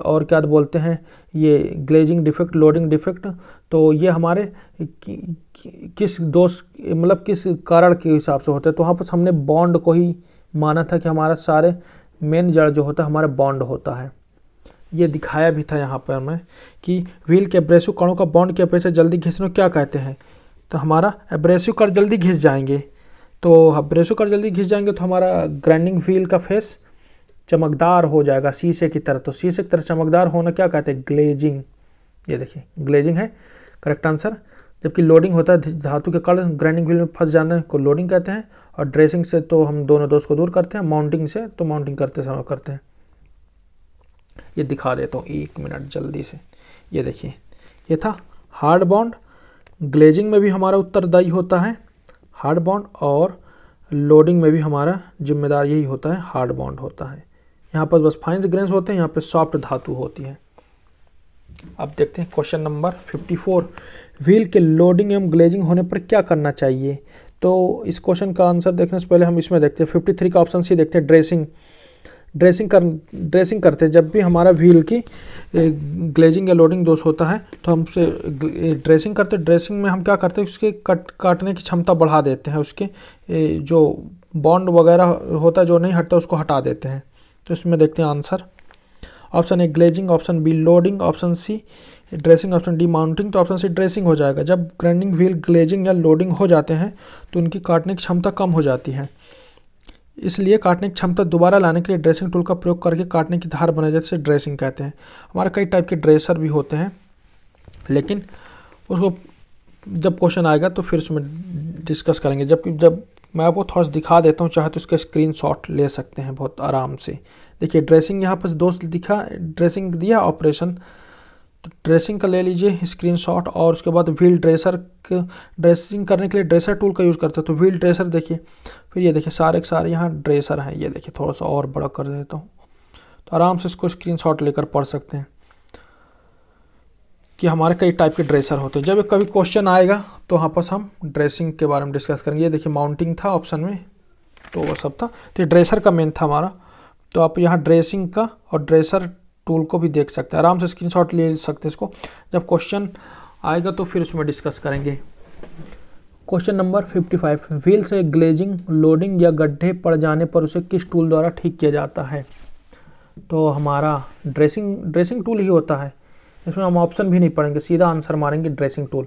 और क्या बोलते हैं ये ग्लेजिंग डिफेक्ट, लोडिंग डिफेक्ट। तो ये हमारे किस दोष मतलब किस कारण के हिसाब से होते हैं, तो वहाँ पर हमने बॉन्ड को ही माना था कि हमारा सारे मेन जड़ जो होता है हमारा बॉन्ड होता है। ये दिखाया भी था यहाँ पर मैं कि व्हील के एब्रेसिव कणों का बॉन्ड की अपेक्षा जल्दी घिसने को क्या कहते हैं। तो हमारा एब्रेसिव कण जल्दी घिस जाएंगे, तो एब्रेसिव कण जल्दी घिस जाएंगे तो हमारा ग्राइंडिंग व्हील का फेस चमकदार हो जाएगा शीशे की तरह। तो शीशे की तरह चमकदार होना क्या कहते हैं, ग्लेजिंग। ये देखिए ग्लेजिंग है करेक्ट आंसर। जबकि लोडिंग होता है धातु के कण ग्राइंडिंग व्हील में फंस जाने को लोडिंग कहते हैं, और ड्रेसिंग से तो हम दोनों दोष को दूर करते हैं, माउंटिंग से तो माउंटिंग करते समय करते हैं। ये दिखा देता हूँ 1 मिनट जल्दी से। ये देखिए ये था हार्ड बॉन्ड, ग्लेजिंग में भी हमारा उत्तरदायी होता है हार्ड बॉन्ड, और लोडिंग में भी हमारा जिम्मेदार यही होता है हार्ड बॉन्ड होता है। यहाँ पर बस फाइन ग्रेन्स होते हैं, यहाँ पे सॉफ्ट धातु होती है। अब देखते हैं क्वेश्चन नंबर 54, व्हील के लोडिंग एवं ग्लेजिंग होने पर क्या करना चाहिए। तो इस क्वेश्चन का आंसर देखने से पहले हम इसमें देखते हैं 53 का ऑप्शन सी देखते हैं, ड्रेसिंग करते हैं। जब भी हमारा व्हील की ग्लेजिंग या लोडिंग दोष होता है तो हम उसे ड्रेसिंग करते हैं। ड्रेसिंग में हम क्या करते हैं, उसके काटने की क्षमता बढ़ा देते हैं, उसके जो बॉन्ड वगैरह होता है जो नहीं हटता उसको हटा देते हैं। तो इसमें देखते हैं answer, option A glazing, option B loading, option C dressing, option D mounting. तो ऑप्शन सी ड्रेसिंग हो जाएगा। जब ग्राइंडिंग व्हील ग्लेजिंग या लोडिंग हो जाते हैं तो उनकी काटने की क्षमता कम हो जाती है, इसलिए काटने की क्षमता दोबारा लाने के लिए ड्रेसिंग टूल का प्रयोग करके काटने की धार बनाई जाती है, ड्रेसिंग कहते हैं। हमारे कई टाइप के ड्रेसर भी होते हैं, लेकिन उसको जब क्वेश्चन आएगा तो फिर उसमें डिस्कस करेंगे। जब मैं आपको थोड़ा सा दिखा देता हूँ, चाहे तो इसका स्क्रीनशॉट ले सकते हैं बहुत आराम से। देखिए ड्रेसिंग यहाँ पर दोस्त दिखा, ड्रेसिंग दिया ऑपरेशन, तो ड्रेसिंग का ले लीजिए स्क्रीनशॉट। और उसके बाद व्हील ड्रेसर, ड्रेसिंग करने के लिए ड्रेसर टूल का यूज़ करते हैं। तो व्हील ड्रेसर देखिए, फिर ये देखिए सारे के सारे यहाँ ड्रेसर हैं। ये देखिए थोड़ा सा और बड़ा कर देता हूँ तो आराम से इसको स्क्रीनशॉट लेकर पढ़ सकते हैं कि हमारे कई टाइप के ड्रेसर होते हैं। जब कभी क्वेश्चन आएगा तो वहाँ पर हम ड्रेसिंग के बारे में डिस्कस करेंगे। ये देखिए माउंटिंग था ऑप्शन में, तो वो सब था। तो ये ड्रेसर का मेन था हमारा। तो आप यहाँ ड्रेसिंग का और ड्रेसर टूल को भी देख सकते हैं, आराम से स्क्रीनशॉट ले सकते हैं इसको। जब क्वेश्चन आएगा तो फिर उसमें डिस्कस करेंगे। क्वेश्चन नंबर 55, व्हील से ग्लेजिंग, लोडिंग या गड्ढे पड़ जाने पर उसे किस टूल द्वारा ठीक किया जाता है। तो हमारा ड्रेसिंग टूल ही होता है। इसमें हम ऑप्शन भी नहीं पढ़ेंगे, सीधा आंसर मारेंगे ड्रेसिंग टूल।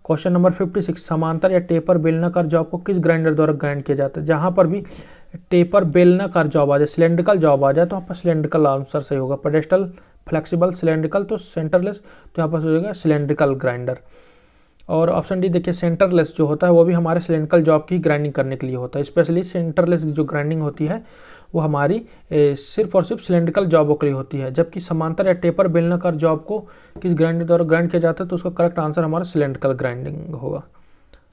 क्वेश्चन नंबर 56, समांतर या टेपर बेलनाकार जॉब को किस ग्राइंडर द्वारा ग्राइंड किया जाता है। जहाँ पर भी टेपर बेलनाकार जॉब आ जाए, सिलेंड्रिकल जॉब आ जाए, तो यहाँ पर सिलेंड्रिकल आंसर सही होगा। पेडेस्टल, फ्लेक्सिबल, सिलेंड्रिकल, तो सेंटरलेस, तो यहाँ पर हो जाएगा सिलेंड्रिकल ग्राइंडर। और ऑप्शन डी देखिए सेंटरलेस जो होता है वो भी हमारे सिलेंड्रिकल जॉब की ग्राइंडिंग करने के लिए होता है। स्पेशली सेंटरलेस जो ग्राइंडिंग होती है वो हमारी सिर्फ और सिर्फ सिलेंड्रिकल जॉबों के लिए होती है। जबकि समांतर या टेपर बेलनाकार जॉब को किस ग्राइंडर द्वारा ग्राइंड किया जाता है, तो उसका करेक्ट आंसर हमारा सिलेंड्रिकल ग्राइंडिंग होगा,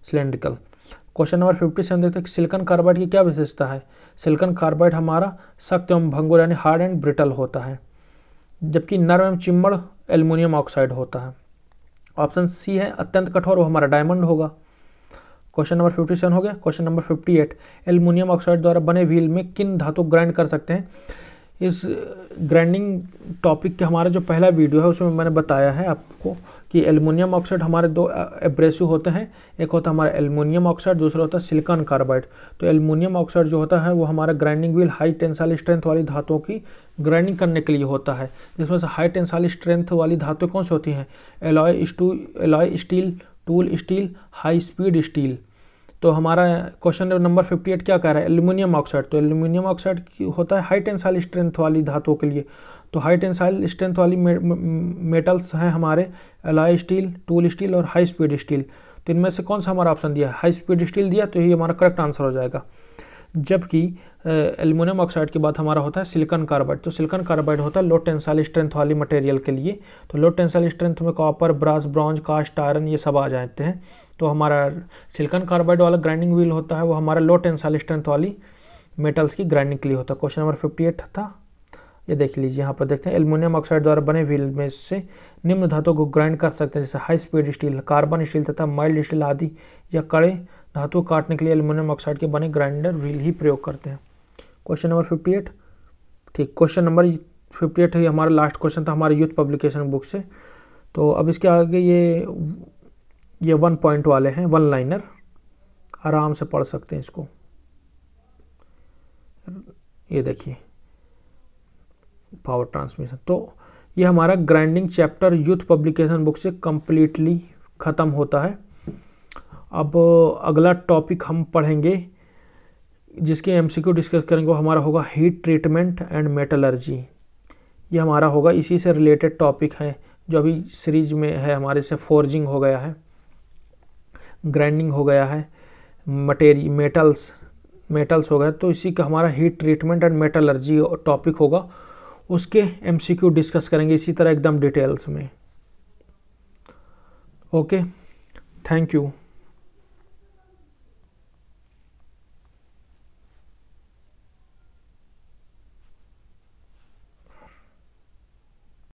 सिलेंड्रिकल। क्वेश्चन नंबर 57 देखते हैं सिलिकॉन कार्बाइड की क्या विशेषता है। सिलिकॉन कार्बाइड हमारा सख्त एवं भंगुर यानी हार्ड एंड ब्रिटल होता है, जबकि नरम एवं चिम्मड़ एल्युमिनियम ऑक्साइड होता है। ऑप्शन सी है अत्यंत कठोर, वो हमारा डायमंड होगा। क्वेश्चन नंबर 57 हो गया। क्वेश्चन नंबर 58, एल्युमिनियम ऑक्साइड द्वारा बने व्हील में किन धातु ग्राइंड कर सकते हैं। इस ग्राइंडिंग टॉपिक के हमारा जो पहला वीडियो है उसमें मैंने बताया है आपको कि एल्युमिनियम ऑक्साइड हमारे दो एब्रेसिव होते हैं, एक होता है हमारा एल्युमिनियम ऑक्साइड, दूसरा होता है सिलिकॉन कार्बाइड। तो एल्युमिनियम ऑक्साइड जो होता है वो हमारा grinding wheel high tensile strength वाली धातुओं की ग्राइंडिंग करने के लिए होता है, जिसमें से हाई टेंसाइल स्ट्रेंथ वाली धातुएं कौन सी होती हैं, alloy steel, tool steel, high speed steel. तो हमारा क्वेश्चन नंबर 58 क्या कह रहा है, एल्यूमिनियम ऑक्साइड। तो एल्यूमिनियम ऑक्साइड होता है हाई टेंसाइल स्ट्रेंथ वाली धातुओं के लिए। तो हाई टेंसाइल स्ट्रेंथ वाली मेटल्स हैं हमारे एलॉय स्टील, टूल स्टील और हाई स्पीड स्टील। तो इनमें से कौन सा हमारा ऑप्शन दिया है, हाई स्पीड स्टील दिया, तो यही हमारा करेक्ट आंसर हो जाएगा। जबकि एल्यूमिनियम ऑक्साइड के बाद हमारा होता है सिलिकॉन कार्बाइड। तो सिलिकॉन कार्बाइड होता है लो टेंसाइल स्ट्रेंथ वाली मटेरियल के लिए। तो लो टेंसाइल स्ट्रेंथ में copper, brass, bronze, cast iron ये सब आ जाते हैं। तो हमारा सिलिकॉन कार्बाइड वाला ग्राइंडिंग व्हील होता है वो हमारा लो टेंसाइल स्ट्रेंथ वाली मेटल्स की ग्राइंडिंग के लिए होता है। क्वेश्चन नंबर 58 था, ये देख लीजिए। यहाँ पर देखते हैं एल्यूमिनियम ऑक्साइड द्वारा बने व्हील में से निम्न धातुओं को ग्राइंड कर सकते हैं, जैसे high speed steel, carbon steel तथा माइल्ड स्टील आदि, या कड़े धातु काटने के लिए एल्यूमिनियम ऑक्साइड के बने ग्राइंडर व्हील ही प्रयोग करते हैं। क्वेश्चन नंबर 58 ठीक। क्वेश्चन नंबर 58 है हमारा लास्ट क्वेश्चन था हमारे यूथ पब्लिकेशन बुक से। तो अब इसके आगे ये 1 पॉइंट वाले हैं, 1 लाइनर, आराम से पढ़ सकते हैं इसको। ये देखिए पावर ट्रांसमिशन। तो ये हमारा grinding chapter youth publication book से कंप्लीटली ख़त्म होता है। अब अगला टॉपिक हम पढ़ेंगे जिसके एमसीक्यू डिस्कस करेंगे, वो हमारा होगा हीट ट्रीटमेंट एंड मेटलर्जी। ये हमारा होगा इसी से रिलेटेड टॉपिक है जो अभी सीरीज में है हमारे से। फोर्जिंग हो गया है, ग्राइंडिंग हो गया है, मेटल्स हो गया। तो इसी का हमारा heat treatment and metallurgy topic होगा, उसके एमसीक्यू डिस्कस करेंगे इसी तरह एकदम डिटेल्स में। Okay, thank you.